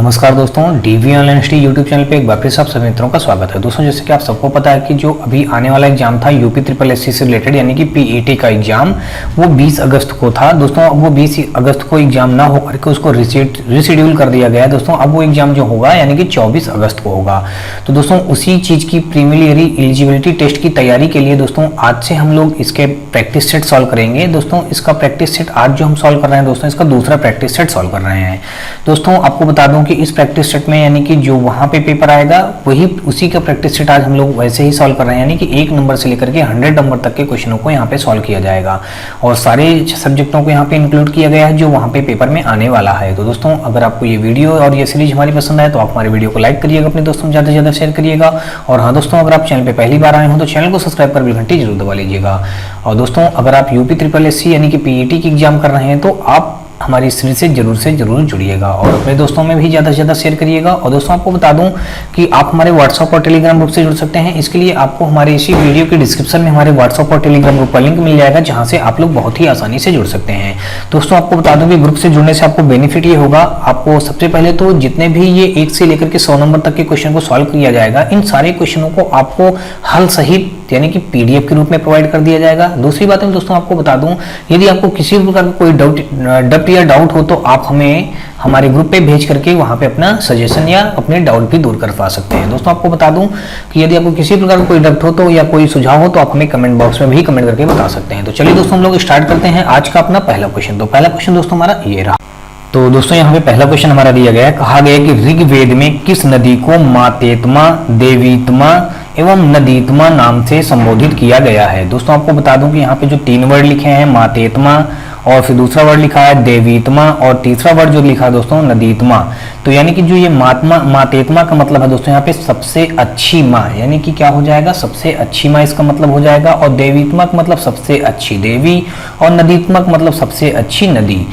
नमस्कार दोस्तों, DV online study YouTube channel पे एक बार फिर से आप सभी मित्रों का स्वागत है। दोस्तों जैसे कि आप सबको पता है कि जो अभी आने वाला एग्जाम था यूपी ट्रिपल एससी से रिलेटेड यानी कि पीईटी का एग्जाम वो 20 अगस्त को था। दोस्तों अब वो 20 अगस्त को एग्जाम ना हो करके उसको रिशेड्यूल कर दिया गया है। दोस्तों अब वो एग्जाम जो होगा यानी कि 24 अगस्त को होगा। तो दोस्तों उसी चीज की प्रीलिमिनरी एलिजिबिलिटी टेस्ट की तैयारी के लिए दोस्तों आज से हम लोग इसके प्रैक्टिस सेट सॉल्व करेंगे। दोस्तों इसका प्रैक्टिस सेट आज जो हम सॉल्व कर रहे हैं दोस्तों इसका दूसरा प्रैक्टिस सेट सॉल्व कर रहे हैं। दोस्तों आपको बता दूं कि इस प्रैक्टिस सेट में यानी कि जो वहां पे पेपर आएगा वही उसी का प्रैक्टिस सेट आज हम लोग वैसे ही सॉल्व कर रहे हैं, यानी कि 1 नंबर से लेकर के 100 नंबर तक के क्वेश्चनों को यहाँ पे सॉल्व किया जाएगा और सारे सब्जेक्टों को यहाँ पे इंक्लूड किया गया है जो वहाँ पे पेपर में आने वाला है। तो दोस्तों अगर आपको ये वीडियो और ये सीरीज हमारी पसंद आए तो आप हमारे वीडियो को लाइक करिएगा, अपने दोस्तों में ज़्यादा से ज़्यादा शेयर करिएगा। और हाँ दोस्तों, अगर आप चैनल पर पहली बार आए हो तो चैनल को सब्सक्राइब कर बेल घंटी जरूर दबा लीजिएगा। और दोस्तों अगर आप यूपी ट्रिपल एससी यानी कि पीईटी की एग्जाम कर रहे हैं तो आप हमारी सीरीज से जरूर जुड़िएगा और अपने दोस्तों में भी ज़्यादा से ज़्यादा शेयर करिएगा। और दोस्तों आपको बता दूं कि आप हमारे व्हाट्सएप और टेलीग्राम ग्रुप से जुड़ सकते हैं। इसके लिए आपको हमारे इसी वीडियो के डिस्क्रिप्शन में हमारे व्हाट्सएप और टेलीग्राम ग्रुप का लिंक मिल जाएगा, जहां से आप लोग बहुत ही आसानी से जुड़ सकते हैं। दोस्तों आपको बता दूं कि ग्रुप से जुड़ने से आपको बेनिफिट ये होगा, आपको सबसे पहले तो जितने भी ये 1 से लेकर के 100 नंबर तक के क्वेश्चन को सॉल्व किया जाएगा, इन सारे क्वेश्चनों को आपको हल सहित यानी कि पीडीएफ के रूप में प्रोवाइड कर दिया जाएगा। दूसरी बात है दोस्तों आपको बता दूं, यदि आपको किसी भी प्रकार का कोई डाउट हो तो आप हमें हमारे ग्रुप पे भेज करके वहां पे अपना सजेशन या अपने डाउट भी दूर करवा सकते हैं। दोस्तों आपको बता दूं कि यदि आपको किसी प्रकार का कोई डाउट हो तो या कोई सुझाव हो तो आप हमें कमेंट बॉक्स में भी कमेंट करके बता सकते हैं। तो चलिए दोस्तों हम लोग स्टार्ट करते हैं आज का अपना पहला क्वेश्चन। तो पहला क्वेश्चन दोस्तों हमारा ये रहा। तो दोस्तों यहाँ पे पहला क्वेश्चन हमारा दिया गया है, कहा गया कि ऋग्वेद में किस नदी को मातेत्मा, देवीत्मा एवं नदीत्मा नाम से संबोधित किया गया है। दोस्तों आपको बता दूं कि यहाँ पे जो 3 वर्ड लिखे हैं मातेत्मा और फिर दूसरा वर्ड लिखा है देवीत्मा और तीसरा वर्ड जो लिखा है दोस्तों नदीत्मा। तो यानी कि जो ये मातेत्मा का मतलब है दोस्तों यहाँ पे सबसे अच्छी माँ, यानी कि क्या हो जाएगा सबसे अच्छी माँ इसका मतलब हो जाएगा। और देवीत्मा का मतलब सबसे अच्छी देवी और नदीत्मा का मतलब सबसे अच्छी नदी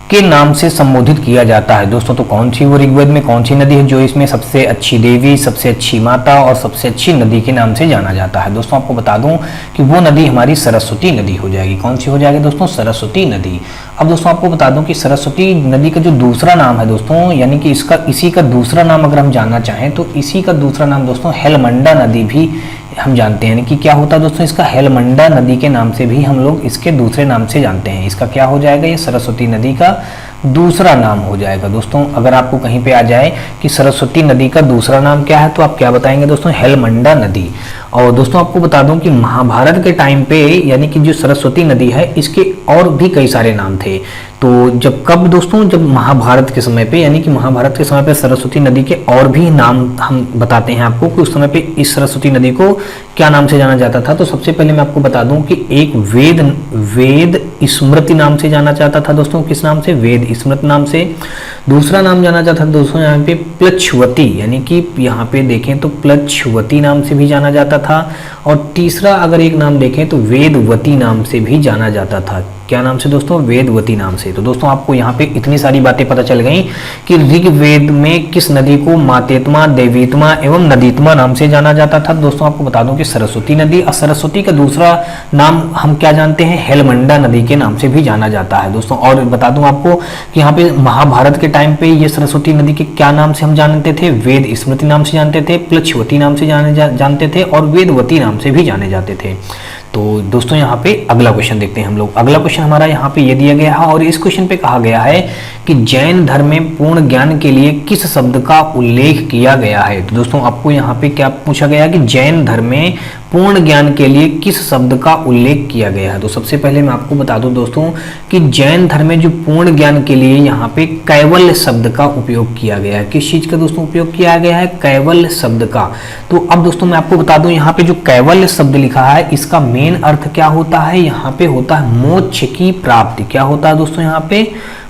के नाम से संबोधित किया जाता है। दोस्तों तो कौन सी वो ऋग्वेद में कौन सी नदी है जो इसमें सबसे अच्छी देवी, सबसे अच्छी माता और सबसे अच्छी नदी के नाम से जाना जाता है। दोस्तों आपको बता दूं कि वो नदी हमारी सरस्वती नदी हो जाएगी। कौन सी हो जाएगी दोस्तों? सरस्वती नदी। अब दोस्तों आपको बता दूं कि सरस्वती नदी का जो दूसरा नाम है दोस्तों, यानी कि इसी का दूसरा नाम अगर हम जानना चाहें तो इसी का दूसरा नाम दोस्तों हेलमंडा नदी भी हम जानते हैं। यानी कि क्या होता है दोस्तों, इसका हेलमंडा नदी के नाम से भी हम लोग इसके दूसरे नाम से जानते हैं। इसका क्या हो जाएगा? ये सरस्वती नदी का दूसरा नाम हो जाएगा। दोस्तों अगर आपको कहीं पे आ जाए कि सरस्वती नदी का दूसरा नाम क्या है तो आप क्या बताएंगे दोस्तों? हेलमंडा नदी। और दोस्तों आपको बता दूं कि महाभारत के टाइम पे यानी कि जो सरस्वती नदी है इसके और भी कई सारे नाम थे। तो कब दोस्तों? जब महाभारत के समय पे, यानी कि महाभारत के समय पे सरस्वती नदी के और भी नाम हम बताते हैं आपको कि उस समय पे इस सरस्वती नदी को क्या नाम से जाना जाता था। तो सबसे पहले मैं आपको बता दूं कि एक वेद स्मृति नाम से जाना जाता था दोस्तों। किस नाम से? वेद स्मृति नाम से। दूसरा नाम जाना जाता था दोस्तों यहाँ पे प्लच्छवती, यानी कि यहाँ पे देखें तो प्लच्छवती नाम से भी जाना जाता था। और तीसरा अगर एक नाम देखें तो वेदवती नाम से भी जाना जाता था। क्या नाम से दोस्तों? वेदवती नाम से। तो दोस्तों आपको यहाँ पे इतनी सारी बातें पता चल गई कि ऋग्वेद में किस नदी को मातेत्मा, देवीत्मा एवं नदीत्मा नाम से जाना जाता था। दोस्तों आपको बता दूं कि सरस्वती नदी, और सरस्वती का दूसरा नाम हम क्या जानते हैं? हेलमंडा नदी के नाम से भी जाना जाता है दोस्तों। और बता दूं आपको कि यहाँ पे महाभारत के टाइम पे ये सरस्वती नदी के क्या नाम से हम जानते थे? वेद स्मृति नाम से जानते थे, प्लच्छवती नाम से जानते थे और वेदवती नाम से भी जाने जाते थे। तो दोस्तों यहाँ पे अगला क्वेश्चन देखते हैं हम लोग। अगला क्वेश्चन हमारा यहाँ पे ये दिया गया है और इस क्वेश्चन पे कहा गया है कि जैन धर्म में पूर्ण ज्ञान के लिए किस शब्द का उल्लेख किया गया है। तो दोस्तों आपको यहाँ पे क्या पूछा गया है कि जैन धर्म में पूर्ण ज्ञान के लिए किस शब्द का उल्लेख किया गया है। तो सबसे पहले मैं आपको बता दूं दोस्तों कि जैन धर्म में जो पूर्ण ज्ञान के लिए यहाँ पे कैवल्य शब्द का उपयोग किया गया है। किस चीज का दोस्तों उपयोग किया गया है? कैवल्य शब्द का। तो अब दोस्तों मैं आपको बता दूं यहाँ पे जो कैवल्य शब्द लिखा है इसका मेन अर्थ क्या होता है? यहाँ पे होता है मोक्ष की प्राप्ति। क्या होता है दोस्तों? यहाँ पे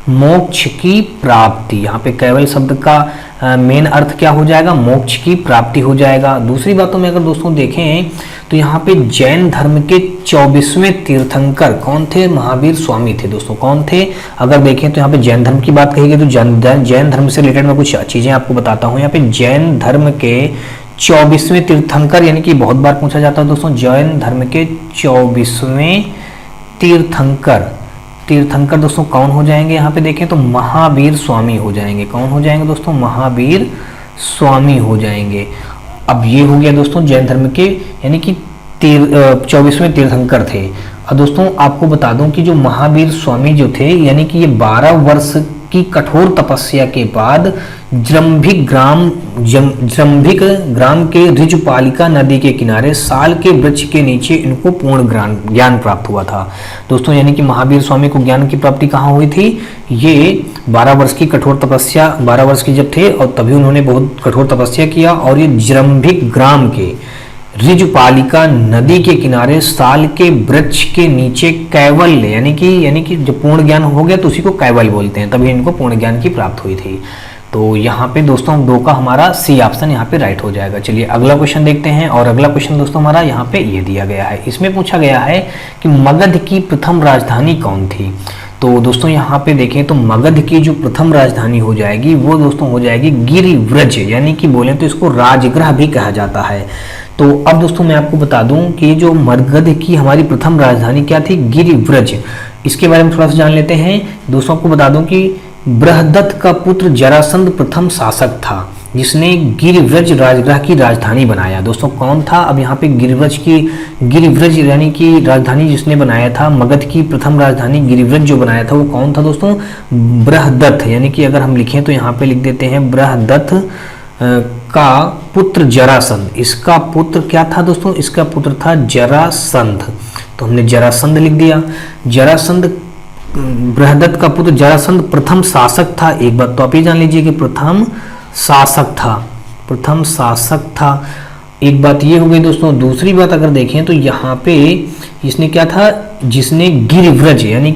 मोक्ष की प्राप्ति। यहाँ पे कैवल्य शब्द का मेन अर्थ क्या हो जाएगा? मोक्ष की प्राप्ति हो जाएगा। दूसरी बातों में अगर दोस्तों देखें तो यहाँ पे जैन धर्म के 24वें तीर्थंकर कौन थे? महावीर स्वामी थे दोस्तों। कौन थे? अगर देखें तो यहाँ पे जैन धर्म की बात कही गई तो जैन धर्म से रिलेटेड मैं कुछ चीजें आपको बताता हूँ। यहाँ पे जैन धर्म के 24वें तीर्थंकर, यानी कि बहुत बार पूछा जाता है दोस्तों, जैन धर्म के 24वें तीर्थंकर तीर्थंकर दोस्तों कौन हो जाएंगे, यहाँ पे देखें तो महावीर स्वामी हो जाएंगे। कौन हो जाएंगे दोस्तों, महावीर स्वामी हो जाएंगे। अब ये हो गया दोस्तों जैन धर्म के यानी कि 24वें तीर्थंकर थे। और दोस्तों आपको बता दूं कि जो महावीर स्वामी जो थे यानी कि ये 12 वर्ष की कठोर तपस्या के बाद जृंभिक ग्राम के ऋजुपालिका नदी के किनारे साल के वृक्ष के नीचे इनको पूर्ण ज्ञान प्राप्त हुआ था। दोस्तों यानी कि महावीर स्वामी को ज्ञान की प्राप्ति कहाँ हुई थी, ये 12 वर्ष की कठोर तपस्या, 12 वर्ष के जब थे और तभी उन्होंने बहुत कठोर तपस्या किया और ये जृंभिक ग्राम के ऋजुपालिका नदी के किनारे साल के वृक्ष के नीचे कैवल्य यानी कि जब पूर्ण ज्ञान हो गया तो उसी को कैवल्य बोलते हैं, तभी इनको पूर्ण ज्ञान की प्राप्त हुई थी। तो यहाँ पे दोस्तों 2 का हमारा सी ऑप्शन यहाँ पे राइट हो जाएगा। चलिए अगला क्वेश्चन देखते हैं। और अगला क्वेश्चन दोस्तों हमारा यहाँ पे ये दिया गया है, इसमें पूछा गया है कि मगध की प्रथम राजधानी कौन थी। तो दोस्तों यहाँ पे देखें तो मगध की जो प्रथम राजधानी हो जाएगी वो दोस्तों हो जाएगी गिरिव्रज, यानी कि बोले तो इसको राजगृह भी कहा जाता है। तो अब दोस्तों मैं आपको बता दूं कि जो मगध की हमारी प्रथम राजधानी क्या थी, गिरिव्रज। इसके बारे में थोड़ा सा जान लेते हैं। दोस्तों आपको बता दूं कि बृहदत्त का पुत्र जरासंध प्रथम शासक था जिसने गिरिव्रज राजगृह की राजधानी बनाया। दोस्तों कौन था, अब यहाँ पे गिरिव्रज यानी कि राजधानी जिसने बनाया था, मगध की प्रथम राजधानी गिरिव्रज जो बनाया था वो कौन था दोस्तों, बृहदत्त। यानी कि अगर हम लिखें तो यहाँ पे लिख देते हैं बृहदत्त का पुत्र जरासंध। इसका पुत्र क्या था दोस्तों, इसका पुत्र था जरासंध। तो हमने जरासंध लिख दिया। जरासंध, बृहदत्त का पुत्र जरासंध प्रथम शासक था। एक बात तो आप ये जान लीजिए कि प्रथम शासक था। एक बात ये हो गई दोस्तों। दूसरी बात अगर देखें तो यहाँ पे इसने क्या था, जिसने गिरिव्रज यानी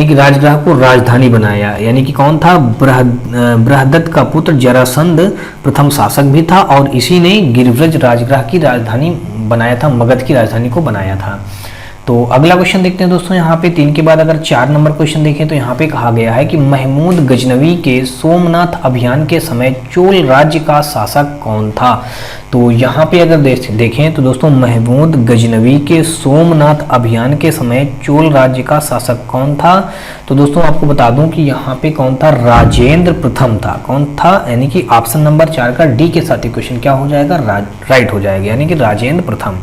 कि राजगृह को राजधानी बनाया, यानी कि कौन था, बृहदत्त का पुत्र जरासंध प्रथम शासक भी था और इसी ने गिरिव्रज राजगृह की राजधानी बनाया था, मगध की राजधानी को बनाया था। तो अगला क्वेश्चन देखते हैं दोस्तों। यहाँ पे 3 के बाद अगर 4 नंबर क्वेश्चन देखें तो यहाँ पे कहा गया है कि महमूद गजनवी के सोमनाथ अभियान के समय चोल राज्य का शासक कौन था। तो यहाँ पे अगर देखें तो दोस्तों महमूद गजनवी के सोमनाथ अभियान के समय चोल राज्य का शासक कौन था। तो दोस्तों आपको बता दूं कि यहाँ पे कौन था, राजेंद्र प्रथम था। कौन था, यानी कि ऑप्शन नंबर 4 का डी के साथ ही क्वेश्चन क्या हो जाएगा, राइट हो जाएगा, यानी कि राजेंद्र प्रथम।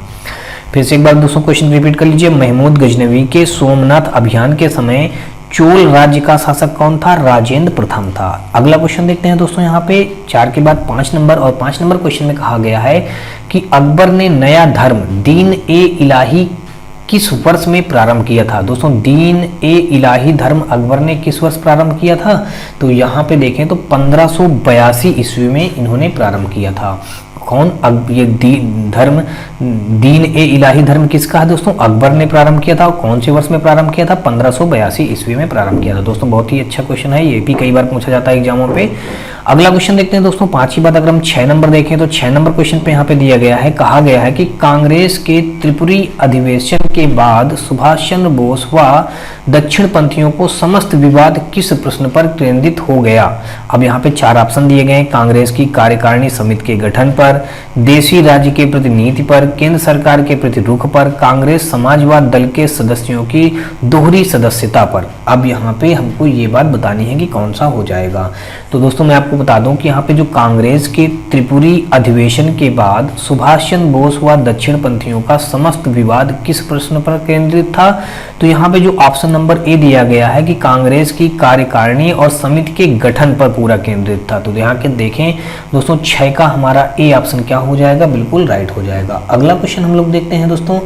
फिर से एक बार दोस्तों क्वेश्चन रिपीट कर लीजिए। महमूद गजनवी के सोमनाथ अभियान के समय चोल राज्य का शासक कौन था, राजेंद्र प्रथम था। अगला क्वेश्चन देखते हैं दोस्तों। यहाँ पे 4 के बाद 5 नंबर और 5 नंबर क्वेश्चन में कहा गया है कि अकबर ने नया धर्म दीन ए इलाही किस वर्ष में प्रारंभ किया था। दोस्तों दीन ए इलाही धर्म अकबर ने किस वर्ष प्रारंभ किया था। तो यहाँ पे देखें तो 1582 ईस्वी में इन्होंने प्रारंभ किया था। कौन, अब ये दीन ए इलाही धर्म किसका है दोस्तों, अकबर ने प्रारंभ किया था। और कौन से वर्ष में प्रारंभ किया था, 1582 ईस्वी में प्रारंभ किया था। दोस्तों बहुत ही अच्छा क्वेश्चन है, ये भी कई बार पूछा जाता है एग्जामों पे। अगला क्वेश्चन देखते हैं दोस्तों। 5 की बात अगर हम 6 नंबर देखें तो 6 नंबर क्वेश्चन पे यहाँ पे दिया गया है, कहा गया है कि कांग्रेस के त्रिपुरी अधिवेशन के बाद सुभाष चंद्र बोस व दक्षिण पंथियों को समस्त विवाद किस प्रश्न पर केंद्रित हो गया। अब यहाँ पे 4 ऑप्शन दिए गए, कांग्रेस की कार्यकारिणी समिति के गठन पर, देशी राज्य के प्रति नीति पर, केंद्र सरकार के प्रति रुख पर, कांग्रेस समाजवाद दल के सदस्यों की दोहरी सदस्यता पर। अब यहाँ पे हमको ये बात बतानी है कि कौन सा हो जाएगा। तो दोस्तों मैं आपको बता दूं कि यहाँ पे जो कांग्रेस के त्रिपुरी अधिवेशन के बाद सुभाष चंद्र बोस व दक्षिण पंथियों का समस्त विवाद किस प्रश्न पर केंद्रित था। तो यहाँ पे जो ऑप्शन नंबर ए दिया गया है कि कांग्रेस की कार्यकारिणी और समिति के गठन पर पूरा केंद्रित था। तो यहाँ के देखें दोस्तों 6 का हमारा ए ऑप्शन क्या हो जाएगा, बिल्कुल राइट हो जाएगा। अगला क्वेश्चन हम लोग देखते हैं दोस्तों।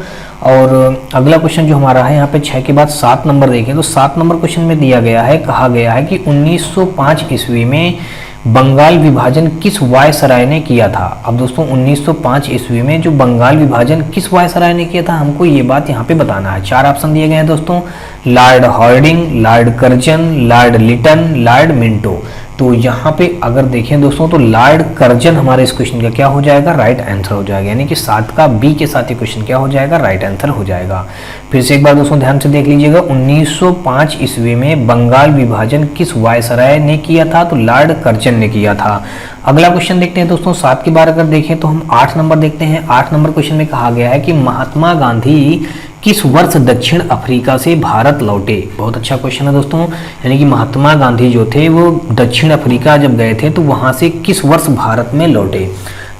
और अगला क्वेश्चन जो हमारा है यहाँ पे 6 के बाद 7 नंबर देखें तो 7 नंबर क्वेश्चन में दिया गया है, कहा गया है कि 1905 ईस्वी में बंगाल विभाजन किस वायसराय ने किया था। अब दोस्तों 1905 ईस्वी में जो बंगाल विभाजन किस वायसराय ने किया था, हमको ये बात यहाँ पे बताना है। 4 ऑप्शन दिए गए हैं दोस्तों, Lord Hardinge, Lord Curzon, Lord Lytton, Lord Minto. तो यहाँ पे अगर देखें दोस्तों तो लॉर्ड कर्जन हमारे इस क्वेश्चन का क्या हो जाएगा, राइट आंसर हो जाएगा। यानी कि 7 का बी के साथ ही क्वेश्चन क्या हो जाएगा, राइट आंसर हो जाएगा। फिर से एक बार दोस्तों ध्यान से देख लीजिएगा, 1905 ईस्वी में बंगाल विभाजन किस वायसराय ने किया था, तो लॉर्ड कर्जन ने किया था। अगला क्वेश्चन देखते हैं दोस्तों। 7 के बाद अगर देखें तो हम 8 नंबर देखते हैं। 8 नंबर क्वेश्चन में कहा गया है कि महात्मा गांधी किस वर्ष दक्षिण अफ्रीका से भारत लौटे? बहुत अच्छा क्वेश्चन है दोस्तों। यानी कि महात्मा गांधी जो थे वो दक्षिण अफ्रीका जब गए थे तो वहां से किस वर्ष भारत में लौटे?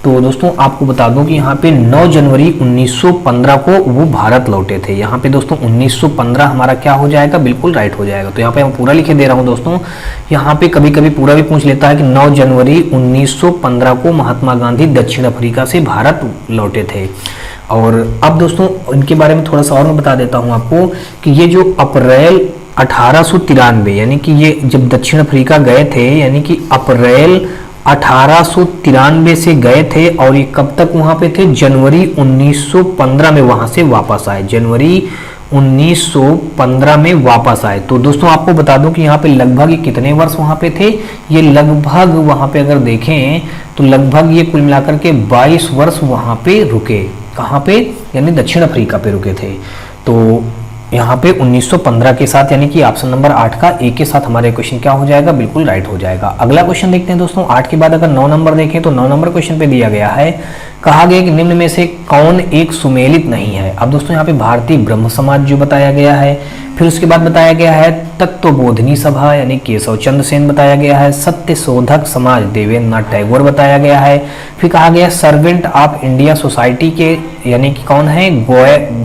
तो दोस्तों आपको बता दूं कि यहाँ पे 9 जनवरी 1915 को वो भारत लौटे थे। यहाँ पे दोस्तों 1915 हमारा क्या हो जाएगा? बिल्कुल राइट हो जाएगा। तो यहाँ पे मैं पूरा लिखे दे रहा हूँ दोस्तों। यहाँ पे कभी कभी पूरा भी पूछ लेता है कि 9 जनवरी 1915 को महात्मा गांधी दक्षिण अफ्रीका से भारत लौटे थे। और अब दोस्तों इनके बारे में थोड़ा सा और मैं बता देता हूँ आपको कि ये जो अप्रैल 1893 यानी कि ये जब दक्षिण अफ्रीका गए थे, यानी कि अप्रैल 1893 से गए थे और ये कब तक वहां पे थे? जनवरी 1915 में वहां से वापस आए। जनवरी 1915 में वापस आए। तो दोस्तों आपको बता दूं कि यहाँ पे लगभग ये कितने वर्ष वहां पे थे? ये लगभग वहां पे अगर देखें तो लगभग ये कुल मिलाकर के 22 वर्ष वहां पे रुके। कहाँ पे? यानी दक्षिण अफ्रीका पे रुके थे। तो यहाँ पे 1915 के साथ, यानी कि ऑप्शन नंबर 8 का ए के साथ हमारे क्वेश्चन क्या हो जाएगा? बिल्कुल राइट हो जाएगा। अगला क्वेश्चन देखते हैं दोस्तों। 8 के बाद अगर 9 नंबर देखें तो 9 नंबर क्वेश्चन पे दिया गया है, कहा गया कि निम्न में से कौन एक सुमेलित नहीं है? अब दोस्तों यहाँ पे भारतीय ब्रह्म समाज जो बताया गया है, फिर उसके बाद बताया गया है तत्वबोधिनी सभा यानी केशव चंद्र सेन बताया गया है, सत्य शोधक समाज देवेंद्र नाथ टैगोर बताया गया है, फिर कहा गया सर्वेंट ऑफ इंडिया सोसाइटी के यानी कि कौन है?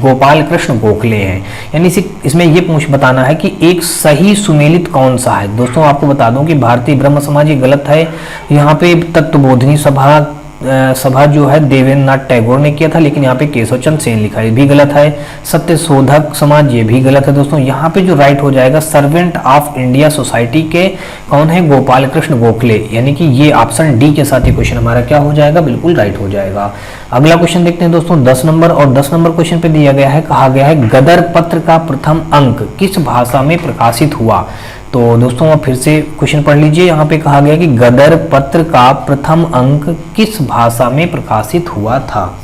गोपाल कृष्ण गोखले हैं। यानी इसमें ये पूछ बताना है कि एक सही सुमेलित कौन सा है। दोस्तों आपको बता दूं कि भारतीय ब्रह्म समाज ये गलत है। यहाँ पे तत्वबोधिनी सभा जो है देवेंद्र नाथ टैगोर ने किया था, लेकिन यहाँ पे केशव चंद्र सेन लिखा है, भी गलत है। सत्य शोधक समाज ये भी गलत है दोस्तों। यहाँ पे जो राइट हो जाएगा सर्वेंट ऑफ इंडिया सोसाइटी के कौन है? गोपाल कृष्ण गोखले, यानी कि ये ऑप्शन डी के साथ ये क्वेश्चन हमारा क्या हो जाएगा? बिल्कुल राइट हो जाएगा। अगला क्वेश्चन देखते हैं दोस्तों 10 नंबर, और 10 नंबर क्वेश्चन पे दिया गया है, कहा गया है गदर पत्र का प्रथम अंक किस भाषा में प्रकाशित हुआ? तो दोस्तों आप फिर से क्वेश्चन पढ़ लीजिए। यहाँ पे कहा गया कि गदर पत्र का प्रथम अंक किस भाषा में प्रकाशित हुआ था?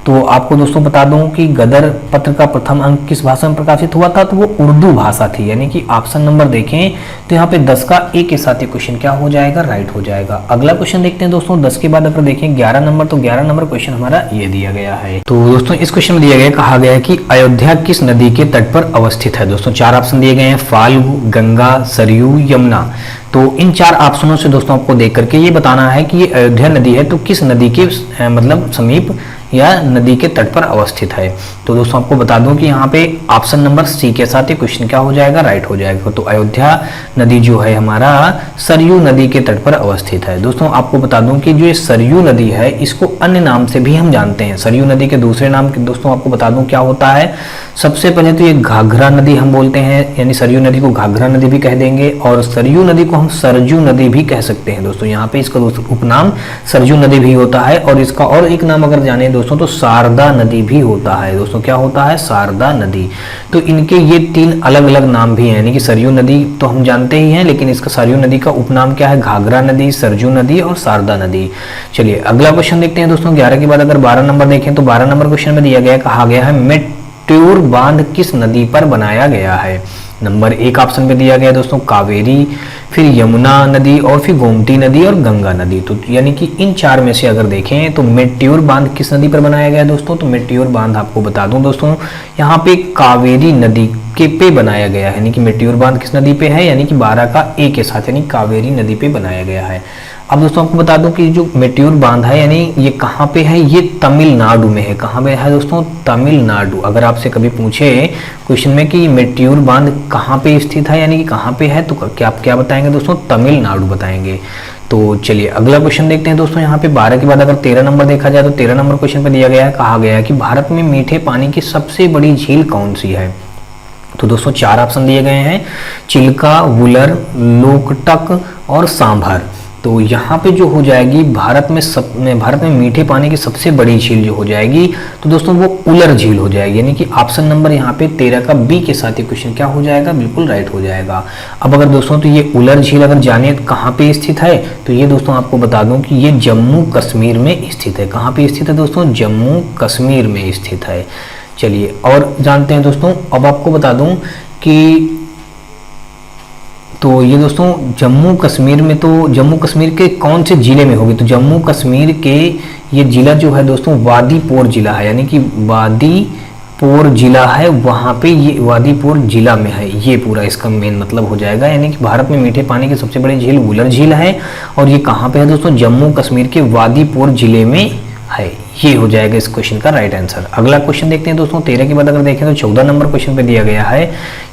तो आपको दोस्तों बता दूं कि गदर पत्र का प्रथम अंक किस भाषा में प्रकाशित हुआ था? तो वो उर्दू भाषा थी। यानी कि ऑप्शन नंबर देखें तो यहाँ पे 10 का ए के साथ ये क्वेश्चन क्या हो जाएगा? राइट हो जाएगा। अगला क्वेश्चन देखते हैं दोस्तों 10 के बाद अगर देखें 11 नंबर, तो 11 नंबर क्वेश्चन हमारा ये दिया गया है। तो दोस्तों इस क्वेश्चन में दिया गया, कहा गया है कि अयोध्या किस नदी के तट पर अवस्थित है? दोस्तों 4 ऑप्शन दिए गए हैं, फाल्गु, गंगा, सरयू, यमुना। तो इन 4 ऑप्शनों से दोस्तों आपको देख करके ये बताना है कि ये अयोध्या नदी है तो किस नदी के मतलब समीप या नदी के तट पर अवस्थित है। तो दोस्तों आपको बता दूं कि यहाँ पे ऑप्शन नंबर सी के साथ ये क्वेश्चन क्या हो जाएगा? राइट हो जाएगा। तो अयोध्या नदी जो है हमारा सरयू नदी के तट पर अवस्थित है। दोस्तों आपको बता दूं कि जो ये सरयू नदी है इसको अन्य नाम से भी हम जानते हैं। सरयू नदी के दूसरे नाम दोस्तों आपको बता दूं क्या होता है? सबसे पहले तो ये घाघरा नदी हम बोलते हैं, यानी सरयू नदी को घाघरा नदी भी कह देंगे, और सरयू नदी को हम सरजू नदी भी कह सकते हैं दोस्तों। यहाँ पे इसका उपनाम सरजू नदी भी होता है, और इसका और एक नाम अगर जाने दोस्तों तो शारदा नदी भी होता है दोस्तों। क्या होता है? शारदा नदी। तो इनके ये 3 अलग अलग नाम भी हैं, यानी कि सरयू नदी तो हम जानते ही हैं, लेकिन इसका सरयू नदी का उपनाम क्या है? घाघरा नदी, सरजू नदी और शारदा नदी। चलिए अगला क्वेश्चन देखते हैं दोस्तों 11 के बाद अगर 12 नंबर देखें तो 12 नंबर क्वेश्चन में दिया गया, कहा गया है मेट्यूर बांध किस नदी पर बनाया गया है? नंबर 1 ऑप्शन में दिया गया दोस्तों कावेरी, फिर यमुना नदी, और फिर गोमती नदी और गंगा नदी। तो यानी कि इन 4 में से अगर देखें तो मेट्यूर बांध किस नदी पर बनाया गया है दोस्तों? तो मेट्यूर बांध आपको बता दूं दोस्तों यहाँ पे कावेरी नदी के पे बनाया गया है। यानी कि मेट्यूर बांध किस नदी पे है? यानी कि 12 का ए के साथ, यानी कावेरी नदी पे बनाया गया है। अब दोस्तों आपको बता दूं कि जो मेट्यूर बांध है यानी ये कहाँ पे है? ये तमिलनाडु में है। कहाँ पे है दोस्तों? तमिलनाडु। अगर आपसे कभी पूछे क्वेश्चन में कि मेट्यूर बांध कहाँ पे स्थित है यानी कि कहाँ पे है, तो क्या आप क्या बताएंगे दोस्तों? तमिलनाडु बताएंगे। तो चलिए अगला क्वेश्चन देखते हैं दोस्तों। यहाँ पे 12 के बाद अगर 13 नंबर देखा जाए तो 13 नंबर क्वेश्चन पे दिया गया है, कहा गया है कि भारत में मीठे पानी की सबसे बड़ी झील कौन सी है? तो दोस्तों 4 ऑप्शन दिए गए हैं, चिल्का, वुलर, लोकटक और सांभर। तो यहाँ पे जो हो जाएगी भारत में मीठे पानी की सबसे बड़ी झील जो हो जाएगी तो दोस्तों वो उलर झील हो जाएगी। यानी कि ऑप्शन नंबर यहाँ पे 13 का बी के साथ ये क्वेश्चन क्या हो जाएगा? बिल्कुल राइट हो जाएगा। अब अगर दोस्तों तो ये उलर झील अगर जाने कहाँ पे स्थित है तो ये दोस्तों आपको बता दूं कि ये जम्मू कश्मीर में स्थित है। कहाँ पे स्थित है दोस्तों? जम्मू कश्मीर में स्थित है। चलिए और जानते हैं दोस्तों। अब आपको बता दूं कि तो ये दोस्तों जम्मू कश्मीर में, तो जम्मू कश्मीर के कौन से जिले में होगी? तो जम्मू कश्मीर के ये जिला जो है दोस्तों वादीपोर जिला है। यानी कि वादीपोर पोर जिला है वहाँ पे ये वादीपुर जिला में है, ये पूरा इसका मेन मतलब हो जाएगा। यानी कि भारत में मीठे पानी की सबसे बड़ी झील वुलर झील है और ये कहाँ पे है दोस्तों, जम्मू कश्मीर के वादीपुर जिले में है। ये हो जाएगा इस क्वेश्चन का राइट आंसर। अगला क्वेश्चन देखते हैं दोस्तों 13 के बाद अगर देखें तो 14 नंबर क्वेश्चन पे दिया गया है।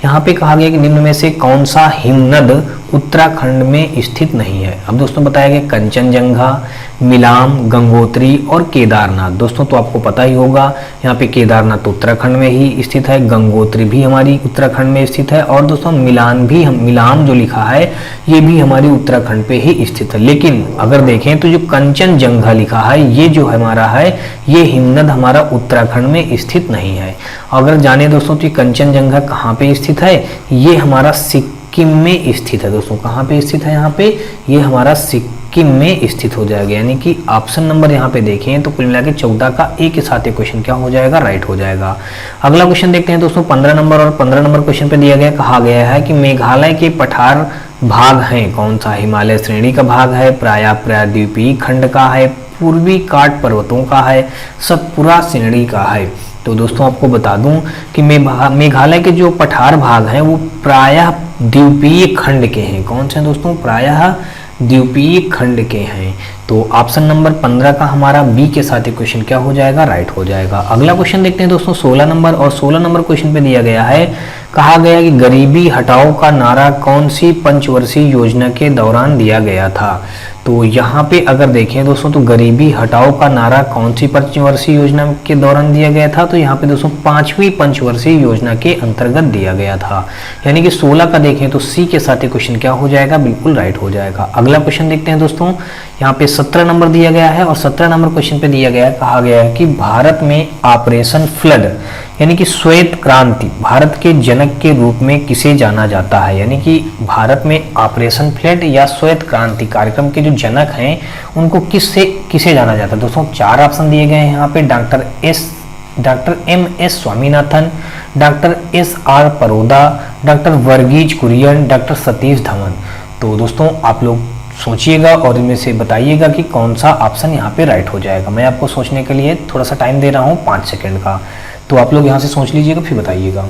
यहाँ पे कहा गया कि निम्न में से कौन सा हिमनद उत्तराखंड में स्थित नहीं है। अब दोस्तों बताया गया कंचनजंगा, मिलाम, गंगोत्री और केदारनाथ। दोस्तों तो आपको पता ही होगा यहाँ पे केदारनाथ उत्तराखंड में ही स्थित है, गंगोत्री भी हमारी उत्तराखंड में स्थित है और दोस्तों मिलाम जो लिखा है ये भी हमारी उत्तराखंड पे ही स्थित है। लेकिन अगर देखें तो जो कंचनजंगा लिखा है ये जो हमारा है ये हिमनद हमारा उत्तराखंड में स्थित नहीं है। अगर जाने दोस्तों तो कंचनजंगा कहाँ पे स्थित है, ये हमारा सिक्किम में स्थित है। दोस्तों कहाँ पे स्थित है, यहाँ पे ये हमारा सिक्किम में स्थित हो जाएगा। यानी कि ऑप्शन नंबर यहाँ पे देखें तो कुल मिला के 14 का एक के साथ क्वेश्चन क्या हो जाएगा, राइट हो जाएगा। अगला क्वेश्चन देखते हैं दोस्तों 15 नंबर और 15 नंबर क्वेश्चन पे दिया गया, कहा गया है कि मेघालय के पठार भाग हैं कौन सा, हिमालय श्रेणी का भाग है, प्रायद्वीपीय खंड का है, पूर्वी काट पर्वतों का है, सतपुरा श्रेणी का है। तो दोस्तों आपको बता दूं कि मेघालय के जो पठार भाग हैं वो प्रायः द्वीपीय खंड के हैं। कौन से दोस्तों, प्रायः द्वीपीय खंड के हैं। तो ऑप्शन नंबर 15 का हमारा बी के साथ क्वेश्चन क्या हो जाएगा, राइट हो जाएगा। अगला क्वेश्चन देखते हैं दोस्तों 16 नंबर और 16 नंबर क्वेश्चन पे दिया गया है, कहा गया कि गरीबी हटाओ का नारा कौन सी पंचवर्षीय योजना के दौरान दिया गया था। तो यहाँ पे अगर देखें दोस्तों तो गरीबी हटाओ का नारा कौन सी पंचवर्षीय योजना के दौरान दिया गया था, तो यहाँ पे दोस्तों 5वीं पंचवर्षीय योजना के अंतर्गत दिया गया था। यानी कि 16 का देखें तो सी के साथ क्वेश्चन क्या हो जाएगा, बिल्कुल राइट हो जाएगा। अगला क्वेश्चन देखते हैं दोस्तों, यहाँ पे 17 नंबर दिया गया है और 17 नंबर क्वेश्चन पे दिया गया है, कहा गया है कि भारत में ऑपरेशन फ्लड यानी कि श्वेत क्रांति भारत के जनक के रूप में किसे जाना जाता है। यानी कि भारत में ऑपरेशन फ्लड या श्वेत क्रांति कार्यक्रम के जो जनक हैं उनको किसे जाना जाता है। दोस्तों 4 ऑप्शन दिए गए हैं यहाँ पे, doctor M.S. Swaminathan, doctor S.R. Paroda, doctor Verghese Kurien, doctor Satish Dhawan. तो दोस्तों आप लोग सोचिएगा और इनमें से बताइएगा कि कौन सा ऑप्शन यहाँ पे राइट हो जाएगा। मैं आपको सोचने के लिए थोड़ा सा टाइम दे रहा हूँ 5 सेकंड का, तो आप लोग यहाँ से सोच लीजिएगा फिर बताइएगा।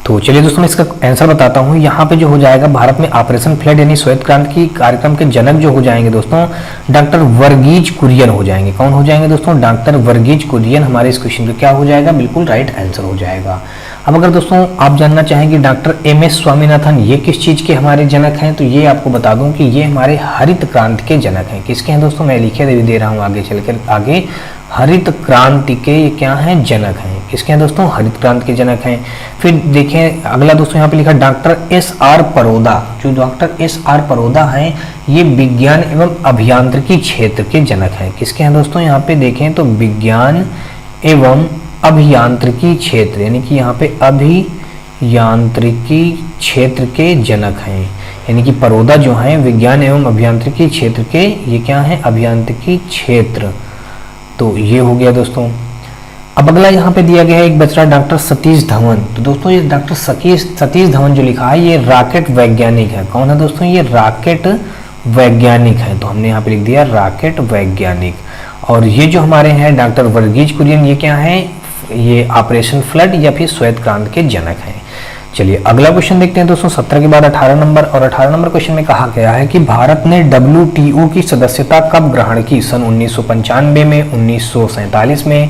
तो चलिए दोस्तों मैं इसका आंसर बताता हूँ। यहाँ पे जो हो जाएगा भारत में ऑपरेशन फ्लड यानी श्वेत क्रांति की कार्यक्रम के जनक जो हो जाएंगे दोस्तों डॉक्टर वर्गीज कुरियन हो जाएंगे। कौन हो जाएंगे दोस्तों, डॉक्टर वर्गीज कुरियन हमारे इस क्वेश्चन का क्या हो जाएगा, बिल्कुल राइट आंसर हो जाएगा। अब अगर दोस्तों आप जानना चाहेंगे डॉक्टर M.S. स्वामीनाथन ये किस चीज़ के हमारे जनक हैं, तो ये आपको बता दूं कि ये हमारे हरित क्रांति के जनक हैं। किसके हैं दोस्तों, मैं लिखे दे रहा हूँ आगे चलकर, आगे हरित क्रांति के ये क्या हैं, जनक हैं। किसके हैं दोस्तों, हरित क्रांति के जनक हैं। फिर देखें अगला दोस्तों यहाँ पे लिखा डॉक्टर S.R. परोदा। जो डॉक्टर S.R. परोदा हैं ये विज्ञान एवं अभियांत्रिकी क्षेत्र के जनक हैं। किसके हैं दोस्तों, यहाँ पे देखें तो विज्ञान एवं अभियांत्रिकी क्षेत्र यानी कि यहाँ पे अभियांत्रिकी क्षेत्र के जनक हैं। यानी कि परोदा जो हैं विज्ञान एवं अभियांत्रिकी क्षेत्र के ये क्या हैं, अभियांत्रिकी क्षेत्र। तो ये हो गया दोस्तों। अब अगला यहाँ पे दिया गया है एक बच रहा डॉक्टर सतीश धवन। तो दोस्तों ये डॉक्टर सतीश धवन जो लिखा है ये रॉकेट वैज्ञानिक है। कौन है दोस्तों, ये रॉकेट वैज्ञानिक है। तो हमने यहाँ पे लिख दिया रॉकेट वैज्ञानिक। और ये जो हमारे हैं डॉक्टर वर्गीज कुरियन ये क्या है, ये ऑपरेशन फ्लड या फिर श्वेत क्रांति के जनक हैं। चलिए अगला क्वेश्चन देखते हैं दोस्तों 17 के बाद 18 नंबर और 18 नंबर क्वेश्चन में कहा गया है कि भारत ने WTO की सदस्यता कब ग्रहण की, सन 1995 में, 1947 में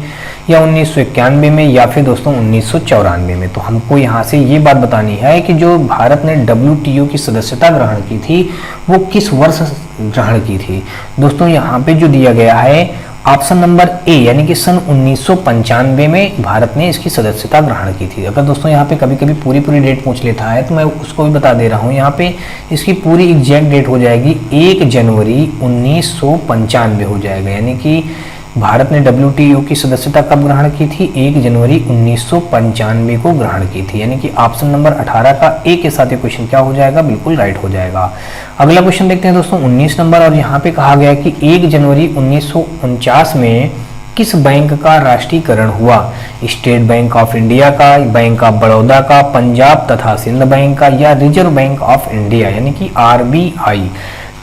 या 1991 में या फिर दोस्तों 1994 में। तो हमको यहाँ से ये बात बतानी है कि जो भारत ने WTO की सदस्यता ग्रहण की थी वो किस वर्ष ग्रहण की थी। दोस्तों यहाँ पे जो दिया गया है ऑप्शन नंबर ए यानी कि सन 1995 में भारत ने इसकी सदस्यता ग्रहण की थी। अगर दोस्तों यहाँ पे कभी कभी पूरी डेट पूछ लेता है तो मैं उसको भी बता दे रहा हूँ। यहाँ पे इसकी पूरी एग्जैक्ट डेट हो जाएगी 1 जनवरी 1995 हो जाएगा। यानी कि भारत ने WTO की सदस्यता कब ग्रहण की थी, 1 जनवरी 1995 को ग्रहण की थी। यानी कि ऑप्शन नंबर 18 का ए के साथ ये क्वेश्चन क्या हो जाएगा, बिल्कुल राइट हो जाएगा। अगला क्वेश्चन देखते हैं दोस्तों 19 नंबर और यहाँ पे कहा गया कि 1 जनवरी 1949 में किस बैंक का राष्ट्रीयकरण हुआ, स्टेट बैंक ऑफ इंडिया का, बैंक ऑफ बड़ौदा का, पंजाब तथा सिंध बैंक का या रिजर्व बैंक ऑफ इंडिया यानी कि RBI।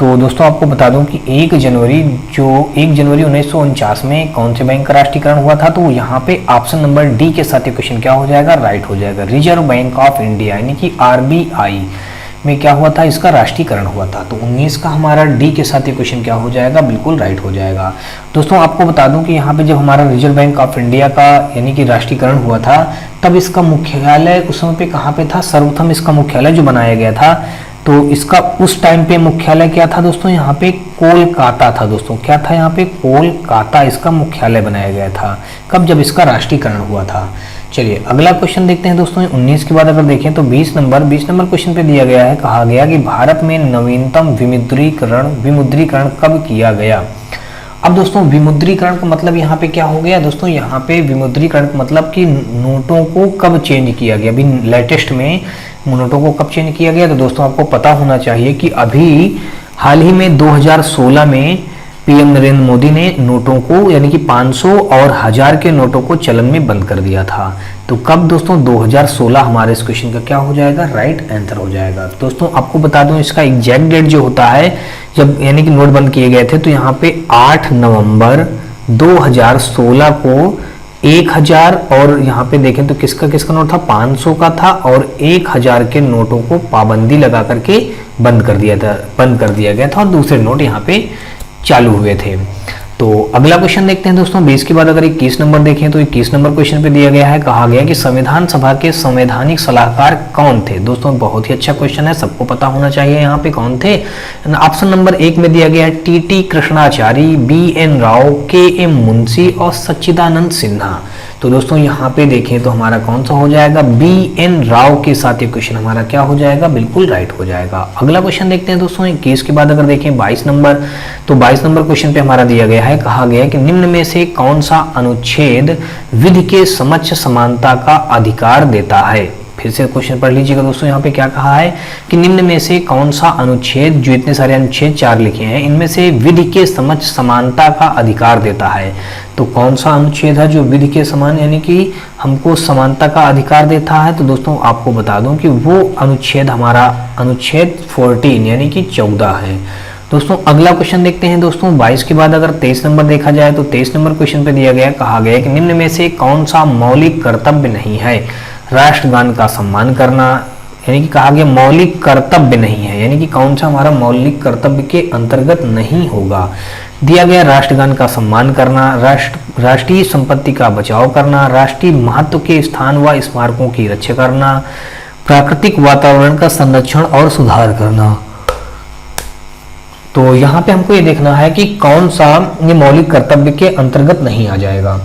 तो दोस्तों आपको बता दूं कि 1 जनवरी 1949 में कौन से बैंक का राष्ट्रीयकरण हुआ था, तो यहाँ पे ऑप्शन नंबर डी के साथ ये क्वेश्चन क्या हो जाएगा, राइट हो जाएगा। रिजर्व बैंक ऑफ इंडिया यानी कि आरबीआई में क्या हुआ था, इसका राष्ट्रीयकरण हुआ था। तो 19 का हमारा डी के साथ ये क्वेश्चन क्या हो जाएगा, बिल्कुल राइट हो जाएगा। दोस्तों आपको बता दूं कि यहाँ पे जब हमारा रिजर्व बैंक ऑफ इंडिया का यानी कि राष्ट्रीयकरण हुआ था, तब इसका मुख्यालय उस समय पे कहाँ पे था, सर्वप्रथम इसका मुख्यालय जो बनाया गया था, तो इसका उस टाइम पे मुख्यालय क्या था दोस्तों, यहाँ पे कोलकाता था। दोस्तों क्या था, यहाँ पे कोलकाता इसका मुख्यालय बनाया गया था। कब, जब इसका राष्ट्रीयकरण हुआ था। चलिए अगला क्वेश्चन देखते हैं दोस्तों। 19 के बाद अगर देखें तो 20 नंबर क्वेश्चन पे दिया गया है, कहा गया कि भारत में नवीनतम विमुद्रीकरण कब किया गया। अब दोस्तों विमुद्रीकरण का मतलब यहाँ पे क्या हो गया दोस्तों, यहाँ पे विमुद्रीकरण का मतलब कि नोटों को कब चेंज किया गया, अभी लेटेस्ट में नोटों को कब चेंज किया गया। तो दोस्तों आपको पता होना चाहिए कि अभी हाल ही में 2016 में पीएम नरेंद्र मोदी ने नोटों को यानी कि 500 और 1000 के नोटों को चलन में बंद कर दिया था। तो कब दोस्तों, 2016 हमारे इस क्वेश्चन का क्या हो जाएगा, राइट आंसर हो जाएगा। दोस्तों आपको बता दूं इसका एग्जैक्ट डेट जो होता है जब यानी कि नोट बंद किए गए थे, तो यहाँ पे 8 नवंबर 2016 को 1000 और यहाँ पे देखें तो किसका नोट था, 500 का था, और 1000 के नोटों को पाबंदी लगा करके बंद कर दिया गया था और दूसरे नोट यहाँ पे चालू हुए थे। तो अगला क्वेश्चन देखते हैं दोस्तों। 20 के बाद अगर 21 नंबर देखें तो 21 नंबर क्वेश्चन पे दिया गया है, कहा गया कि संविधान सभा के संवैधानिक सलाहकार कौन थे। दोस्तों बहुत ही अच्छा क्वेश्चन है, सबको पता होना चाहिए यहाँ पे कौन थे। ऑप्शन नंबर 1 में दिया गया है T Krishnachari, BN Rao, KM Munshi और सच्चिदानंद सिन्हा। तो दोस्तों यहाँ पे देखें तो हमारा कौन सा हो जाएगा, BN राव के साथ ये क्वेश्चन हमारा क्या हो जाएगा, बिल्कुल राइट हो जाएगा। अगला क्वेश्चन देखते हैं दोस्तों। 21 के बाद अगर देखें 22 नंबर, तो 22 नंबर क्वेश्चन पे हमारा दिया गया है, कहा गया है कि निम्न में से कौन सा अनुच्छेद विधि के समक्ष समानता का अधिकार देता है। फिर से क्वेश्चन पढ़ लीजिएगा दोस्तों। यहाँ पे क्या कहा है कि निम्न में से कौन सा अनुच्छेद, जो इतने सारे अनुच्छेद 4 लिखे हैं, इनमें से विधि के समक्ष समानता का अधिकार देता है। तो कौन सा अनुच्छेद है जो विधि के समान यानी कि हमको समानता का अधिकार देता है। तो दोस्तों आपको बता दूं कि वो अनुच्छेद हमारा अनुच्छेद 14 यानी कि 14 है। दोस्तों अगला क्वेश्चन देखते हैं दोस्तों। 22 के बाद अगर 23 नंबर देखा जाए तो 23 नंबर क्वेश्चन पे दिया गया, कहा गया कि निम्न में से कौन सा मौलिक कर्तव्य नहीं है। राष्ट्रगान का सम्मान करना, यानी कि कहा गया मौलिक कर्तव्य नहीं है, यानी कि कौन सा हमारा मौलिक कर्तव्य के अंतर्गत नहीं होगा। दिया गया राष्ट्रगान का सम्मान करना, राष्ट्रीय संपत्ति का बचाव करना, राष्ट्रीय महत्व के स्थान व स्मारकों की रक्षा करना, प्राकृतिक वातावरण का संरक्षण और सुधार करना। तो यहाँ पे हमको ये देखना है कि कौन सा ये मौलिक कर्तव्य के अंतर्गत नहीं आ जाएगा।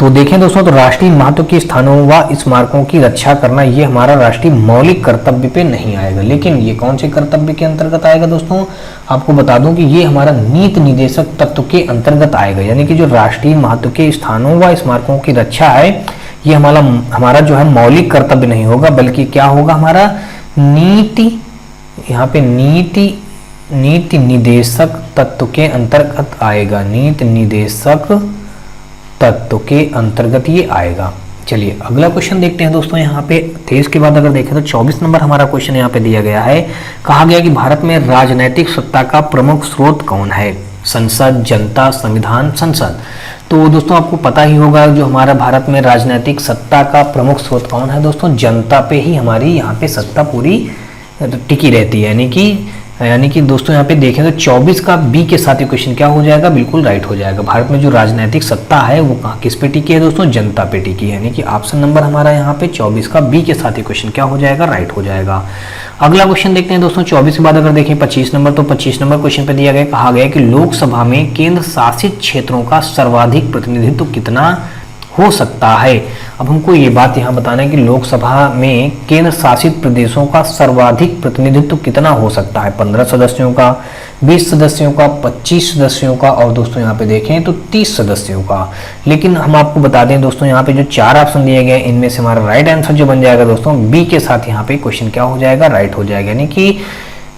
तो देखें दोस्तों, तो राष्ट्रीय महत्व के स्थानों व स्मारकों की रक्षा करना ये हमारा राष्ट्रीय मौलिक कर्तव्य पे नहीं आएगा। लेकिन ये कौन से कर्तव्य के अंतर्गत आएगा दोस्तों, आपको बता दूं कि ये हमारा नीति निर्देशक तत्व के अंतर्गत आएगा। यानी कि जो राष्ट्रीय महत्व के स्थानों व स्मारकों की रक्षा है, ये हमारा जो है मौलिक कर्तव्य नहीं होगा, बल्कि क्या होगा, हमारा नीति, यहाँ पे नीति निर्देशक तत्व के अंतर्गत आएगा। नीति निर्देशक तत्व के अंतर्गत ये आएगा। चलिए अगला क्वेश्चन देखते हैं दोस्तों। यहाँ पे 23 के बाद अगर देखें तो 24 नंबर हमारा क्वेश्चन यहाँ पे दिया गया है, कहा गया कि भारत में राजनैतिक सत्ता का प्रमुख स्रोत कौन है। संसद, जनता, संविधान, संसद। तो दोस्तों आपको पता ही होगा जो हमारा भारत में राजनीतिक सत्ता का प्रमुख स्रोत कौन है दोस्तों, जनता पे ही हमारी यहाँ पे सत्ता पूरी टिकी रहती है। यानी कि दोस्तों यहाँ पे देखें तो 24 का बी के साथ ये क्वेश्चन क्या हो जाएगा, बिल्कुल राइट हो जाएगा। भारत में जो राजनीतिक सत्ता है वो कहाँ, किस पे टिकी है दोस्तों, जनता पे टिकी है। यानी कि ऑप्शन नंबर हमारा यहाँ पे 24 का बी के साथ ये क्वेश्चन क्या हो जाएगा, राइट हो जाएगा। अगला क्वेश्चन देखते हैं दोस्तों। 24 के बाद अगर देखें 25 नंबर, तो 25 नंबर क्वेश्चन पे दिया गया, कहा गया कि लोकसभा में केंद्र शासित क्षेत्रों का सर्वाधिक प्रतिनिधित्व कितना हो सकता है। अब हमको ये बात यहाँ बताना है कि लोकसभा में केंद्र शासित प्रदेशों का सर्वाधिक प्रतिनिधित्व कितना हो सकता है। 15 सदस्यों का, 20 सदस्यों का, 25 सदस्यों का, और दोस्तों यहाँ पे देखें तो 30 सदस्यों का। लेकिन हम आपको बता दें दोस्तों, यहाँ पे जो 4 ऑप्शन दिए गए इनमें से हमारा राइट आंसर जो बन जाएगा दोस्तों, बी के साथ यहाँ पे क्वेश्चन क्या हो जाएगा, राइट हो जाएगा। यानी कि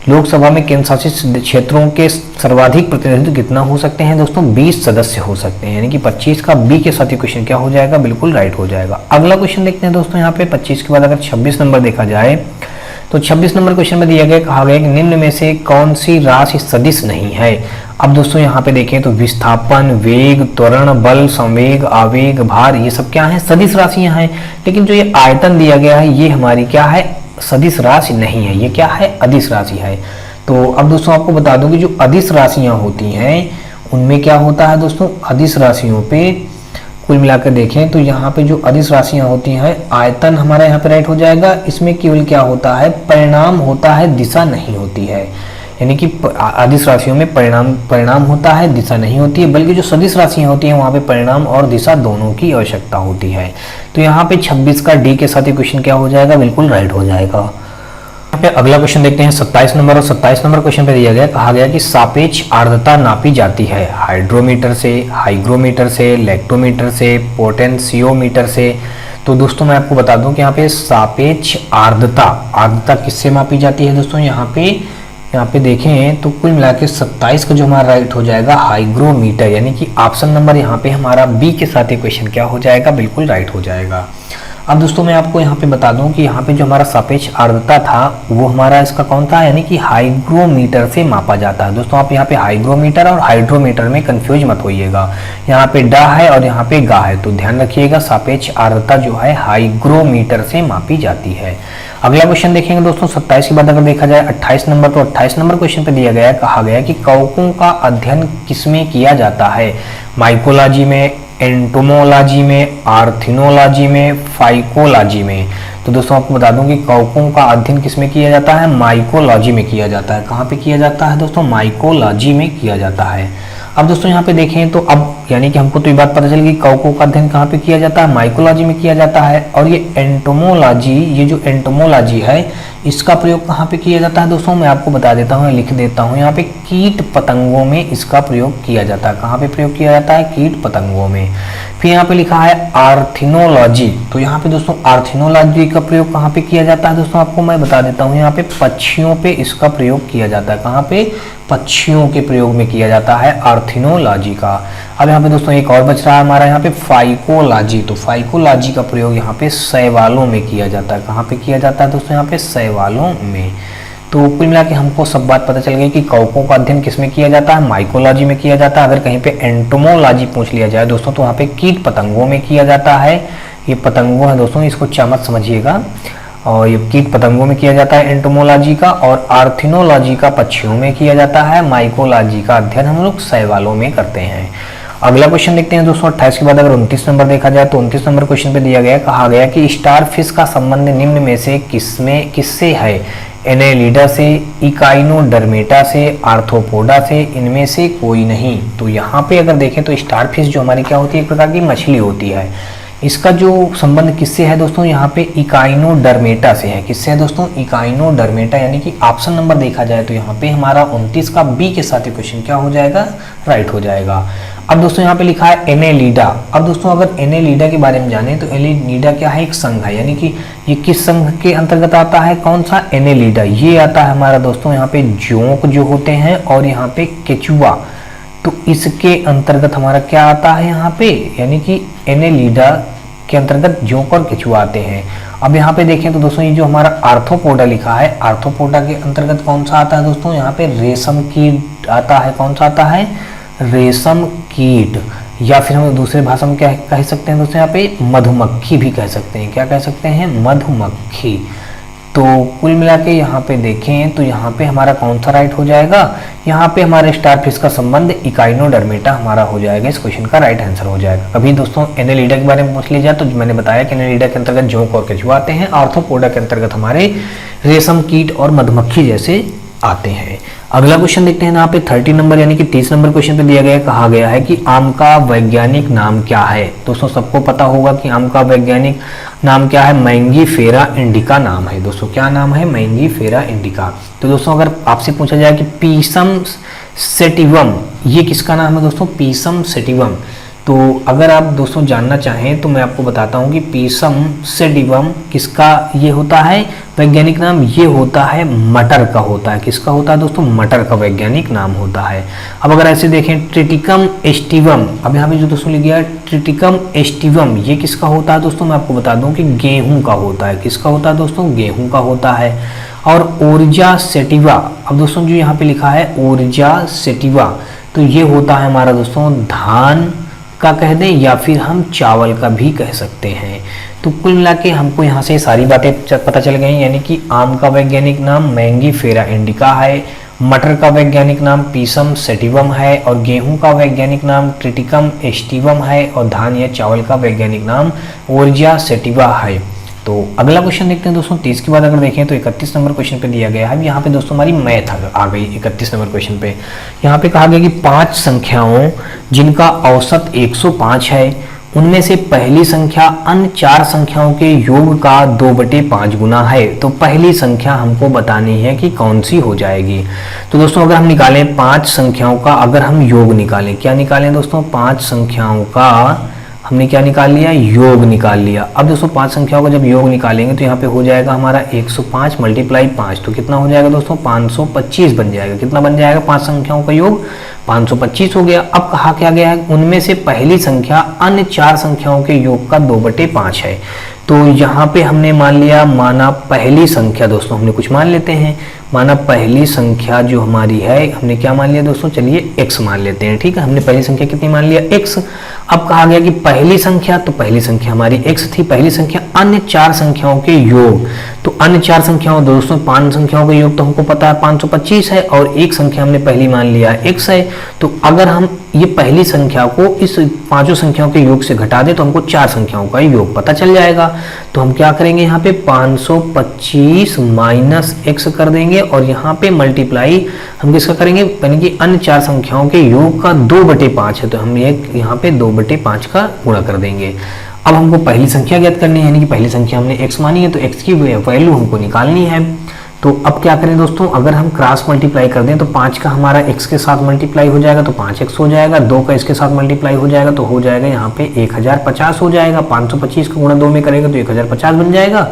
लोकसभा में केंद्र शासित क्षेत्रों के सर्वाधिक प्रतिनिधित्व कितना हो सकते हैं दोस्तों, 20 सदस्य हो सकते हैं। यानी कि 25 का बी के साथ ये क्वेश्चन क्या हो जाएगा, बिल्कुल राइट हो जाएगा। अगला क्वेश्चन देखते हैं दोस्तों। यहाँ पे 25 के बाद अगर 26 नंबर देखा जाए तो 26 नंबर क्वेश्चन में दिया गया, कहा गया कि निम्न में से कौन सी राशि सदिश नहीं है। अब दोस्तों यहाँ पे देखें तो विस्थापन, वेग, त्वरण, बल, संवेग, आवेग, भार, ये सब क्या है, सदिश राशियां हैं। लेकिन जो ये आयतन दिया गया है ये हमारी क्या है, सदिश राशि नहीं है, ये क्या है, अदिश राशि है। तो अब दोस्तों आपको बता दूं कि जो अदिश राशियां होती हैं उनमें क्या होता है दोस्तों, अदिश राशियों पे कुल मिलाकर देखें तो यहाँ पे जो अदिश राशियां होती हैं, आयतन हमारा यहाँ पे राइट हो जाएगा। इसमें केवल क्या होता है, परिणाम होता है, दिशा नहीं होती है। यानी कि अदिश राशियों में परिणाम होता है, दिशा नहीं होती है, बल्कि जो सदिश राशियां होती हैं वहां पे परिणाम और दिशा दोनों की आवश्यकता होती है। तो यहाँ पे 26 का डी के साथ ही क्वेश्चन क्या हो जाएगा, बिल्कुल राइट हो जाएगा। यहाँ पे अगला क्वेश्चन देखते हैं 27 नंबर, और 27 नंबर क्वेश्चन पे दिया गया, कहा गया कि सापेक्ष आर्द्रता नापी जाती है हाइड्रोमीटर से, हाइग्रोमीटर से, लेक्टोमीटर से, पोटेंशियोमीटर से। तो दोस्तों मैं आपको बता दूं कि यहाँ पे सापेक्ष आर्द्रता किससे मापी जाती है दोस्तों, यहाँ पे देखें तो कुल मिला के 27 का जो हमारा राइट हो जाएगा हाइग्रोमीटर, यानी कि ऑप्शन नंबर यहाँ पे हमारा बी के साथ ये क्वेश्चन क्या हो जाएगा, बिल्कुल राइट हो जाएगा। अब दोस्तों मैं आपको यहाँ पे बता दूं कि यहाँ पे जो हमारा सापेक्ष आर्द्रता था वो हमारा इसका कौन था, यानी कि हाइग्रोमीटर से मापा जाता है। दोस्तों आप यहाँ पे हाइग्रोमीटर और हाइड्रोमीटर में कंफ्यूज मत होइएगा, यहाँ पे डा है और यहाँ पे गा है, तो ध्यान रखिएगा सापेक्ष आर्द्रता जो है हाइग्रोमीटर से मापी जाती है। अगला क्वेश्चन देखेंगे दोस्तों 27 के बाद अगर देखा जाए 28 नंबर, तो 28 नंबर क्वेश्चन पे दिया गया है, कहा गया कि कवकों का अध्ययन किसमें किया जाता है, माइकोलॉजी में, एंटोमोलॉजी में, आर्थिनोलॉजी में, फाइकोलॉजी में। तो दोस्तों आपको बता दूं कि कवकों का अध्ययन किसमें किया जाता है, माइकोलॉजी में किया जाता है। कहाँ पे किया जाता है दोस्तों, माइकोलॉजी में किया जाता है। अब दोस्तों यहाँ पे देखें तो अब यानी कि हमको तो ये बात पता चल गई कवकों का अध्ययन कहाँ पे किया जाता है, माइकोलॉजी में किया जाता है। और ये एंटोमोलॉजी, ये जो एंटोमोलॉजी है इसका प्रयोग कहाँ पे किया जाता है दोस्तों, मैं आपको बता देता हूँ, लिख देता हूँ, यहाँ पे कीट पतंगों में इसका प्रयोग किया जाता है। कहाँ पे प्रयोग किया जाता है, कीट पतंगों में। फिर यहाँ पे लिखा है आर्थिनोलॉजी, तो यहाँ पे दोस्तों आर्थिनोलॉजी का प्रयोग कहाँ पे किया जाता है दोस्तों, आपको मैं बता देता हूँ, यहाँ पे पक्षियों पे इसका प्रयोग किया जाता है। कहाँ पे, पक्षियों के प्रयोग में किया जाता है आर्थिनोलॉजी का। अब यहाँ पे दोस्तों एक और बच रहा है हमारा यहाँ पे फाइकोलॉजी, तो फाइकोलॉजी का प्रयोग यहाँ पे शैवालों में किया जाता है। कहाँ पे किया जाता है दोस्तों, यहाँ पे शैवालों में। तो कुल मिला के हमको सब बात पता चल गई कि कवकों का अध्ययन किसमें किया जाता है, माइकोलॉजी में किया जाता है। अगर कहीं पे एंटोमोलॉजी पूछ लिया जाए दोस्तों तो वहाँ पे कीट पतंगों में किया जाता है। ये पतंगों है दोस्तों, इसको चामत समझिएगा, और ये कीट पतंगों में किया जाता है एंटोमोलॉजी का, और आर्थिनोलॉजी का पक्षियों में किया जाता है, माइकोलॉजी का अध्ययन हम लोग शैवालों में करते हैं। अगला क्वेश्चन देखते हैं दोस्तों 28 के बाद अगर 29 नंबर देखा जाए तो 29 नंबर क्वेश्चन पे दिया गया, कहा गया कि स्टार फिश का संबंध निम्न में से किससे है, एनेलिडा से, इकाइनोडर्मेटा से, आर्थ्रोपोडा से, इनमें से कोई नहीं। तो यहाँ पे अगर देखें तो स्टार फिश जो हमारी क्या होती है, एक प्रकार की मछली होती है। इसका जो संबंध किससे है दोस्तों, यहाँ पे इकाइनोडर्मेटा से है। किससे है दोस्तों, इकाइनोडर्मेटा, यानी कि ऑप्शन नंबर देखा जाए तो यहाँ पे हमारा 29 का बी के साथ क्वेश्चन क्या हो जाएगा, राइट हो जाएगा। अब दोस्तों यहाँ पे लिखा है एनेलिडा। अब दोस्तों अगर एनेलिडा के बारे में जाने तो एनेलिडा क्या है, एक संघ है, यानी कि ये किस संघ के अंतर्गत आता है, कौन सा, एनेलिडा। ये आता है हमारा दोस्तों यहाँ पे जोंक जो होते हैं और यहाँ पे केचुआ, तो इसके अंतर्गत हमारा क्या आता है यहाँ पे, यानी कि एनेलिडा के अंतर्गत जोंक और केचुआ आते हैं। अब यहाँ पे देखें तो दोस्तों ये जो हमारा आर्थ्रोपोडा लिखा है, आर्थ्रोपोडा के अंतर्गत कौन सा आता है दोस्तों, यहाँ पे रेशम कीट आता है। कौन सा आता है, रेशम कीट, या फिर हम दूसरे भाषा में क्या कह सकते हैं दोस्तों, यहाँ पे मधुमक्खी भी कह सकते हैं। क्या कह सकते हैं, मधुमक्खी। तो कुल मिला के यहाँ पे देखें तो यहाँ पे हमारा कौन सा राइट हो जाएगा, यहाँ पे हमारे स्टार फिश का संबंध इकाइनोडर्मेटा हमारा हो जाएगा, इस क्वेश्चन का राइट आंसर हो जाएगा। कभी दोस्तों एनेलिडा के बारे में पूछ लिया जाए तो मैंने बताया कि एनेलिडा के अंतर्गत जोंक और केचुआ आते हैं, आर्थ्रोपोडा के अंतर्गत हमारे रेशम कीट और मधुमक्खी जैसे आते हैं। अगला क्वेश्चन देखते हैं यहाँ पे 30 नंबर यानी कि 30 नंबर क्वेश्चन पे दिया गया, कहा गया है कि आम का वैज्ञानिक नाम क्या है। दोस्तों सबको पता होगा कि आम का वैज्ञानिक नाम क्या है, मैंगीफेरा इंडिका नाम है। दोस्तों क्या नाम है, मैंगीफेरा इंडिका। तो दोस्तों अगर आपसे पूछा जाए कि पीसम सेटिवम ये किसका नाम है दोस्तों, पीसम सेटिवम, तो अगर आप दोस्तों जानना चाहें तो मैं आपको बताता हूं कि पीसम सेटिवम किसका ये होता है वैज्ञानिक नाम, ये होता है मटर का होता है। किसका होता है दोस्तों, मटर का वैज्ञानिक नाम होता है। अब अगर ऐसे देखें ट्रिटिकम एस्टिवम, अब यहाँ पे जो दोस्तों लिख गया ट्रिटिकम एस्टिवम, ये किसका होता है दोस्तों, मैं आपको बता दूं कि गेहूं का होता है। किसका होता है दोस्तों, गेहूं का होता है। और ऊर्जा सेटिवा, अब दोस्तों जो यहाँ पे लिखा है ऊर्जा सेटिवा, तो ये होता है हमारा दोस्तों धान का कह दें या फिर हम चावल का भी कह सकते हैं। तो कुल मिला के हमको यहाँ से सारी बातें पता चल गई, यानी कि आम का वैज्ञानिक नाम मैंगीफेरा इंडिका है, मटर का वैज्ञानिक नाम पीसम सेटिवम है, और गेहूं का वैज्ञानिक नाम ट्रिटिकम एस्टिवम है, और धान या चावल का वैज्ञानिक नाम ऊर्जा सेटिवा है। तो अगला क्वेश्चन देखते हैं दोस्तों। 30 के बाद अगर देखें तो 31 नंबर क्वेश्चन पे दिया गया है। यहाँ पे दोस्तों हमारी मैथ आ गई 31 नंबर क्वेश्चन पे। यहाँ पे कहा गया कि 5 संख्याओं जिनका औसत 105 है, उनमें से पहली संख्या अन्य 4 संख्याओं के योग का 2/5 गुना है। तो पहली संख्या हमको बतानी है कि कौन सी हो जाएगी। तो दोस्तों अगर हम निकालें 5 संख्याओं का, अगर हम योग निकालें, क्या निकालें दोस्तों, 5 संख्याओं का हमने क्या निकाल लिया, योग निकाल लिया। अब दोस्तों 5 संख्याओं का जब योग निकालेंगे तो यहाँ पे हो जाएगा हमारा 105 × 5, तो कितना हो जाएगा दोस्तों, 525 बन जाएगा। कितना बन जाएगा, 5 संख्याओं का योग 525 हो गया। अब कहा क्या गया है, उनमें से पहली संख्या अन्य 4 संख्याओं के योग का 2/5 है। तो यहाँ पे हमने मान लिया, माना पहली संख्या दोस्तों हमने कुछ मान लेते हैं, माना पहली संख्या जो हमारी है हमने क्या मान लिया दोस्तों, चलिए x मान लेते हैं। ठीक है, हमने पहली संख्या कितनी मान लिया, x। अब कहा गया कि पहली संख्या, तो पहली संख्या हमारी x थी, पहली संख्या अन्य 4 संख्याओं के योग, तो अन्य 4 संख्याओं दोस्तों 5 संख्याओं का योग तो हमको पता है 525 है, और एक संख्या हमने पहली मान लिया x है। तो अगर हम ये पहली संख्या को इस 5 संख्याओं के योग से घटा दे तो हमको 4 संख्याओं का योग पता चल जाएगा। तो हम क्या करेंगे, यहाँ पे 525 माइनस x कर देंगे, और यहाँ पे मल्टीप्लाई हम किसका करेंगे, यानी कि अन्य 4 संख्याओं के योग का 2/5 है, तो हम यहाँ पे 2/5 का गुणा कर देंगे। अब हमको पहली संख्या ज्ञात करनी है, यानी कि पहली संख्या हमने x मानी है, तो x की वैल्यू हमको निकालनी है। तो अब क्या करें दोस्तों, अगर हम क्रॉस मल्टीप्लाई कर दें तो 5 का हमारा x के साथ मल्टीप्लाई हो जाएगा तो 5x हो जाएगा, 2 का इसके साथ मल्टीप्लाई हो जाएगा तो हो जाएगा यहाँ पे 1050 हो जाएगा। 525 का गुणा 2 में करेगा तो 1050 बन जाएगा,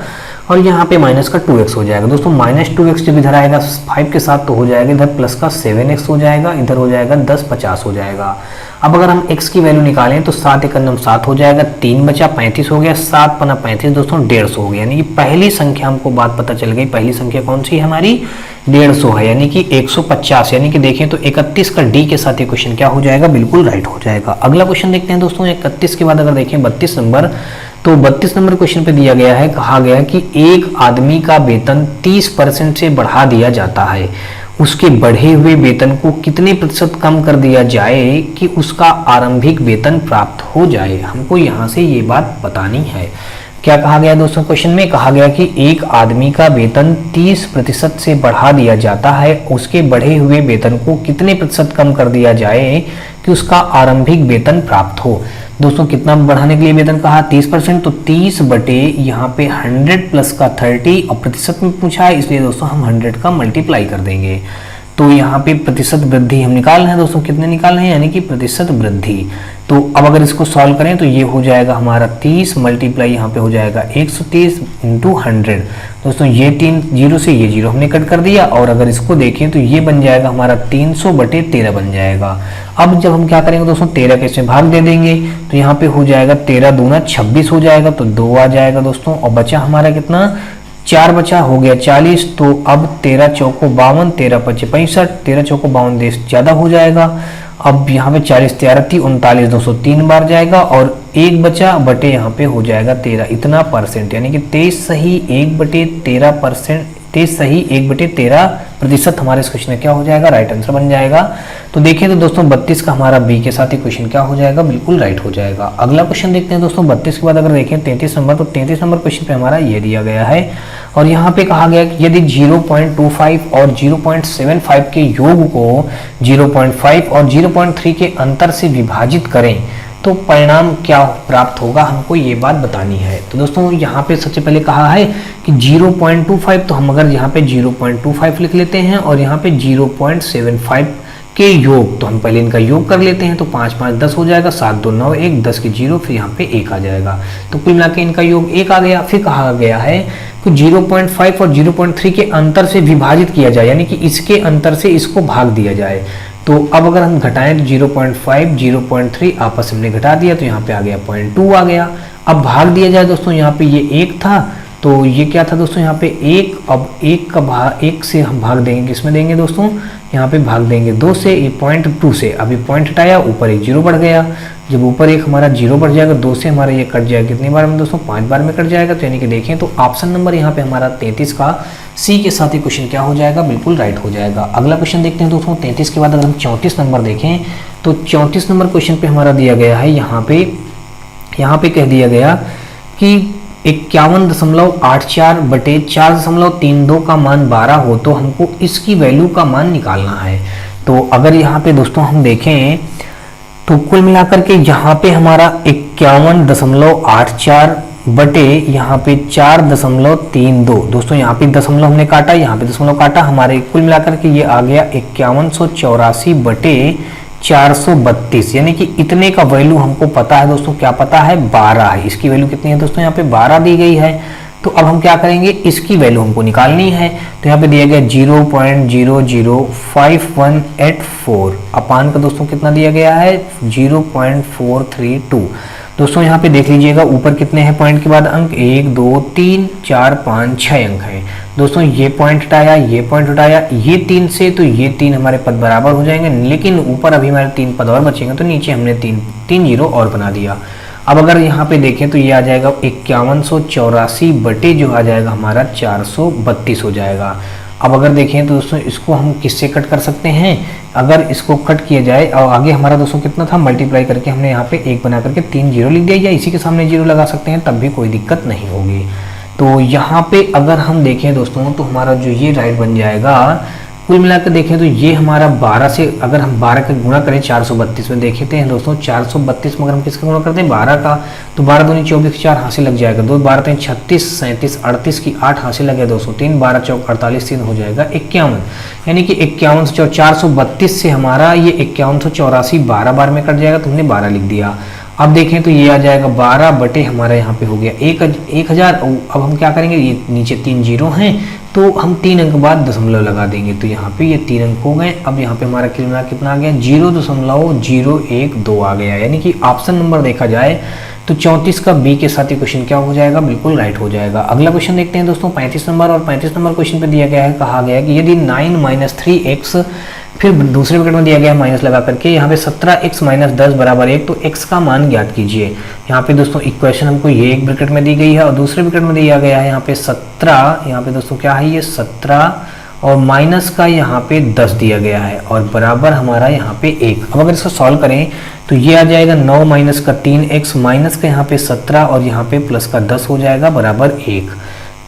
और यहाँ पे माइनस का 2x हो जाएगा। दोस्तों -2x जब इधर आएगा 5 के साथ तो हो जाएगा इधर प्लस का 7x हो जाएगा, इधर हो जाएगा 1050 हो जाएगा। अब अगर हम x की वैल्यू निकालें तो 7 × 9 7 हो जाएगा, 3 बचा 35 हो गया, 7 × 35 दोस्तों 150 हो गया। यानी कि पहली संख्या हमको बात पता चल गई, पहली संख्या कौन सी है हमारी, 150 है, यानी कि 150। यानी कि देखें तो 31 का डी के साथ ये क्वेश्चन क्या हो जाएगा, बिल्कुल राइट हो जाएगा। अगला क्वेश्चन देखते हैं दोस्तों। 31 के बाद अगर देखें 32 नंबर, तो 32 नंबर क्वेश्चन पे दिया गया है, कहा गया कि एक आदमी का वेतन 30% से बढ़ा दिया जाता है, उसके बढ़े हुए वेतन को कितने प्रतिशत कम कर दिया जाए कि उसका आरंभिक वेतन प्राप्त हो जाए। हमको यहाँ से ये बात बतानी है। क्या कहा गया दोस्तों, क्वेश्चन में कहा गया कि एक आदमी का वेतन 30% से बढ़ा दिया जाता है, उसके बढ़े हुए वेतन को कितने प्रतिशत कम कर दिया जाए कि उसका आरंभिक वेतन प्राप्त हो। दोस्तों कितना बढ़ाने के लिए वेतन कहा, 30%, तो 30 बटे यहाँ पे 100 प्लस का 30, और प्रतिशत में पूछा है इसलिए दोस्तों हम 100 का मल्टीप्लाई कर देंगे। तो यहाँ पे प्रतिशत वृद्धि हम निकाल रहे हैं दोस्तों, कितने निकाल रहे हैं, यानी कि प्रतिशत वृद्धि। तो अब अगर इसको सॉल्व करें तो ये हो जाएगा हमारा 30 मल्टीप्लाई यहाँ पे हो जाएगा 130 × 100। दोस्तों ये 3 0 से ये 0 हमने कट कर दिया, और अगर इसको देखें तो ये बन जाएगा हमारा 300/13 बन जाएगा। अब जब हम क्या करेंगे दोस्तों, 13 के इसमें भाग दे देंगे तो यहाँ पे हो जाएगा 13 दूना 26 हो जाएगा, तो 2 आ जाएगा दोस्तों, और बचा हमारा कितना, 4 बचा, हो गया 40। तो अब 13 चौको 52, 13 पचे 65, 13 चौको 52 देश ज्यादा हो जाएगा। अब यहाँ पे 40 13 39 203 बार जाएगा, और 1 बचा बटे यहाँ पे हो जाएगा 13, इतना परसेंट, यानी कि 23 सही 1/13%, 23 सही 1/13% हमारे इस क्वेश्चन में क्या हो जाएगा, राइट आंसर बन जाएगा। तो देखिए तो दोस्तों 32 का हमारा बी के साथ ही क्वेश्चन क्या हो जाएगा, बिल्कुल राइट हो जाएगा। अगला क्वेश्चन देखते हैं दोस्तों। 32 के बाद अगर देखें 33 नंबर, तो 33 नंबर क्वेश्चन पे हमारा ये दिया गया है, और यहाँ पे कहा गया कि यदि 0.25 और 0.75 के योग को 0.5 और 0.3 के अंतर से विभाजित करें तो परिणाम क्या प्राप्त होगा, हमको ये बात बतानी है। तो दोस्तों यहाँ पे सबसे पहले कहा है कि 0.25, तो हम अगर यहाँ पे 0.25 लिख लेते हैं, और यहाँ पे 0.75 के योग, तो हम पहले इनका योग कर लेते हैं, तो 5 5 10 हो जाएगा, 7 2 9 1, 10 की 0, फिर यहाँ पे 1 आ जाएगा, तो कुल मिला के इनका योग 1 आ गया। फिर कहा गया है कि 0.5 और 0.3 के अंतर से विभाजित किया जाए, यानी कि इसके अंतर से इसको भाग दिया जाए। तो अब अगर हम घटाएं तो 0.5 0.3 आपस में घटा दिया, तो यहाँ पे आ गया 0.2 आ गया। अब भाग दिया जाए दोस्तों, यहाँ पे ये 1 था तो ये क्या था दोस्तों, यहाँ पे एक, अब एक से हम भाग देंगे, किसमें देंगे दोस्तों, यहाँ पे भाग देंगे 2 से, ये 0.2 से, अभी पॉइंट हटाया, ऊपर एक जीरो बढ़ गया, जब ऊपर एक हमारा जीरो बढ़ जाएगा 2 से हमारा ये कट जाएगा कितनी बार में दोस्तों, 5 बार में कट जाएगा। तो यानी कि देखें तो ऑप्शन नंबर यहाँ पे हमारा 33 का सी के साथ ही क्वेश्चन क्या हो जाएगा, बिल्कुल राइट हो जाएगा। अगला क्वेश्चन देखते हैं दोस्तों 33 के बाद अगर हम 34 नंबर देखें तो 34 नंबर क्वेश्चन पे हमारा दिया गया है, यहाँ पे कह दिया गया कि 51.84 बटे 4.32 का मान 12 हो तो हमको इसकी वैल्यू का मान निकालना है। तो अगर यहाँ पे दोस्तों हम देखें तो कुल मिलाकर के यहाँ पे हमारा 51.84 बटे यहाँ पे 4.32, दोस्तों यहाँ पे दशमलव हमने काटा, यहाँ पे दशमलव काटा, हमारे कुल मिलाकर के ये आ गया 5184 बटे 432, यानी कि इतने का वैल्यू हमको पता है दोस्तों, क्या पता है, 12 है। इसकी वैल्यू कितनी है दोस्तों, यहाँ पे 12 दी गई है। तो अब हम क्या करेंगे, इसकी वैल्यू हमको निकालनी है। तो यहाँ पे दिया गया 0.005184 अपान का दोस्तों कितना दिया गया है, 0.432। दोस्तों यहाँ पे देख लीजिएगा ऊपर कितने हैं पॉइंट के बाद अंक, 1 2 3 4 5 6 अंक हैं दोस्तों। ये पॉइंट हटाया, ये पॉइंट हटाया, ये 3 से, तो ये 3 हमारे पद बराबर हो जाएंगे, लेकिन ऊपर अभी हमारे 3 पद और बचेंगे, तो नीचे हमने 3 जीरो और बना दिया। अब अगर यहाँ पे देखें तो ये आ जाएगा 5184 बटे जो आ जाएगा हमारा 432 हो जाएगा। अब अगर देखें तो दोस्तों इसको हम किससे कट कर सकते हैं, अगर इसको कट किया जाए और आगे हमारा दोस्तों कितना था, मल्टीप्लाई करके हमने यहाँ पे 1 बना करके 3 जीरो लिख दिया, या इसी के सामने जीरो लगा सकते हैं, तब भी कोई दिक्कत नहीं होगी। तो यहाँ पे अगर हम देखें दोस्तों तो हमारा जो ये राइट बन जाएगा, कुल मिलाकर देखें तो ये हमारा 12 से, अगर हम 12 का गुणा करें 432 में, देखते हैं दोस्तों 432 में अगर हम किसका गुणा करते हैं, 12 का, तो 12 दूनी 24, 4 हासिल लग जाएगा, 2 12 3 36 37 38 की 8 हासिल लग गया दोस्तों, 3 12 चौक 48, 3 हो जाएगा 51, यानी कि 51 432 से हमारा ये 5184 12 बार में कट जाएगा, तो हमने 12 लिख दिया। अब देखें तो ये आ जाएगा 12 बटे हमारा यहाँ पे हो गया 1000। अब हम क्या करेंगे, ये नीचे 3 जीरो हैं तो हम 3 अंक बाद दशमलव लगा देंगे, तो यहाँ पे ये 3 अंक हो गए। अब यहाँ पे हमारा कितना आ गया, 0.012 आ गया, यानी कि ऑप्शन नंबर देखा जाए तो 34 का बी के साथ ही क्वेश्चन क्या हो जाएगा, बिल्कुल राइट हो जाएगा। अगला क्वेश्चन देखते हैं दोस्तों 35 नंबर, और 35 नंबर क्वेश्चन पे दिया गया है, कहा गया है कि यदि 9 - 3x, फिर दूसरे ब्रैकेट में दिया गया है माइनस लगा करके, यहाँ पे 17x - 10 बराबर 1, तो x का मान ज्ञात कीजिए। यहाँ पे दोस्तों इक्वेशन हमको ये एक ब्रैकेट में दी गई है और दूसरे ब्रैकेट में दिया गया है यहाँ पे 17, यहाँ पे दोस्तों क्या है ये 17 और माइनस का यहाँ पे 10 दिया गया है और बराबर हमारा यहाँ पे 1। अब अगर इसको सॉल्व करें तो ये आ जाएगा 9 माइनस का 3x माइनस का यहाँ पे 17 और यहाँ पे प्लस का 10 हो जाएगा बराबर 1।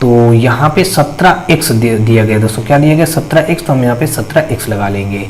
तो यहाँ पे 17x दिया गया दोस्तों, क्या दिया गया 17x, तो हम यहाँ पे 17x लगा लेंगे।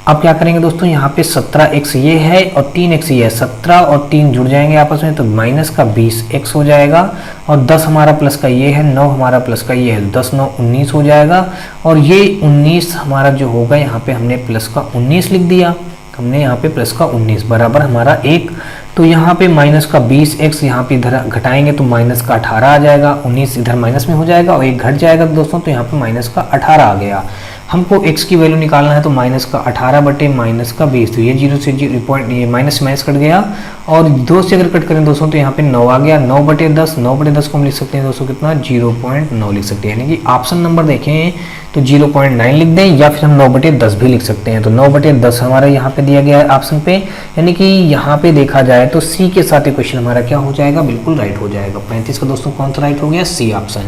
अब क्या करेंगे दोस्तों, यहाँ पे 17x ये है और 3x ये है, 17 और 3 जुड़ जाएंगे आपस में, तो माइनस का 20x हो जाएगा और 10 हमारा प्लस का ये है, 9 हमारा प्लस का ये है, 10 9 19 हो जाएगा और ये 19 हमारा जो होगा यहाँ पे हमने प्लस का 19 लिख दिया, हमने यहाँ पे प्लस का 19 बराबर हमारा 1। तो यहाँ पे माइनस का 20x यहाँ पे इधर घटाएंगे तो माइनस का 18 आ जाएगा, 19 इधर माइनस में हो जाएगा और 1 घट जाएगा दोस्तों, तो यहाँ पे माइनस का 18 आ गया। हमको x की वैल्यू निकालना है तो माइनस का 18 बटे माइनस का 20, तो ये 0 से 0 पॉइंट, ये माइनस माइनस कट गया और 2 से अगर कट करें दोस्तों तो यहाँ पे 9 आ गया, 9 बटे 10, 9 बटे 10 को हम लिख सकते हैं दोस्तों कितना 0.9 लिख सकते हैं, यानी कि ऑप्शन नंबर देखें तो 0.9 लिख दें या फिर हम 9 बटे 10 भी लिख सकते हैं। तो 9 बटे 10 हमारा यहाँ पे दिया गया है ऑप्शन पे, यानी कि यहाँ पे देखा जाए तो सी के साथ ही क्वेश्चन हमारा क्या हो जाएगा, बिल्कुल राइट हो जाएगा। 35 का दोस्तों कौन सा राइट हो गया, सी ऑप्शन।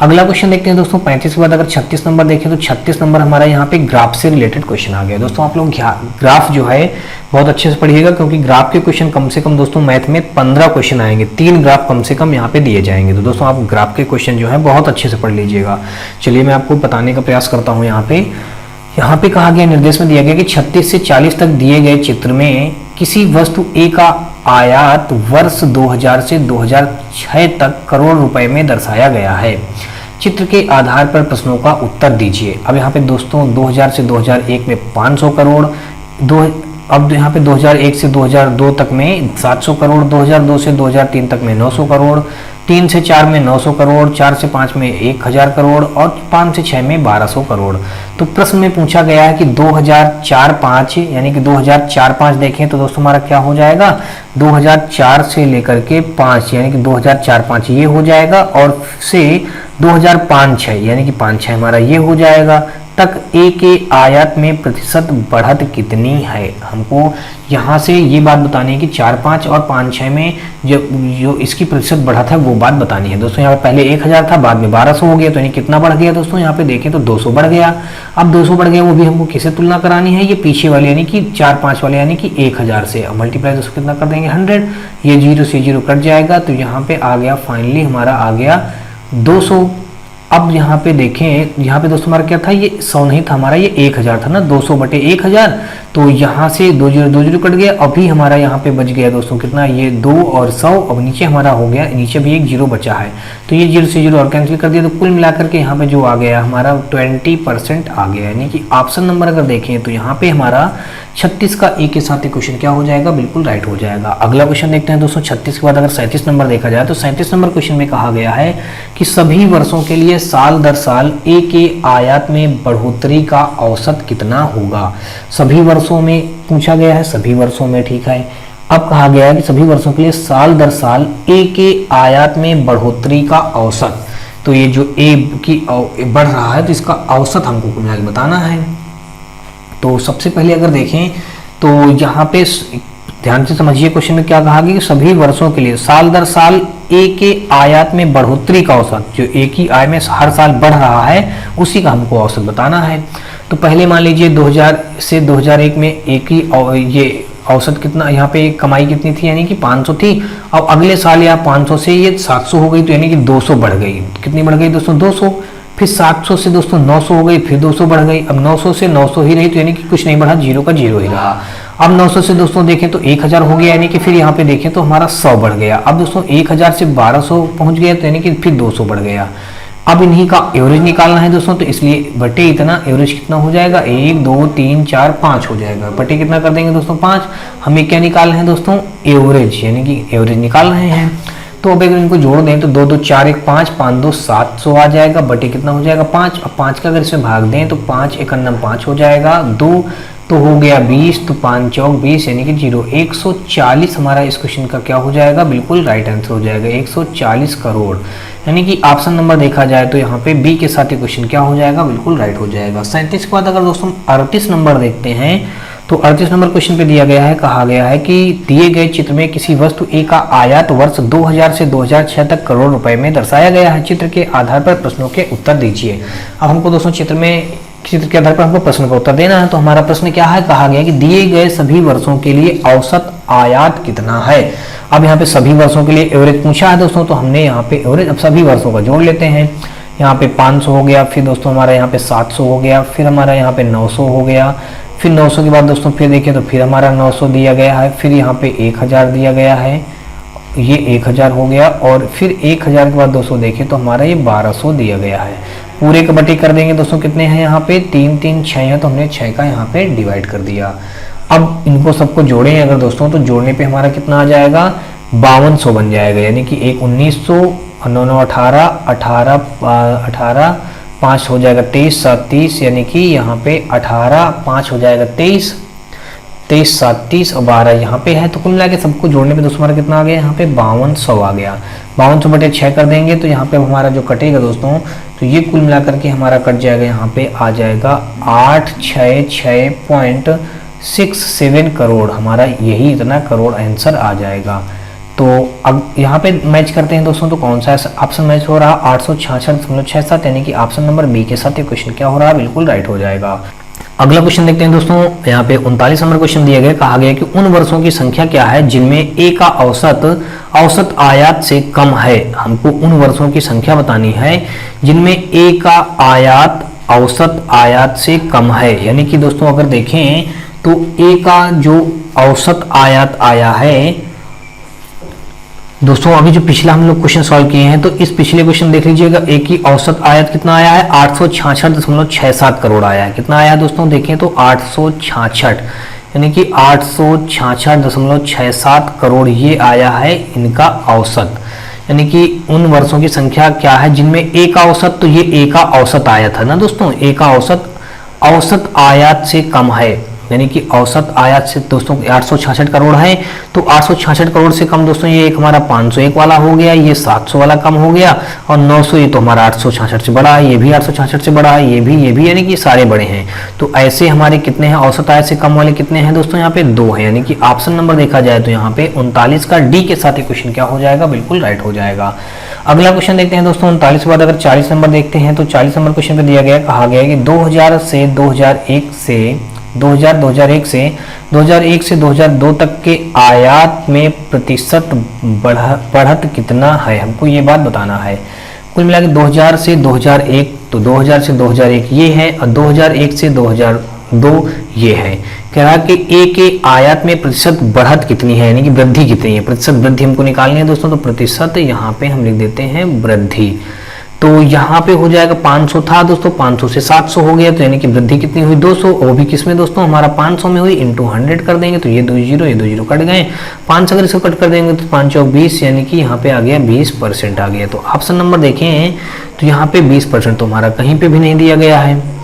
अगला क्वेश्चन देखते हैं दोस्तों 35 के बाद अगर 36 नंबर देखें तो 36 नंबर हमारा यहाँ पे ग्राफ से रिलेटेड क्वेश्चन आ गया। दोस्तों आप लोग ग्राफ जो है बहुत अच्छे से पढ़िएगा, क्योंकि ग्राफ के क्वेश्चन कम से कम दोस्तों मैथ में 15 क्वेश्चन आएंगे, 3 ग्राफ कम से कम यहाँ पे दिए जाएंगे। तो दोस्तों आप ग्राफ के क्वेश्चन जो है बहुत अच्छे से पढ़ लीजिएगा। चलिए मैं आपको बताने का प्रयास करता हूँ। यहाँ पे कहा गया, निर्देश में दिया गया कि 36 से 40 तक दिए गए चित्र में किसी वस्तु ए का आयात वर्ष 2000 से 2006 तक करोड़ रुपए में दर्शाया गया है। चित्र के आधार पर प्रश्नों का उत्तर दीजिए। अब यहाँ पे दोस्तों 2000 से 2001 में 500 करोड़, अब यहाँ पे 2001 से 2002 तक में 700 करोड़, 2002 से 2003 तक में 900 करोड़, 3 से 4 में 900 करोड़, 4 से 5 में 1000 करोड़ और 5 से 6 में 1200 करोड़। तो प्रश्न में पूछा गया है कि 2004-5 यानी कि 2004-5 देखें तो दोस्तों हमारा क्या हो जाएगा, 2004 से लेकर के 5 यानी कि 2004-5 ये हो जाएगा और से 2005-6 यानी कि 5-6 हमारा ये हो जाएगा तक ए के आयात में प्रतिशत बढ़त कितनी है। हमको यहाँ से ये बात बतानी है कि 4-5 और 5-6 में जो इसकी प्रतिशत बढ़त है वो बात बतानी है। दोस्तों यहाँ पे पहले 1000 था, बाद में 1200 हो गया, तो यानी कितना बढ़ गया दोस्तों, यहाँ पे देखें तो 200 बढ़ गया। अब 200 बढ़ गया, वो भी हमको किससे तुलना करानी है, ये पीछे वाले यानी कि 4-5 वाले यानी कि 1000 से। अब मल्टीप्लाई दोस्तों कितना कर देंगे 100, ये 0 से 0 कट जाएगा, तो यहाँ पे आ गया फाइनली हमारा आ गया 200। अब यहाँ पे देखें, यहाँ पे दोस्तों हमारा क्या था, ये 100 नहीं था हमारा, ये 1000 था ना, 200 बटे 1000, तो यहाँ से 2 0 कट गया। अभी हमारा यहाँ पे बच गया दोस्तों कितना, ये 2 और 100। अब नीचे हमारा हो गया, नीचे भी एक 0 बचा है, तो ये 0 से 0 और कैंसिल कर दिया, तो कुल मिलाकर के यहाँ पे जो आ गया हमारा 20% आ गया। यानी कि ऑप्शन नंबर अगर देखें तो यहाँ पे हमारा 36 का ए के साथ क्वेश्चन क्या हो जाएगा, बिल्कुल राइट हो जाएगा। अगला क्वेश्चन देखते हैं दोस्तों, 36 के बाद अगर 37 नंबर देखा जाए तो 37 नंबर क्वेश्चन में कहा गया है कि सभी वर्षों के लिए साल दर साल ए के आयात में बढ़ोतरी का औसत कितना होगा। सभी वर्षों में पूछा गया है, सभी वर्षों में, ठीक है। अब कहा गया है कि सभी वर्षों के लिए साल दर साल ए के आयात में बढ़ोतरी का औसत, तो ये जो ए की बढ़ रहा है तो इसका औसत हमको बताना है। तो सबसे पहले अगर देखें तो यहाँ पे ध्यान से समझिए, क्वेश्चन में क्या कहा गया कि सभी वर्षों के लिए साल दर साल ए के आयात में बढ़ोतरी का औसत, जो ए की आय में हर साल बढ़ रहा है उसी का हमको औसत बताना है। तो पहले मान लीजिए 2000 से 2001 में ए की ये औसत कितना, यहाँ पे कमाई कितनी थी, यानी कि 500 थी। अब अगले साल या 500 से ये 700 हो गई, तो यानी कि 200 बढ़ गई। कितनी बढ़ गई दोस्तों, 200। फिर 700 से दोस्तों 900 हो गई, फिर 200 बढ़ गई। अब 900 से 900 ही रही, तो यानी कि कुछ नहीं बढ़ा, 0 का 0 ही रहा। अब 900 से दोस्तों देखें तो 1000 हो गया, यानी कि फिर यहाँ पे देखें तो हमारा 100 बढ़ गया। अब दोस्तों 1000 से 1200 पहुंच गया, तो यानी कि फिर 200 बढ़ गया। अब इन्हीं का एवरेज निकालना है दोस्तों, तो इसलिए बटे इतना एवरेज कितना हो जाएगा, 1 2 3 4 5 हो जाएगा। बटे कितना कर देंगे दोस्तों, 5। हमें क्या निकालना है दोस्तों, एवरेज, यानी कि एवरेज निकाल रहे हैं। तो अब अगर इनको जोड़ दें तो 2 2 4 1 5 5 2 700 आ जाएगा। बटे कितना हो जाएगा, 5। अब 5 का अगर इसमें भाग दें तो 5 1 5 हो जाएगा, 2 तो हो गया 20, तो 5 चौक 20 यानी कि 0। 140 हमारा इस क्वेश्चन का क्या हो जाएगा, बिल्कुल राइट आंसर हो जाएगा 140 करोड़। यानी कि ऑप्शन नंबर देखा जाए तो यहाँ पे बी के साथ ये क्वेश्चन क्या हो जाएगा, बिल्कुल राइट हो जाएगा। 37 के बाद अगर दोस्तों 38 नंबर देखते हैं तो 38 नंबर क्वेश्चन पे दिया गया है, कहा गया है कि दिए गए चित्र में किसी वस्तु ए का आयात वर्ष 2000 से 2006 तक करोड़ रुपए में दर्शाया गया है। चित्र के आधार पर प्रश्नों के उत्तर दीजिए। अब हमको दोस्तों चित्र के आधार पर हमको प्रश्न का उत्तर देना है। तो हमारा प्रश्न क्या है, कहा गया कि दिए गए सभी वर्षों के लिए औसत आयात कितना है। अब यहाँ पे सभी वर्षों के लिए एवरेज पूछा है दोस्तों, तो हमने यहाँ पे एवरेज अब सभी वर्षों का जोड़ लेते हैं। यहाँ पे 500 हो गया, फिर दोस्तों हमारा यहाँ पे 700 हो गया, फिर हमारा यहाँ पे 900 हो गया, फिर 900 के बाद दोस्तों फिर देखिए तो फिर हमारा 900 दिया गया है, फिर यहाँ पे 1000 दिया गया है, ये 1000 हो गया, और फिर 1000 के बाद दोस्तों देखें तो हमारा ये 1200 दिया गया है। पूरे का बटे कर देंगे दोस्तों, कितने हैं यहाँ पे 3 3 6 है, तो हमने 6 का यहाँ पे डिवाइड कर दिया। अब इनको सबको जोड़ें अगर दोस्तों, तो जोड़ने पे हमारा कितना आ जाएगा, 5200 बन जाएगा। यानी कि 1900 9 9 18 18 18 5 हो जाएगा 23 7 30, यानी कि यहाँ पे 18 5 हो जाएगा 23 23 7 30 और 12 यहाँ पे है। तो कुल मिला के सबको जोड़ने पे दोस्तों हमारा कितना आ गया, यहाँ पे 5200 आ गया। 5200 बटे 6 कर देंगे तो यहाँ पे हमारा जो कटेगा दोस्तों, तो ये कुल मिला करके हमारा कट जाएगा, यहाँ पे आ जाएगा 866.67 करोड़। हमारा यही इतना करोड़ आंसर आ जाएगा। तो अब यहाँ पे मैच करते हैं दोस्तों, तो कौन सा ऑप्शन मैच हो रहा, 866.67, यानी कि ऑप्शन नंबर बी के साथ ये क्वेश्चन क्या हो रहा है, बिल्कुल राइट हो जाएगा। अगला क्वेश्चन देखते हैं दोस्तों, यहाँ पे 39 नंबर क्वेश्चन दिया गया, कहा गया कि उन वर्षों की संख्या क्या है जिनमें ए का औसत आयात से कम है। हमको उन वर्षों की संख्या बतानी है जिनमें ए का आयात औसत आयात से कम है। यानी कि दोस्तों अगर देखें तो ए का जो औसत आयात आया है दोस्तों, अभी जो पिछला हम लोग क्वेश्चन सॉल्व किए हैं, तो इस पिछले क्वेश्चन देख लीजिएगा, ए की औसत आयात कितना आया है, 866.67 करोड़ आया है। कितना आया दोस्तों, देखें तो 866, यानी कि 866.67 करोड़ ये आया है इनका औसत। यानी कि उन वर्षों की संख्या क्या है जिनमें ए का औसत, तो ये ए का औसत आयात है ना दोस्तों, ए का औसत आयात से कम है, यानी कि औसत आयात से दोस्तों 866 करोड़ है, तो 866 करोड़ से कम दोस्तों ये एक हमारा 501 वाला हो गया, ये 700 वाला कम हो गया, और 900 ये तो हमारा 866 से बड़ा है, ये भी 866 से बड़ा है, ये भी, यानी कि सारे बड़े हैं। तो ऐसे हमारे कितने हैं औसत आयत से कम वाले कितने हैं दोस्तों, यहाँ पे 2 है, यानी कि ऑप्शन नंबर देखा जाए तो यहाँ पे 39 का डी के साथ ही क्वेश्चन क्या हो जाएगा, बिल्कुल राइट हो जाएगा। अगला क्वेश्चन देखते हैं दोस्तों 39 के बाद अगर 40 नंबर देखते हैं तो 40 नंबर क्वेश्चन पे दिया गया, कहा गया है कि 2001 से 2002 तक के आयात में प्रतिशत बढ़त कितना है, हमको ये बात बताना है। कुल मिला के 2000 से 2001, तो 2000 से 2001 ये है, और 2001 से 2002 ये है। कह रहा कि ए के आयात में प्रतिशत बढ़त कितनी है, यानी कि वृद्धि कितनी है, प्रतिशत वृद्धि हमको निकालनी है दोस्तों, तो प्रतिशत यहाँ पे हम लिख देते हैं वृद्धि। तो यहाँ पे हो जाएगा 500 था दोस्तों, 500 से 700 हो गया, तो यानी कि वृद्धि कितनी हुई 200, वो भी किसमें दोस्तों हमारा 500 में हुई, इंटू 100 कर देंगे तो ये 2 जीरो कट गए, 5 अगर इसको कट कर देंगे तो 5 चौक 20, यानी कि यहाँ पे आ गया 20% आ गया। तो ऑप्शन नंबर देखें तो यहाँ पे 20% तो हमारा कहीं पे भी नहीं दिया गया है।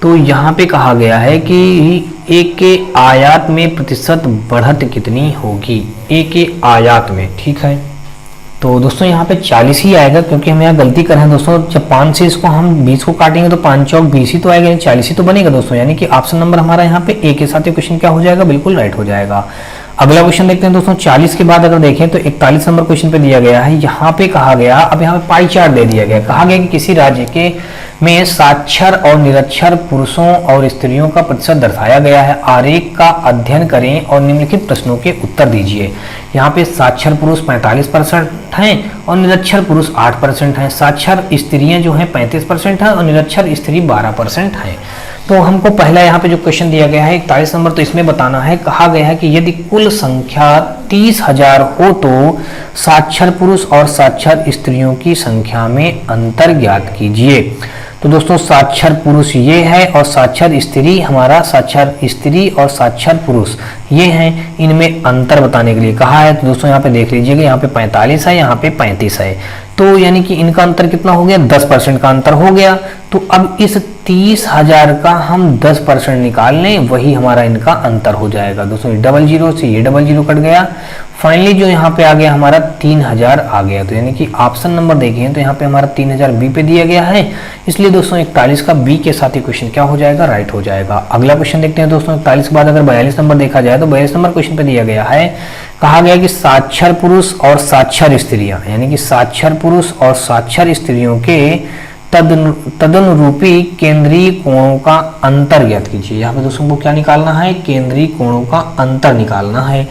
तो यहाँ पे कहा गया है कि ए के आयात में प्रतिशत बढ़त कितनी होगी, ए के आयात में, ठीक है। तो दोस्तों यहाँ पे 40 ही आएगा, क्योंकि हम यहाँ गलती कर रहे हैं दोस्तों, जब 5 से इसको हम 20 को काटेंगे तो 5 चौक 20 ही तो आएगा, 40 ही तो बनेगा दोस्तों, यानी कि ऑप्शन नंबर हमारा यहाँ पे ए के साथ ही क्वेश्चन क्या हो जाएगा, बिल्कुल राइट हो जाएगा। अगला क्वेश्चन देखते हैं दोस्तों 40 के बाद अगर देखें तो 41 नंबर क्वेश्चन पे दिया गया है, यहाँ पे कहा गया, अब यहाँ पे पाई चार्ट दे दिया गया, कहा गया कि किसी राज्य के में साक्षर और निरक्षर पुरुषों और स्त्रियों का प्रतिशत दर्शाया गया है, आरेख का अध्ययन करें और निम्नलिखित प्रश्नों के उत्तर दीजिए। यहाँ पे साक्षर पुरुष 45% हैं और निरक्षर पुरुष 8% हैं, साक्षर स्त्रियां जो हैं 35% हैं और निरक्षर स्त्री 12% हैं। तो हमको पहला यहाँ पे जो क्वेश्चन दिया गया है 41 नंबर, तो इसमें बताना है, कहा गया है कि यदि कुल संख्या 30,000 हो तो साक्षर पुरुष और साक्षर स्त्रियों की संख्या में अंतर ज्ञात कीजिए। तो दोस्तों साक्षर पुरुष ये है और साक्षर स्त्री, हमारा साक्षर स्त्री और साक्षर पुरुष ये हैं, इनमें अंतर बताने के लिए कहा है। तो दोस्तों यहाँ पे देख लीजिएगा, यहाँ पे 45 है, यहाँ पे 35 है, तो यानी कि इनका अंतर कितना हो गया, 10% का अंतर हो गया। तो अब इस 30,000 का हम 10% निकाल लें, वही हमारा इनका अंतर हो जाएगा दोस्तों। डबल जीरो से ये डबल जीरो कट गया, फाइनली जो यहाँ पे आ गया हमारा 3000 आ गया। तो यानी कि ऑप्शन नंबर देखें तो यहाँ पे हमारा 3000 बी पे दिया गया है, इसलिए दोस्तों 41 का बी के साथ ही क्वेश्चन क्या हो जाएगा, राइट हो जाएगा। अगला क्वेश्चन देखते हैं दोस्तों 41 के बाद अगर 42 नंबर देखा जाए तो 42 नंबर क्वेश्चन पे दिया गया है, कहा गया कि साक्षर पुरुष और साक्षर स्त्रियां, यानी कि साक्षर पुरुष और साक्षर स्त्रियों के तदनुरूपी केंद्रीय कोणों का अंतर ज्ञात कीजिए। यहाँ पे दोस्तों को क्या निकालना है, केंद्रीय कोणों का अंतर निकालना है।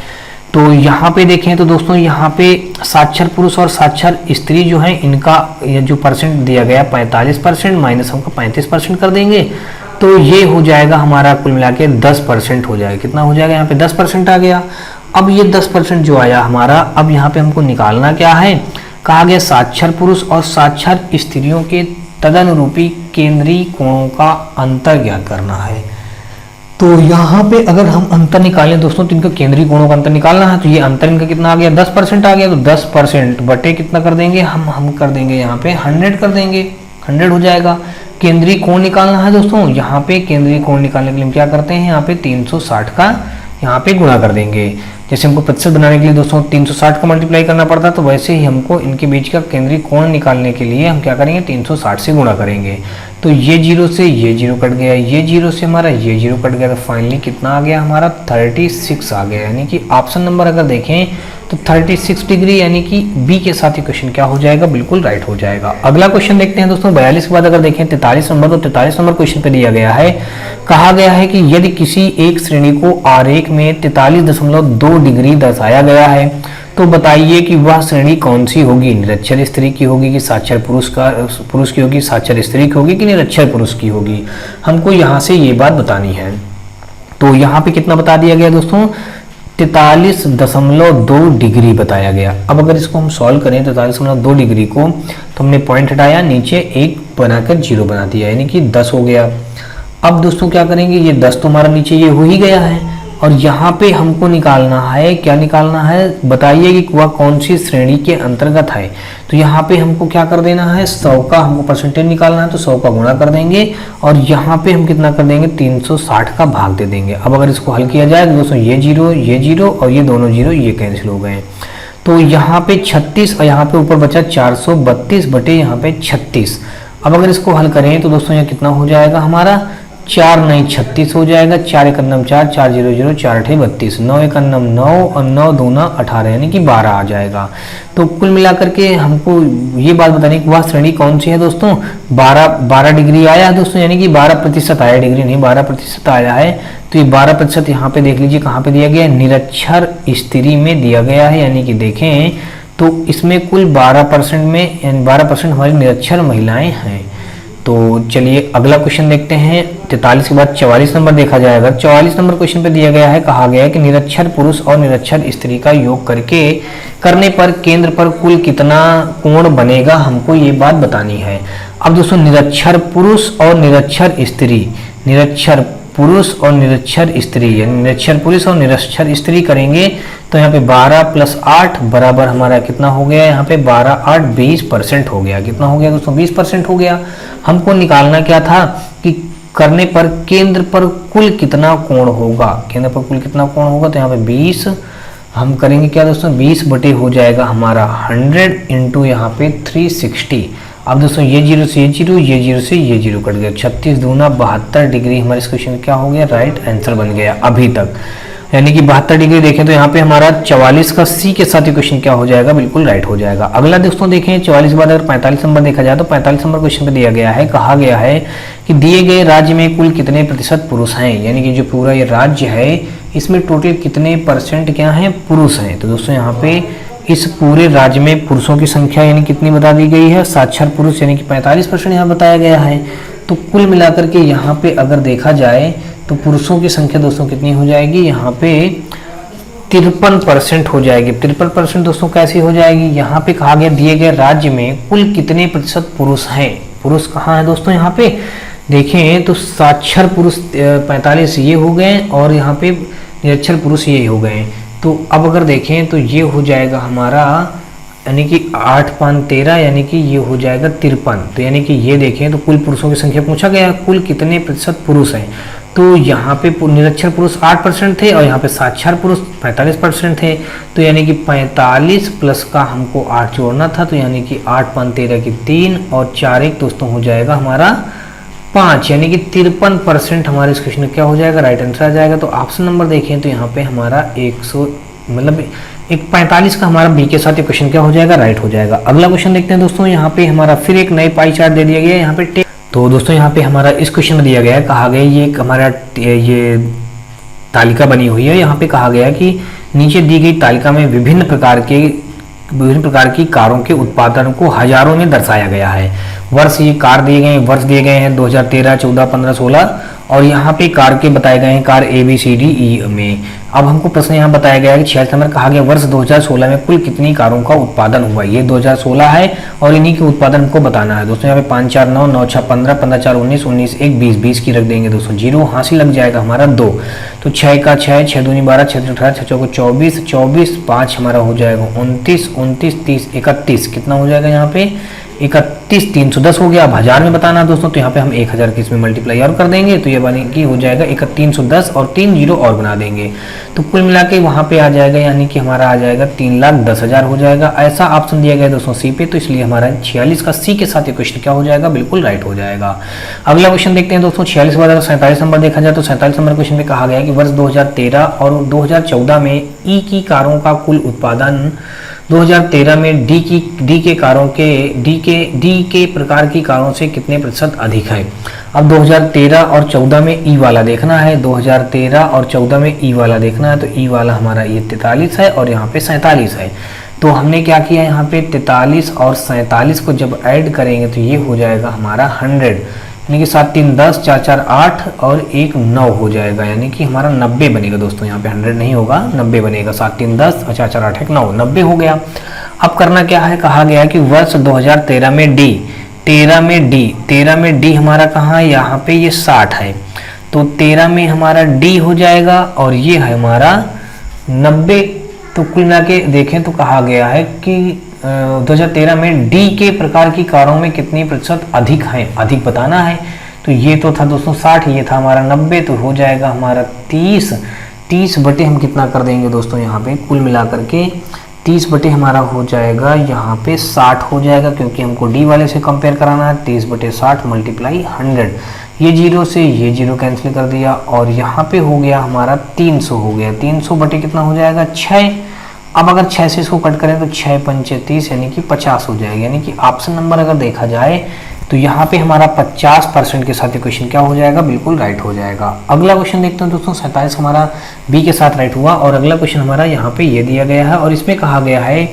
तो यहाँ पे देखें तो दोस्तों यहाँ पे साक्षर पुरुष और साक्षर स्त्री जो है, इनका ये जो परसेंट दिया गया 45% माइनस हमको 35% कर देंगे, तो ये हो जाएगा हमारा कुल मिला के 10% हो जाएगा। कितना हो जाएगा, यहाँ पे 10% आ गया। अब ये 10% जो आया हमारा, अब यहाँ पे हमको निकालना क्या है, कहा गया साक्षर पुरुष और साक्षर स्त्रियों के तदनुरूपी केंद्रीय कोणों का अंतर ज्ञात करना है। तो यहाँ पे अगर हम अंतर निकालें दोस्तों, तो इनका केंद्रीय कोणों का अंतर निकालना है, तो ये अंतर इनका कितना आ गया, 10% आ गया। तो 10% बटे कितना कर देंगे, हम कर देंगे यहाँ पे 100 कर देंगे, 100 हो जाएगा। केंद्रीय कोण निकालना है दोस्तों, यहाँ पे केंद्रीय कोण निकालने के लिए हम क्या करते हैं, यहाँ पे 360 का यहाँ पे गुणा कर देंगे। जैसे हमको प्रतिशत बनाने के लिए दोस्तों 360 का मल्टीप्लाई करना पड़ता है, तो वैसे ही हमको इनके बीच का केंद्रीय कोण निकालने के लिए हम क्या करेंगे, 360 से गुणा करेंगे। तो ये जीरो से ये जीरो कट गया, ये जीरो से हमारा ये जीरो कट गया, तो फाइनली कितना आ गया हमारा 36 आ गया। यानी कि ऑप्शन नंबर अगर देखें तो 36 डिग्री, यानी कि बी के साथ ही क्वेश्चन क्या हो जाएगा, बिल्कुल राइट हो जाएगा। अगला क्वेश्चन देखते हैं दोस्तों 42 के बाद अगर देखें 43 नंबर, तो 43 नंबर क्वेश्चन पे दिया गया है, कहा गया है कि यदि किसी एक श्रेणी को आरेख में 43.2 डिग्री दर्शाया गया है, तो बताइए कि वह श्रेणी कौन सी होगी, निरक्षर स्त्री की होगी कि साक्षर पुरुष की होगी, साक्षर स्त्री की होगी कि निरक्षर पुरुष की होगी। हमको यहाँ से ये बात बतानी है। तो यहाँ पे कितना बता दिया गया दोस्तों, 43.2 डिग्री बताया गया। अब अगर इसको हम सॉल्व करें 43.2 डिग्री को, तो हमने पॉइंट हटाया, नीचे एक बनाकर जीरो बना दिया, यानी कि 10 हो गया। अब दोस्तों क्या करेंगे, ये 10 तो हमारा नीचे ये हो ही गया है, और यहाँ पे हमको निकालना है, क्या निकालना है बताइए कि वह कौन सी श्रेणी के अंतर्गत है। तो यहाँ पे हमको क्या कर देना है, 100 का हमको परसेंटेज निकालना है, तो 100 का गुणा कर देंगे और यहाँ पे हम कितना कर देंगे, 360 का भाग दे देंगे। अब अगर इसको हल किया जाए तो दोस्तों ये जीरो और ये दोनों जीरो ये कैंसिल हो गए, तो यहाँ पे 36 और यहाँ पे ऊपर बचा 432 बटे यहाँ पे 36। अब अगर इसको हल करें तो दोस्तों यहाँ कितना हो जाएगा हमारा, 4 नहीं 36 हो जाएगा, 4 एक अन्नम 4, 4 0 0, 4 अठे 32, 9 एक अन्नम 9 और 9 दूना 18 यानी कि 12 आ जाएगा। तो कुल मिलाकर के हमको ये बात बतानी कि वह श्रेणी कौन सी है दोस्तों, 12 डिग्री आया है दोस्तों, यानी कि 12% आया, डिग्री नहीं 12% आया है। तो ये 12% यहाँ पे देख लीजिए कहाँ पे दिया गया है, निरक्षर स्त्री में दिया गया है, यानी कि देखें तो इसमें कुल 12% में, यानी 12% हमारी निरक्षर महिलाएं हैं। तो चलिए अगला क्वेश्चन देखते हैं। 43 के बाद 44 नंबर देखा जाएगा। 44 नंबर क्वेश्चन पे दिया गया है, कहा गया है कि निरक्षर पुरुष और निरक्षर स्त्री का योग करने पर केंद्र पर कुल कितना कोण बनेगा, हमको ये बात बतानी है। अब दोस्तों निरक्षर पुरुष और निरक्षर स्त्री, निरक्षर पुरुष और निरक्षर स्त्री, यानी निरक्षर पुरुष और निरक्षर स्त्री करेंगे तो यहाँ पे 12 + 8 बराबर हमारा कितना हो गया, यहाँ पे 12 8 20% हो गया। कितना हो गया दोस्तों, 20% हो गया। हमको निकालना क्या था कि करने पर केंद्र पर कुल कितना कोण होगा, केंद्र पर कुल कितना कोण होगा, तो यहाँ पे 20 हम करेंगे क्या दोस्तों, 20 बटे हो जाएगा हमारा 100 इंटू यहाँ पे 360। अब दोस्तों ये जीरो से ये जीरो, ये जीरो से ये जीरो कट गया, 36 दूना 72 डिग्री हमारे इस क्वेश्चन क्या हो गया, राइट आंसर बन गया अभी तक। यानी कि 72 डिग्री देखें तो यहाँ पे हमारा 44 का सी के साथ ये क्वेश्चन क्या हो जाएगा, बिल्कुल राइट हो जाएगा। अगला दोस्तों देखें 44 के बाद अगर 45 नंबर देखा जाए तो 45 नंबर क्वेश्चन पे दिया गया है, कहा गया है कि दिए गए राज्य में कुल कितने प्रतिशत पुरुष हैं, यानी कि जो पूरा ये राज्य है इसमें टोटल कितने परसेंट क्या है, पुरुष हैं। तो दोस्तों यहाँ पे इस पूरे राज्य में पुरुषों की संख्या यानी कितनी बता दी गई है, साक्षर पुरुष यानी कि 45% यहाँ बताया गया है। तो कुल मिलाकर के यहाँ पे अगर देखा जाए तो पुरुषों की संख्या दोस्तों कितनी हो जाएगी, यहाँ पे 53% हो जाएगी। 53% दोस्तों कैसी हो जाएगी, यहाँ पे कहा गया दिए गए राज्य में कुल कितने प्रतिशत पुरुष हैं। पुरुष कहाँ है दोस्तों, यहाँ पे देखें तो साक्षर पुरुष 45 ये हो गए और यहाँ पे निरक्षर पुरुष ये हो गए। तो अब अगर देखें तो ये हो जाएगा हमारा यानी कि 8 5 13 यानी कि ये हो जाएगा 53। तो यानी कि ये देखें तो कुल पुरुषों की संख्या पूछा गया कुल कितने प्रतिशत पुरुष हैं। तो यहाँ पे निरक्षर पुरुष 8% थे और यहाँ पे साक्षर पुरुष 45% थे। तो यानी कि 45 प्लस का हमको 8 जोड़ना था, तो यानी कि 8 5 13 की 3 और 4 1 दोस्तों हो जाएगा हमारा 5, यानी कि 53% हमारे इस क्वेश्चन में क्या हो जाएगा, राइट आंसर आ जाएगा। तो ऑप्शन नंबर देखें तो यहाँ पे हमारा 100 मतलब 45 का हमारा बी के साथ ये क्वेश्चन क्या हो जाएगा, राइट हो जाएगा। अगला क्वेश्चन देखते हैं दोस्तों। यहाँ पे हमारा फिर एक नई पाई चार्ट दे दिया गया है यहाँ पे। तो दोस्तों यहाँ पे हमारा इस क्वेश्चन में दिया गया है, कहा गया ये हमारा ये तालिका बनी हुई है। यहाँ पे कहा गया कि नीचे दी गई तालिका में विभिन्न प्रकार की कारों के उत्पादन को हजारों में दर्शाया गया है। वर्ष ये कार दिए गए, वर्ष दिए गए हैं 2013, 14, 15, 16 और यहाँ पे कार के बताए गए हैं कार ABCDE में। अब हमको प्रश्न यहाँ बताया गया है कि 46 नंबर कहा गया वर्ष 2016 में कुल कितनी कारों का उत्पादन हुआ। ये 2016 है और इन्हीं के उत्पादन हमको बताना है दोस्तों। यहाँ पे 5 4 9 9 6 15 15 4 19 19 1 20 20 की रख देंगे दोस्तों। जीरो हासिल लग जाएगा हमारा 2। तो 6 का 6 6 दूनी 12 6 18 6 चौको 24 24 5 हमारा हो जाएगा 29 29 30 31 कितना हो जाएगा यहाँ पे 31 310 हो गया। अब हजार में बताना है दोस्तों, तो यहाँ पे हम 1000 के इसमें मल्टीप्लाई और कर देंगे तो ये बने की हो जाएगा 310 और 3 जीरो और बना देंगे तो कुल मिला के वहाँ पे आ जाएगा यानी कि हमारा आ जाएगा 3,10,000 हो जाएगा। ऐसा ऑप्शन दिया गया दोस्तों सी पे, तो इसलिए हमारा 46 का सी के साथ ये क्वेश्चन क्या हो जाएगा, बिल्कुल राइट हो जाएगा। अगला क्वेश्चन देखते हैं दोस्तों। 46 के बाद अगर 47 नंबर देखा जाए तो 47 नंबर क्वेश्चन में कहा गया कि वर्ष 2013 और 2014 में ई की कारों का कुल उत्पादन 2013 में डी के प्रकार की कारों से कितने प्रतिशत अधिक है। अब 2013 और 14 में ई वाला देखना है, 2013 और 14 में ई वाला देखना है। तो ई वाला हमारा ये 43 है और यहाँ पे 47 है। तो हमने क्या किया यहाँ पे 43 और 47 को जब ऐड करेंगे तो ये हो जाएगा हमारा 100, यानी कि 7 3 10 4 4 8 और 1 9 हो जाएगा, यानी कि हमारा 90 बनेगा दोस्तों। यहाँ पे 100 नहीं होगा, 90 बनेगा। 7 3 10 और 4 4 8 1 9 90 हो गया। अब करना क्या है, कहा गया है कि वर्ष 2013 में डी हमारा कहाँ है, यहाँ पे ये 60 है। तो 13 में हमारा डी हो जाएगा और ये है हमारा 90। तो कुल मिला के देखें तो कहा गया है कि 2013 में डी के प्रकार की कारों में कितनी प्रतिशत अधिक है, अधिक बताना है। तो ये तो था दोस्तों 60, ये था हमारा 90, तो हो जाएगा हमारा 30 बटे हम कितना कर देंगे दोस्तों यहाँ पे कुल मिला करके 30 बटे हमारा हो जाएगा यहाँ पे 60 हो जाएगा, क्योंकि हमको डी वाले से कंपेयर कराना है। 30 बटे 60 मल्टीप्लाई 100, ये जीरो से ये जीरो कैंसिल कर दिया और यहाँ पे हो गया हमारा 300 हो गया। 300 बटे कितना हो जाएगा 6। अब अगर 6 से इसको कट करें तो 6 पंचे 30 यानी कि 50 हो जाएगा। यानी कि ऑप्शन नंबर अगर देखा जाए तो यहाँ पे हमारा 50% के साथ क्वेश्चन क्या हो जाएगा, बिल्कुल राइट हो जाएगा। अगला क्वेश्चन देखते हैं दोस्तों, 47 हमारा बी के साथ राइट हुआ और अगला क्वेश्चन हमारा यहाँ पे ये दिया गया है और इसमें कहा गया है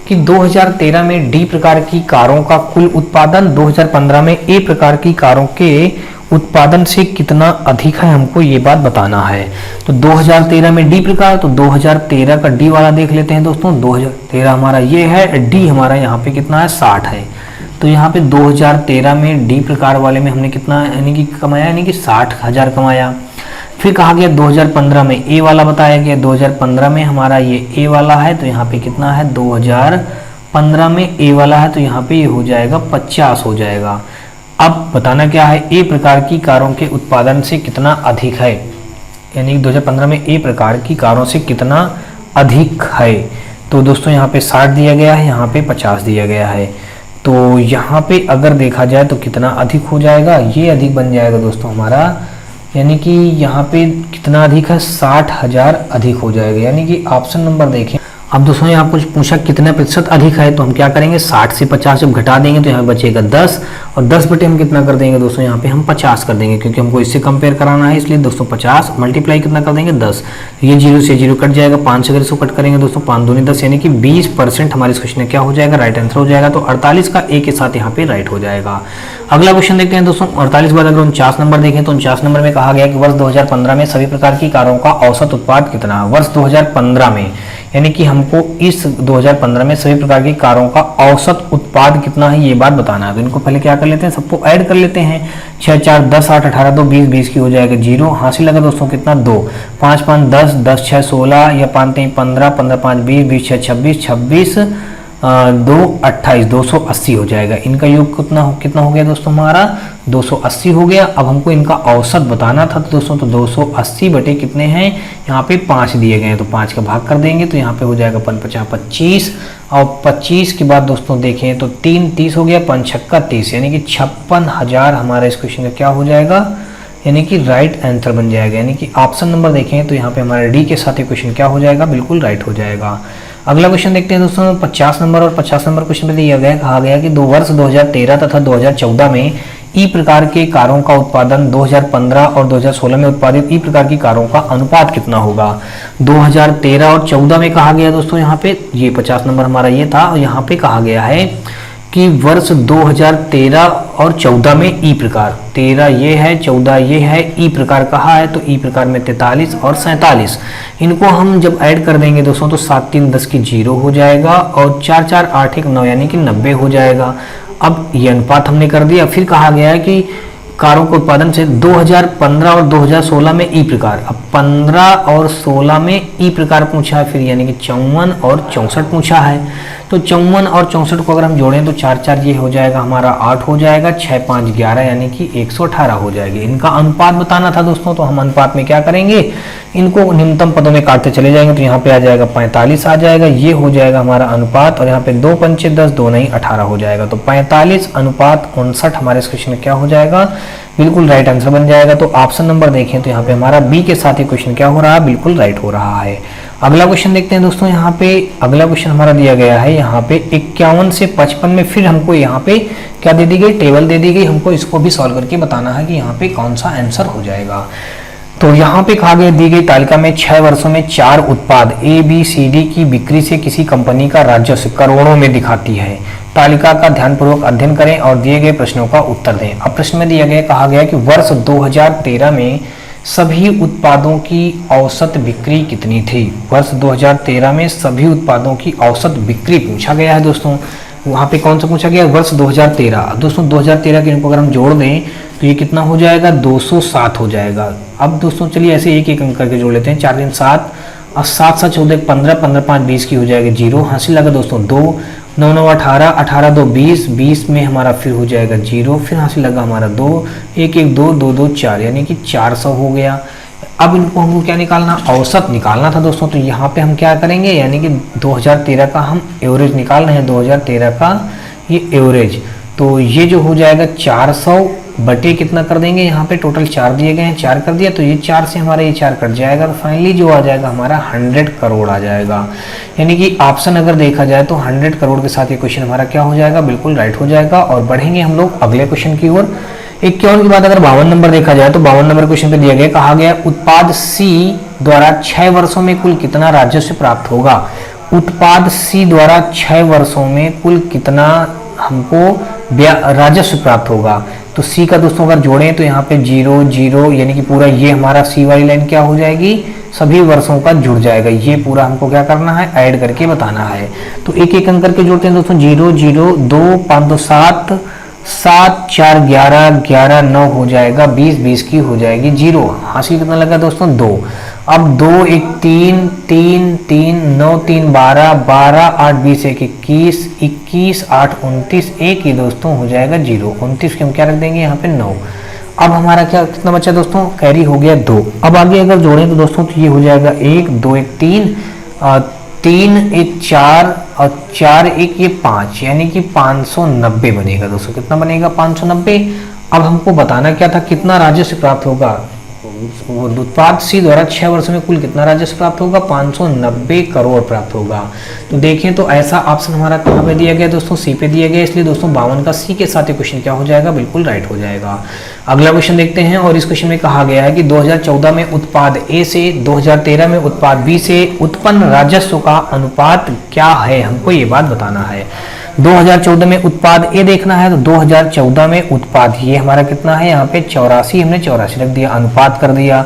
कि 2013 में डी प्रकार की कारों का कुल उत्पादन 2015 में ए प्रकार की कारों के उत्पादन से कितना अधिक है, हमको ये बात बताना है। तो 2013 में डी प्रकार, तो 2013 का डी वाला देख लेते हैं दोस्तों। 2013 हमारा ये है, डी हमारा यहाँ पे कितना है 60 है। तो यहाँ पे 2013 में डी प्रकार वाले में हमने कितना यानी कि कमाया, यानी कि 60,000 कमाया। फिर कहा गया 2015 में ए वाला बताया गया, 2015 में हमारा ये ए वाला है, तो यहाँ पे कितना है 2015 में ए वाला है, तो यहाँ पे ये हो जाएगा 50 हो जाएगा। अब बताना क्या है, ए प्रकार की कारों के उत्पादन से कितना अधिक है, यानी कि 2015 में ए प्रकार की कारों से कितना अधिक है। तो दोस्तों यहाँ पे 60 दिया गया है, यहाँ पे 50 दिया गया है। तो यहाँ पे अगर देखा जाए तो कितना अधिक हो जाएगा, ये अधिक बन जाएगा दोस्तों हमारा, यानी कि यहाँ पे कितना अधिक है 60,000 अधिक हो जाएगा। यानी कि ऑप्शन नंबर देखें। अब दोस्तों यहाँ कुछ पूछा कितना प्रतिशत अधिक है, तो हम क्या करेंगे 60 से 50 जब घटा देंगे तो यहाँ बचेगा 10 और 10 बटे हम कितना कर देंगे दोस्तों, यहाँ पे हम 50 कर देंगे, क्योंकि हमको इससे कंपेयर कराना है, इसलिए दोस्तों 50 मल्टीप्लाई कितना कर देंगे 10। ये जीरो से जीरो कट जाएगा, 5 से अगर इसको कट करेंगे दोस्तों 5 दूनी 10, यानी कि 20% हमारे इस क्वेश्चन में क्या हो जाएगा, राइट आंसर हो जाएगा। तो 48 का ए के साथ यहाँ पे राइट हो जाएगा। अगला क्वेश्चन देखते हैं दोस्तों, 48 बाद अगर 49 नंबर देखें तो 49 नंबर में कहा गया कि वर्ष 2015 में सभी प्रकार की कारों का औसत उत्पाद कितना है। वर्ष 2015 में यानी कि हमको इस 2015 में सभी प्रकार की कारों का औसत उत्पाद कितना है, ये बात बताना है। तो इनको पहले क्या कर लेते हैं, सबको ऐड कर लेते हैं। 6 4 10 8 18 2 20, 20 की हो जाएगा 0, हासिल लगा दोस्तों कितना 2, 5 5 10, 10 6 16 या 5 3 15, 15 5 20, 20 6 26, 26 2 28, 280 हो जाएगा। इनका योग कितना हो गया दोस्तों, हमारा 280 हो गया। अब हमको इनका औसत बताना था तो दोस्तों, तो 280 बटे कितने हैं, यहाँ पे 5 दिए गए हैं, तो 5 का भाग कर देंगे तो यहाँ पे हो जाएगा 5 50 25 और 25 के बाद दोस्तों देखें तो 3 30 हो गया, 5 छक्का 30, यानी कि 56,000 हमारा इस क्वेश्चन का क्या हो जाएगा, यानी कि राइट आंसर बन जाएगा। यानी कि ऑप्शन नंबर देखें तो यहाँ पे हमारा डी के साथ ये क्वेश्चन क्या हो जाएगा, बिल्कुल राइट हो जाएगा। अगला क्वेश्चन देखते हैं दोस्तों, 50 नंबर और 50 नंबर क्वेश्चन में दिया गया, कहा गया कि 2 वर्ष 2013 तथा 2014 में ई प्रकार के कारों का उत्पादन 2015 और 2016 में उत्पादित ई प्रकार की कारों का अनुपात कितना होगा। 2013 और 14 में कहा गया दोस्तों, यहाँ पे ये 50 नंबर हमारा ये था और यहाँ पे कहा गया है कि वर्ष 2013 और 14 में ई प्रकार, 13 ये है 14 ये है, ई प्रकार कहा है तो ई प्रकार में 43 और 47, इनको हम जब ऐड कर देंगे दोस्तों तो 7 3 10 की 0 हो जाएगा और 4 4 8 1 9 यानी कि 90 हो जाएगा। अब ये अनुपात हमने कर दिया। फिर कहा गया है कि कारों के उत्पादन से 2015 और 2016 में ई प्रकार, अब 15 और 16 में ई प्रकार पूछा है फिर, यानी कि 54 और 64 पूछा है। तो 54 और 64 को अगर हम जोड़ें तो 4 4 ये हो जाएगा हमारा 8 हो जाएगा, 6 5 11 यानी कि 118 हो जाएगी। इनका अनुपात बताना था दोस्तों, तो हम अनुपात में क्या करेंगे, इनको निम्नतम पदों में काटते चले जाएंगे तो यहाँ पे आ जाएगा 45 आ जाएगा, ये हो जाएगा हमारा अनुपात और यहाँ पे 2 पंचे 10 2 नहीं 18 हो जाएगा। तो 45 अनुपात 59 हमारे इस क्वेश्चन में क्या हो जाएगा, बिल्कुल राइट आंसर बन जाएगा। तो ऑप्शन नंबर देखें तो यहाँ पे हमारा बी के साथ ये क्वेश्चन क्या हो रहा है, बिल्कुल राइट हो रहा है। अगला क्वेश्चन देखते हैं दोस्तों, यहाँ पे अगला क्वेश्चन हमारा दिया गया है यहाँ पे 51 से 55 में, फिर हमको यहाँ पे क्या दे दी गई, टेबल दे दी गई, हमको इसको भी सॉल्व करके बताना है कि यहाँ पे कौन सा आंसर हो जाएगा। तो यहाँ पे कहा गया दी गई तालिका में 6 वर्षों में 4 उत्पाद ए बी सी डी की बिक्री से किसी कंपनी का राजस्व करोड़ों में दिखाती है। तालिका का ध्यानपूर्वक अध्ययन करें और दिए गए प्रश्नों का उत्तर दें। अब प्रश्न में दिया गया, कहा गया कि वर्ष 2013 में सभी उत्पादों की औसत बिक्री कितनी थी। वर्ष 2013 में सभी उत्पादों की औसत बिक्री पूछा गया है दोस्तों। वहाँ पे कौन सा पूछा गया, वर्ष 2013। दोस्तों 2013 के इनको अगर हम जोड़ दें तो ये कितना हो जाएगा 207 हो जाएगा। अब दोस्तों चलिए ऐसे एक एक अंक करके जोड़ लेते हैं। 4 3 7 और 7 7 14 15 15 5 20 की हो जाएगी 0, हासिल लगा दोस्तों 2, 9 9 18 18 2 20 20 में हमारा फिर हो जाएगा 0, फिर हासिल लगा हमारा 2 1 1 2 2 2 4 यानी कि 400 हो गया। अब इनको हमको क्या निकालना, औसत निकालना था दोस्तों। तो यहाँ पे हम क्या करेंगे, यानी कि 2013 का हम एवरेज निकाल रहे हैं, 2013 का ये एवरेज। तो ये जो हो जाएगा 400 बटे कितना कर देंगे, यहाँ पे टोटल 4 दिए गए हैं, 4 कर दिया तो ये 4 से हमारा ये 4 कट जाएगा। तो फाइनली जो आ जाएगा हमारा 100 करोड़ आ जाएगा। यानी कि ऑप्शन अगर देखा जाए तो 100 करोड़ के साथ ये क्वेश्चन हमारा क्या हो जाएगा, बिल्कुल राइट हो जाएगा। और बढ़ेंगे हम लोग अगले क्वेश्चन की ओर। 51 के बाद अगर 52 नंबर देखा जाए तो 52 नंबर क्वेश्चन पे दिया गया, कहा गया उत्पाद सी द्वारा 6 वर्षों में कुल कितना राजस्व प्राप्त होगा। उत्पाद सी द्वारा 6 वर्षों में कुल कितना हमको राजस्व प्राप्त होगा। तो सी का दोस्तों अगर जोड़ें तो यहाँ पे 0 0 यानी कि पूरा ये हमारा सी वाली लाइन क्या हो जाएगी, सभी वर्षों का जुड़ जाएगा। ये पूरा हमको क्या करना है, ऐड करके बताना है। तो एक एक अंक करके जोड़ते हैं दोस्तों। 0 0 2 5 2 7 7 4 11 11 9 हो जाएगा 20 20 की हो जाएगी 0, हासिल कितना लगा दोस्तों 2। अब 2 1 3 3 3 9 3 12 12 8 20 1 21 21 8 29 1 ही दोस्तों हो जाएगा 0, 29 के हम क्या रख देंगे यहाँ पे 9। अब हमारा क्या कितना बचा दोस्तों, कैरी हो गया 2। अब आगे अगर जोड़ें तो दोस्तों तो ये हो जाएगा 1 2 1 3 3 1 4 और 4 1 ये 5 यानी कि 590 बनेगा दोस्तों। कितना बनेगा 590। अब हमको बताना क्या था, कितना राजस्व प्राप्त होगा। उत्पाद सी द्वारा 6 वर्षों में कुल कितना राजस्व प्राप्त होगा, 590 करोड़ प्राप्त होगा। तो देखें तो ऐसा ऑप्शन हमारा कहाँ पे दिया गया दोस्तों, सी पे दिया गया। इसलिए दोस्तों 52 का सी के साथ ये क्वेश्चन क्या हो जाएगा, बिल्कुल राइट हो जाएगा। अगला क्वेश्चन देखते हैं। और इस क्वेश्चन में कहा गया है कि 2014 में उत्पाद ए से 2013 में उत्पाद बी से उत्पन्न राजस्व का अनुपात क्या है, हमको ये बात बताना है। 2014 में उत्पाद ए देखना है तो 2014 में उत्पाद ये हमारा कितना है, यहाँ पे 84, हमने 84 रख दिया, अनुपात कर दिया।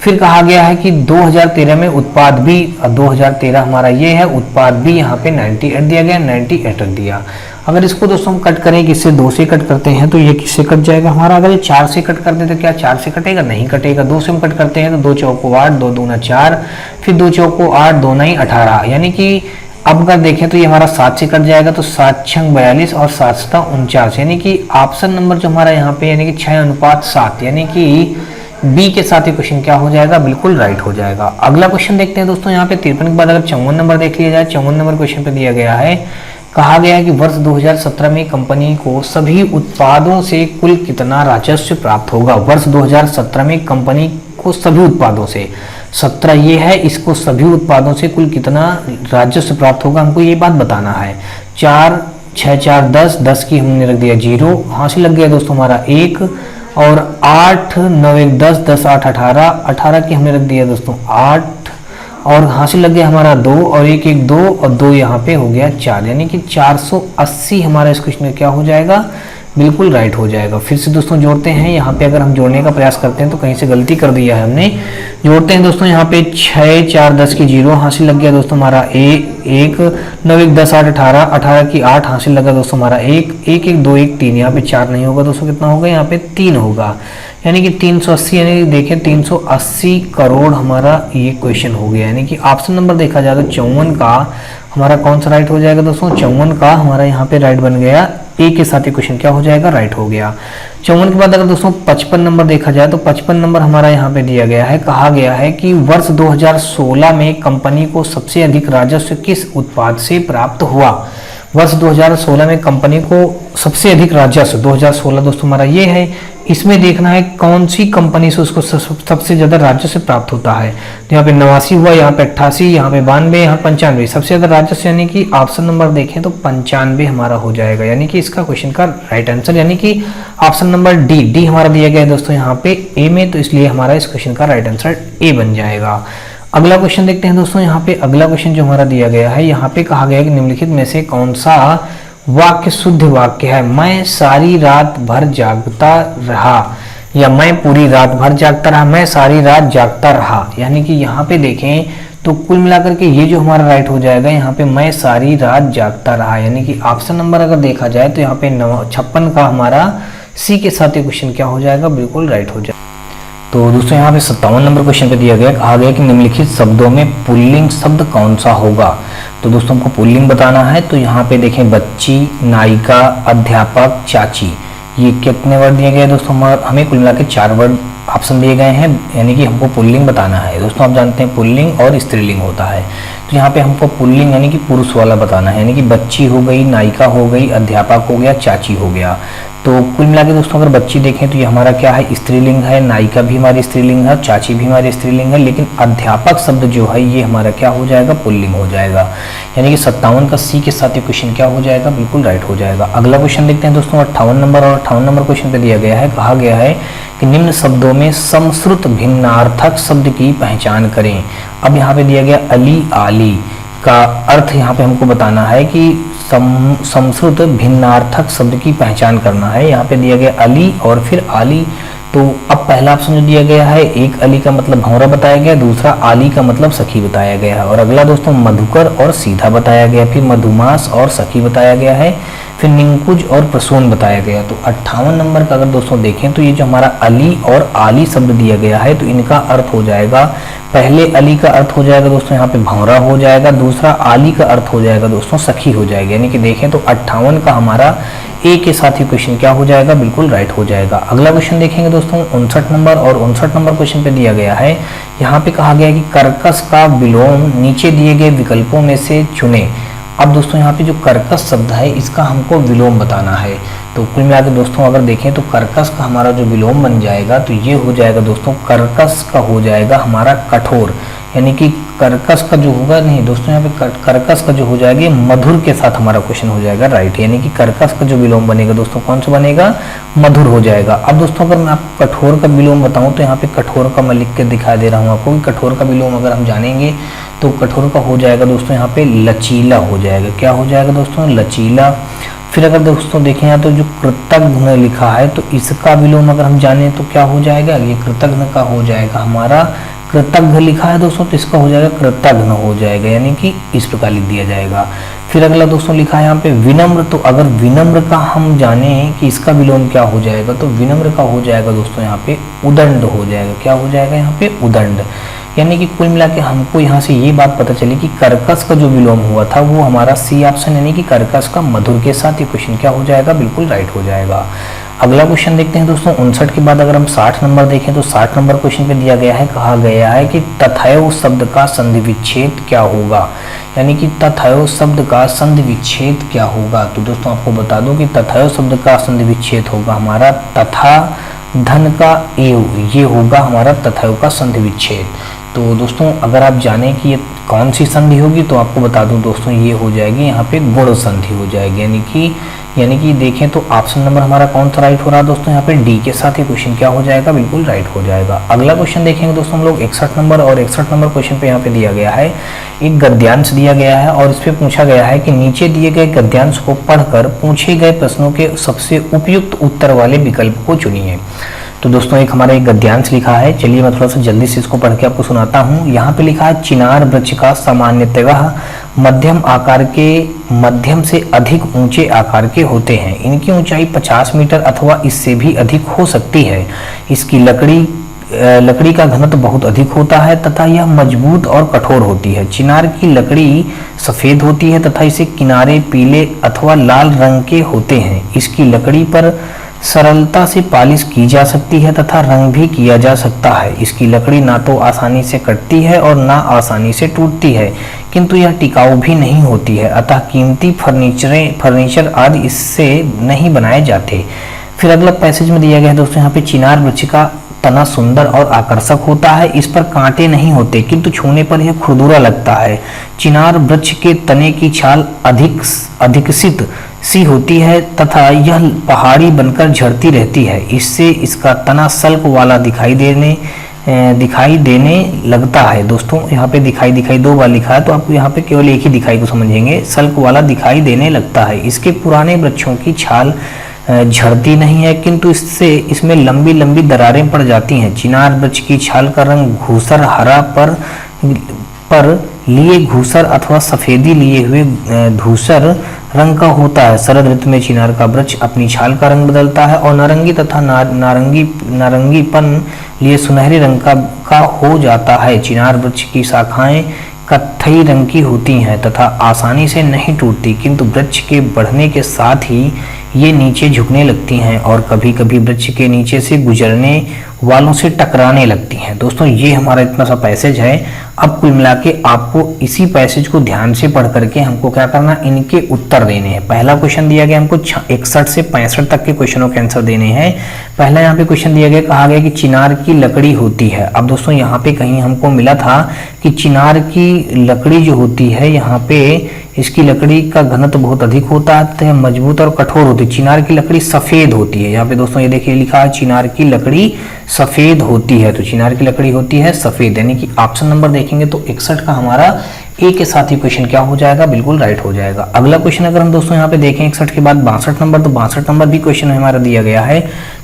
फिर कहा गया है कि 2013 में उत्पाद बी, 2013 हमारा ये है, उत्पाद बी यहाँ पे 98 दिया गया, 98 रख दिया। अगर इसको दोस्तों हम कट करें, किससे 2 से कट करते हैं तो ये किससे कट जाएगा हमारा। अगर ये 4 से कट कर दे तो क्या 4 से कटेगा, नहीं कटेगा। 2 से हम कट करते हैं तो 2 चौको 8 2 दूना 4, फिर 2 चौको 8 2 9 18, यानी कि अब अगर देखें तो ये हमारा 7 से कट जाएगा तो 7 6 42 और 7 7 49, यानी कि ऑप्शन नंबर जो हमारा यहाँ पे यानी कि 6:7 यानी कि बी के साथ ही क्वेश्चन क्या हो जाएगा, बिल्कुल राइट हो जाएगा। अगला क्वेश्चन देखते हैं दोस्तों। यहाँ पे 53 के बाद अगर 54 नंबर देख लिया जाए, 54 नंबर क्वेश्चन पे दिया गया है, कहा गया है कि वर्ष 2017 में कंपनी को सभी उत्पादों से कुल कितना राजस्व प्राप्त होगा। वर्ष 2017 में कंपनी को सभी उत्पादों से, 17 ये है, इसको सभी उत्पादों से कुल कितना राजस्व प्राप्त होगा, हमको ये बात बताना है। 4 6 4 10 10 की हमने रख दिया 0, हासिल लग गया दोस्तों हमारा 1, और 8 9 1 10 10 8 18 18 की हमने रख दिया दोस्तों 8, और हासिल लग गया हमारा 2, और 1 1 2 और 2 यहाँ पे हो गया 4, यानी कि 480 हमारा इस क्वेश्चन में क्या हो जाएगा, बिल्कुल राइट हो जाएगा। फिर से दोस्तों जोड़ते हैं। यहाँ पे अगर हम जोड़ने का प्रयास करते हैं तो कहीं से गलती कर दिया है हमने। जोड़ते हैं दोस्तों। यहाँ पे 6 4 10 की 0, हासिल लग गया दोस्तों हमारा 1 9 1 10 8 18 18 की 8, हासिल लगा दोस्तों हमारा 1 1 1 2 1 3, यहाँ पे 4 नहीं होगा दोस्तों, कितना होगा यहाँ पे 3 होगा, यानी कि 380, यानी कि देखें 380 करोड़ हमारा ये क्वेश्चन हो गया। यानी कि ऑप्शन नंबर देखा जाए तो 54 का हमारा कौन सा राइट हो जाएगा दोस्तों, 54 का हमारा यहाँ पे राइट बन गया। ए के साथ ही क्वेश्चन क्या हो जाएगा, राइट हो गया। 54 के बाद अगर दोस्तों 55 नंबर देखा जाए तो 55 नंबर हमारा यहाँ पे दिया गया है, कहा गया है कि वर्ष 2016 में कंपनी को सबसे अधिक राजस्व किस उत्पाद से प्राप्त हुआ। वर्ष 2016 में कंपनी को सबसे अधिक राजस्व 2016 दोस्तों हमारा ये है, इसमें देखना है कौन सी कंपनी से उसको सबसे ज्यादा राजस्व प्राप्त होता है। तो यहाँ पे 89 हुआ, यहाँ पे 88, यहाँ पे 92, यहाँ 95, सबसे ज्यादा राजस्व यानी कि ऑप्शन नंबर देखें तो 95 हमारा हो जाएगा। यानी कि इसका क्वेश्चन का राइट आंसर यानी कि ऑप्शन नंबर डी हमारा दिया गया है दोस्तों यहाँ पे ए में, तो इसलिए हमारा इस क्वेश्चन का राइट आंसर ए बन जाएगा। अगला क्वेश्चन देखते हैं दोस्तों। यहाँ पे अगला क्वेश्चन जो हमारा दिया गया है, यहाँ पे कहा गया है कि निम्नलिखित में से कौन सा वाक्य शुद्ध वाक्य है। मैं सारी रात भर जागता रहा, या मैं पूरी रात भर जागता रहा, मैं सारी रात जागता रहा। यानी कि यहाँ पे देखें तो कुल मिलाकर के ये जो हमारा राइट हो जाएगा यहाँ पे मैं सारी रात जागता रहा। यानी कि ऑप्शन नंबर अगर देखा जाए तो यहाँ पे 56 का हमारा सी के साथ ये क्वेश्चन क्या हो जाएगा, बिल्कुल राइट हो जाएगा। तो दोस्तों यहाँ पे 57 नंबर क्वेश्चन पे दिया गया, कहा गया कि निम्नलिखित शब्दों में पुल्लिंग शब्द कौन सा होगा। तो दोस्तों हमको पुल्लिंग बताना है। तो यहाँ पे देखें बच्ची, नायिका, अध्यापक, चाची, ये कितने वर्ड दिए गए दोस्तों, हमें कुल मिला के 4 वर्ड ऑप्शन दिए गए हैं, यानी कि हमको पुल्लिंग बताना है। दोस्तों आप जानते हैं पुल्लिंग और स्त्रीलिंग होता है, तो यहाँ पे हमको पुल्लिंग यानी कि पुरुष वाला बताना है, यानी कि बच्ची हो गई, नायिका हो गई, अध्यापक हो गया, चाची हो गया। तो कुल मिला के दोस्तों अगर बच्ची देखें तो ये हमारा क्या है, स्त्रीलिंग है, नायिका भी हमारी स्त्रीलिंग है, चाची भी हमारी स्त्रीलिंग है, लेकिन अध्यापक शब्द जो है ये हमारा क्या हो जाएगा, पुल्लिंग हो जाएगा। यानी कि 57 का सी के साथ ये क्वेश्चन क्या हो जाएगा, बिल्कुल राइट हो जाएगा। अगला क्वेश्चन देखते हैं दोस्तों 58 नंबर, और 58 नंबर क्वेश्चन पे दिया गया है, कहा गया है कि निम्न शब्दों में समश्रुत भिन्नार्थक शब्द की पहचान करें। अब यहाँ पे दिया गया अली, आली का अर्थ यहाँ पे हमको बताना है कि समश्रुत भिन्नार्थक शब्द की पहचान करना है। यहाँ पे दिया गया अली और फिर आली। तो अब पहला ऑप्शन जो दिया गया है, एक अली का मतलब भंवरा बताया गया, दूसरा आली का मतलब सखी बताया गया है, और अगला दोस्तों मधुकर और सीधा बताया गया, फिर मधुमास और सखी बताया गया है, फिर निंकुज और प्रसून बताया गया। तो 58 नंबर का अगर दोस्तों देखें तो ये जो हमारा अली और आली शब्द दिया गया है, तो इनका अर्थ हो जाएगा, पहले अली का अर्थ हो जाएगा दोस्तों यहाँ पे भंवरा हो जाएगा, दूसरा आली का अर्थ हो जाएगा दोस्तों सखी हो जाएगा। यानी कि देखें तो 58 का हमारा ए के साथ ही क्वेश्चन क्या हो जाएगा, बिल्कुल राइट हो जाएगा। अगला क्वेश्चन देखेंगे दोस्तों 59 नंबर, और 59 नंबर क्वेश्चन पे दिया गया है, यहाँ पे कहा गया है कि कर्कश का विलोम नीचे दिए गए विकल्पों में से चुने। अब दोस्तों यहाँ पे जो कर्कश शब्द है इसका हमको विलोम बताना है। तो कुल मिला के दोस्तों अगर देखें तो कर्कश का हमारा जो विलोम बन जाएगा तो ये हो जाएगा दोस्तों, कर्कश का हो जाएगा हमारा कठोर, यानी कि कर्कश का जो होगा, नहीं दोस्तों यहाँ पे कर्कश का जो हो जाएगा ये मधुर के साथ हमारा क्वेश्चन हो जाएगा राइट। यानी कि कर्कश का जो विलोम बनेगा दोस्तों कौन सा बनेगा, मधुर हो जाएगा। अब दोस्तों अगर मैं आपको कठोर का विलोम बताऊं तो यहाँ पे कठोर का मैं लिख के दिखा दे रहा हूँ आपको कि कठोर का विलोम अगर हम जानेंगे तो कठोर का हो जाएगा दोस्तों यहाँ पे लचीला हो जाएगा। क्या हो जाएगा दोस्तों, लचीला। फिर अगर दोस्तों देखें यहाँ तो जो कृतघ्न लिखा है तो इसका विलोम अगर हम जाने तो क्या हो जाएगा, ये कृतघ्न का हो जाएगा हमारा, कृतघ्न लिखा है दोस्तों तो इसका हो जाएगा कृतघ्न हो जाएगा, यानी कि इस प्रकार लिख दिया जाएगा। फिर अगला दोस्तों लिखा है यहाँ पे विनम्र, तो अगर विनम्र का हम जाने कि इसका विलोम क्या हो जाएगा तो विनम्र का हो जाएगा दोस्तों यहाँ पे उदंड हो जाएगा। क्या हो जाएगा यहाँ पे, उदंड। यानी कि कुल मिला के हमको यहाँ से ये बात पता चली कि कर्कश का जो विलोम हुआ था वो हमारा सी ऑप्शन, यानी कि कर्कश का मधुर के साथ ये क्वेश्चन क्या हो जाएगा, बिल्कुल राइट हो जाएगा। अगला क्वेश्चन देखते हैं दोस्तों 59 के बाद अगर हम 60 नंबर देखें तो 60 नंबर क्वेश्चन पे दिया गया है, कहा गया है कि तथैव शब्द का संधि विच्छेद क्या होगा। यानी कि तथैव शब्द का संधि विच्छेद क्या होगा। तो दोस्तों आपको बता दूं कि तथैव शब्द का संधि विच्छेद होगा हमारा तथा धन का एव, ये होगा हमारा तथैव का संधि विच्छेद। तो दोस्तों अगर आप जाने कि ये कौन सी संधि होगी तो आपको बता दूं दोस्तों ये हो जाएगी यहाँ पे गुण संधि हो जाएगी। यानी कि देखें तो ऑप्शन नंबर हमारा कौन सा राइट हो रहा है दोस्तों, यहाँ पे डी के साथ ये क्वेश्चन क्या हो जाएगा, बिल्कुल राइट हो जाएगा। अगला क्वेश्चन देखेंगे दोस्तों हम लोग 61 नंबर, और 61 नंबर क्वेश्चन पे यहाँ पे दिया गया है, एक गद्यांश दिया गया है और इस पे पूछा गया है कि नीचे दिए गए गद्यांश को पढ़कर पूछे गए प्रश्नों के सबसे उपयुक्त उत्तर वाले विकल्प को चुनिए। तो दोस्तों एक हमारा एक गद्यांश लिखा है, चलिए मैं थोड़ा सा जल्दी से इसको पढ़ के आपको सुनाता हूँ। यहाँ पे लिखा है, चिनार वृक्ष का सामान्यतः मध्यम आकार के मध्यम से अधिक ऊंचे आकार के होते हैं। इनकी ऊंचाई 50 मीटर अथवा इससे भी अधिक हो सकती है। इसकी लकड़ी का घनत्व बहुत अधिक होता है तथा यह मजबूत और कठोर होती है। चिनार की लकड़ी सफेद होती है तथा इसे किनारे पीले अथवा लाल रंग के होते हैं। इसकी लकड़ी पर सरलता से पालिश की जा सकती है तथा रंग भी किया जा सकता है। इसकी लकड़ी ना तो आसानी से कटती है और ना आसानी से टूटती है, किंतु यह टिकाऊ भी नहीं होती है, अतः कीमती फर्नीचर आदि इससे नहीं बनाए जाते। फिर अगला पैसेज में दिया गया है दोस्तों, यहाँ पे चिनार वृक्ष का तना सुंदर और आकर्षक होता है। इस पर कांटे नहीं होते किंतु छूने पर यह खुरदुरा लगता है। चिनार वृक्ष के तने की छाल अधिकसित सी होती है तथा यह पहाड़ी बनकर झड़ती रहती है। इससे इसका तना सल्क वाला दिखाई देने लगता है। दोस्तों यहाँ पे दिखाई 2 बार लिखा है तो आपको यहाँ पे केवल एक ही दिखाई को समझेंगे, सल्क वाला दिखाई देने लगता है। इसके पुराने वृक्षों की छाल झड़ती नहीं है किंतु इसमें लंबी लंबी दरारें पड़ जाती हैं। चिनार वृक्ष की छाल का रंग घूसर हरा पर लिए घूसर अथवा सफेदी लिए हुए धूसर रंग का होता है। शरद ऋतु में चिनार का वृक्ष अपनी छाल का रंग बदलता है और नारंगी तथा नारंगीपन लिए सुनहरे रंग का हो जाता है। चिनार वृक्ष की शाखाएं कत्थई रंग की होती हैं तथा आसानी से नहीं टूटती, किंतु वृक्ष के बढ़ने के साथ ही ये नीचे झुकने लगती हैं और कभी कभी वृक्ष के नीचे से गुजरने वालों से टकराने लगती हैं। दोस्तों ये हमारा इतना सा पैसेज है। अब कुल मिला के आपको इसी पैसेज को ध्यान से पढ़ करके हमको क्या करना, इनके उत्तर देने हैं। पहला क्वेश्चन दिया गया हमको 61 से 65 तक के क्वेश्चनों के आंसर देने हैं। पहला यहाँ पे क्वेश्चन दिया गया, कहा गया कि चिनार की लकड़ी होती है। अब दोस्तों यहाँ पे कहीं हमको मिला था कि चिनार की लकड़ी जो होती है, यहाँ पे इसकी लकड़ी का घनत्व बहुत अधिक होता है, मजबूत और कठोर होती है। चिनार की लकड़ी सफेद होती है। यहाँ पे दोस्तों ये देखिए लिखा है चिनार की लकड़ी सफेद होती है, तो चिनार की लकड़ी होती है सफेद, यानी कि ऑप्शन नंबर देखेंगे तो 61 का हमारा ए के साथ ही क्वेश्चन क्या हो जाएगा, बिल्कुल राइट हो जाएगा। अगला क्वेश्चन अगर हम दोस्तों यहाँ पे देखें 61 के बाद 62 नंबर, तो 62 नंबर भी क्वेश्चन हमारा दिया गया है।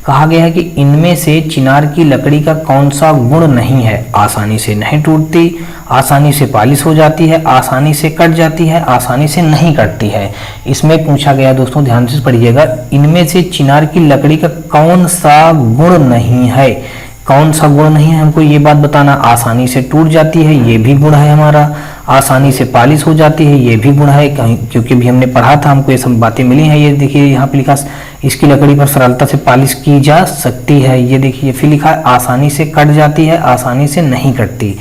कहा गया है कि इनमें से चिनार की लकड़ी का कौन सा गुण नहीं है, आसानी से नहीं टूटती, आसानी से पालिश हो जाती है, आसानी से कट जाती है, आसानी से नहीं कटती है। इसमें पूछा गया दोस्तों, ध्यान से पढ़िएगा, इनमें से चिनार की लकड़ी का कौन सा गुण नहीं है। कौन सा गुण नहीं है हमको ये बात बताना। आसानी से टूट जाती है, ये भी गुण है हमारा। आसानी से पालिश हो जाती है, ये भी गुण है, क्योंकि भी हमने पढ़ा था, हमको ये सब बातें मिली हैं। ये देखिए यहाँ पे लिखा, इसकी लकड़ी पर सरलता से पालिश की जा सकती है। ये देखिए फिर लिखा है आसानी से कट जाती है, आसानी से नहीं कटती।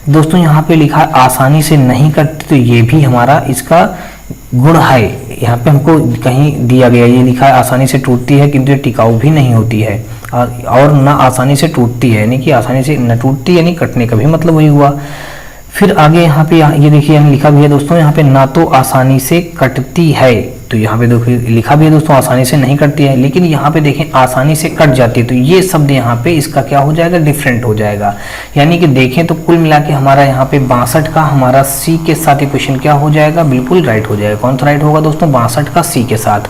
दोस्तों यहाँ पे लिखा है आसानी से नहीं कटती, तो ये भी हमारा इसका गुण है। यहाँ पे हमको कहीं दिया गया, ये लिखा है आसानी से टूटती है, किंतु ये टिकाऊ भी नहीं होती है और न आसानी से टूटती है, यानी कि आसानी से न टूटती यानी कटने का भी मतलब वही हुआ। फिर आगे यहाँ पे ये देखिए लिखा भी है दोस्तों, यहाँ पे ना तो आसानी से कटती है, तो यहाँ पे देखिए लिखा भी है दोस्तों आसानी से नहीं कटती है, लेकिन यहाँ पे देखें आसानी से कट जाती है, तो ये शब्द यहाँ पे इसका क्या हो जाएगा, डिफरेंट हो जाएगा। यानी कि देखें तो कुल मिला के हमारा यहाँ पे 62 का हमारा सी के साथ ही क्वेश्चन क्या हो जाएगा, बिल्कुल राइट हो जाएगा। कौन सा राइट होगा दोस्तों, 62 का सी के साथ।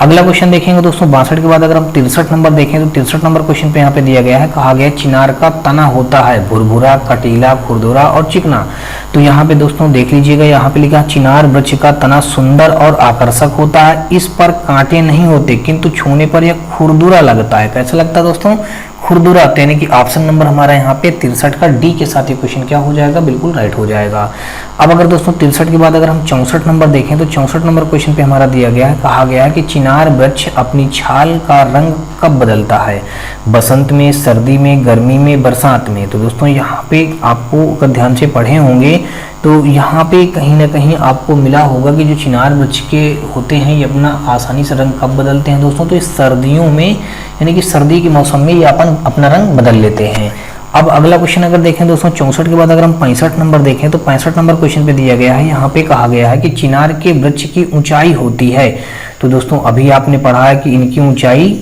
अगला क्वेश्चन देखेंगे दोस्तों 62 के बाद अगर हम 63 नंबर देखें तो 63 नंबर क्वेश्चन पे यहाँ पे दिया गया है, कहा गया चिनार का तना होता है भुरभुरा, कटीला, खुरदुरा और चिकना। तो यहाँ पे दोस्तों देख लीजिएगा, यहाँ पे लिखा चिनार वृक्ष का तना सुंदर और आकर्षक होता है, इस पर कांटे नहीं होते, किंतु छूने पर यह खुरदुरा लगता है। कैसा लगता है दोस्तों, खुरदुरा, यानी कि ऑप्शन नंबर हमारा यहाँ पे 63 का डी के साथ ये क्वेश्चन क्या हो जाएगा, बिल्कुल राइट हो जाएगा। अब अगर दोस्तों 63 के बाद अगर हम 64 नंबर देखें तो 64 नंबर क्वेश्चन पे हमारा दिया गया है, कहा गया है कि चिनार वृक्ष अपनी छाल का रंग कब बदलता है, बसंत में, सर्दी में, गर्मी में, बरसात में। तो दोस्तों यहाँ पे आपको अगर ध्यान से पढ़े होंगे तो यहाँ पे कहीं ना कहीं आपको मिला होगा कि जो चिनार वृक्ष के होते हैं ये अपना आसानी से रंग कब बदलते हैं दोस्तों, तो इस सर्दियों में, यानी कि सर्दी के मौसम में ये अपना रंग बदल लेते हैं। अब अगला क्वेश्चन अगर देखें दोस्तों 64 के बाद अगर हम 65 नंबर देखें तो 65 नंबर क्वेश्चन पे दिया गया है, यहाँ पे कहा गया है कि चिनार के वृक्ष की ऊंचाई होती है। तो दोस्तों अभी आपने पढ़ा है कि इनकी ऊंचाई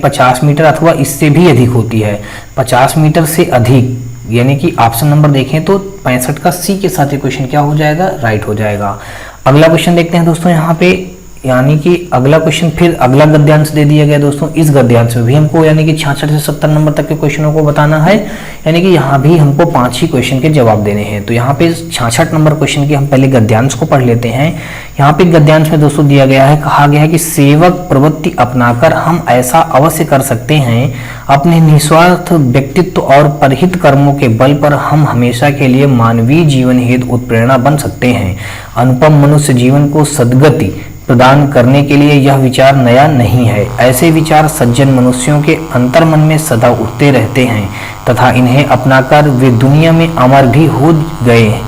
50 मीटर अथवा इससे भी अधिक होती है, 50 मीटर से अधिक, यानी कि ऑप्शन नंबर देखें तो 65 का सी के साथ ये क्वेश्चन क्या हो जाएगा, राइट हो जाएगा। अगला क्वेश्चन देखते हैं दोस्तों यहाँ पे, यानी कि अगला क्वेश्चन फिर अगला गद्यांश दे दिया गया दोस्तों। इस गद्यांश में भी हमको यानी कि 66 से 70 नंबर तक के क्वेश्चनों को बताना है, यानी कि यहाँ भी हमको 5 ही क्वेश्चन के जवाब देने हैं। तो यहाँ पे 66 नंबर क्वेश्चन के हम पहले गद्यांश को पढ़ लेते हैं। यहाँ पे गद्यांश में दोस्तों दिया गया है, कहा गया है कि सेवक प्रवृत्ति अपनाकर हम ऐसा अवश्य कर सकते हैं, अपने निस्वार्थ व्यक्तित्व और परहित कर्मों के बल पर हम हमेशा के लिए मानवीय जीवन हेतु उत्प्रेरणा बन सकते हैं। अनुपम मनुष्य जीवन को सद्गति प्रदान करने के लिए यह विचार नया नहीं है। ऐसे विचार सज्जन मनुष्यों के अंतर्मन में सदा उठते रहते हैं तथा इन्हें अपनाकर वे दुनिया में अमर भी हो गए।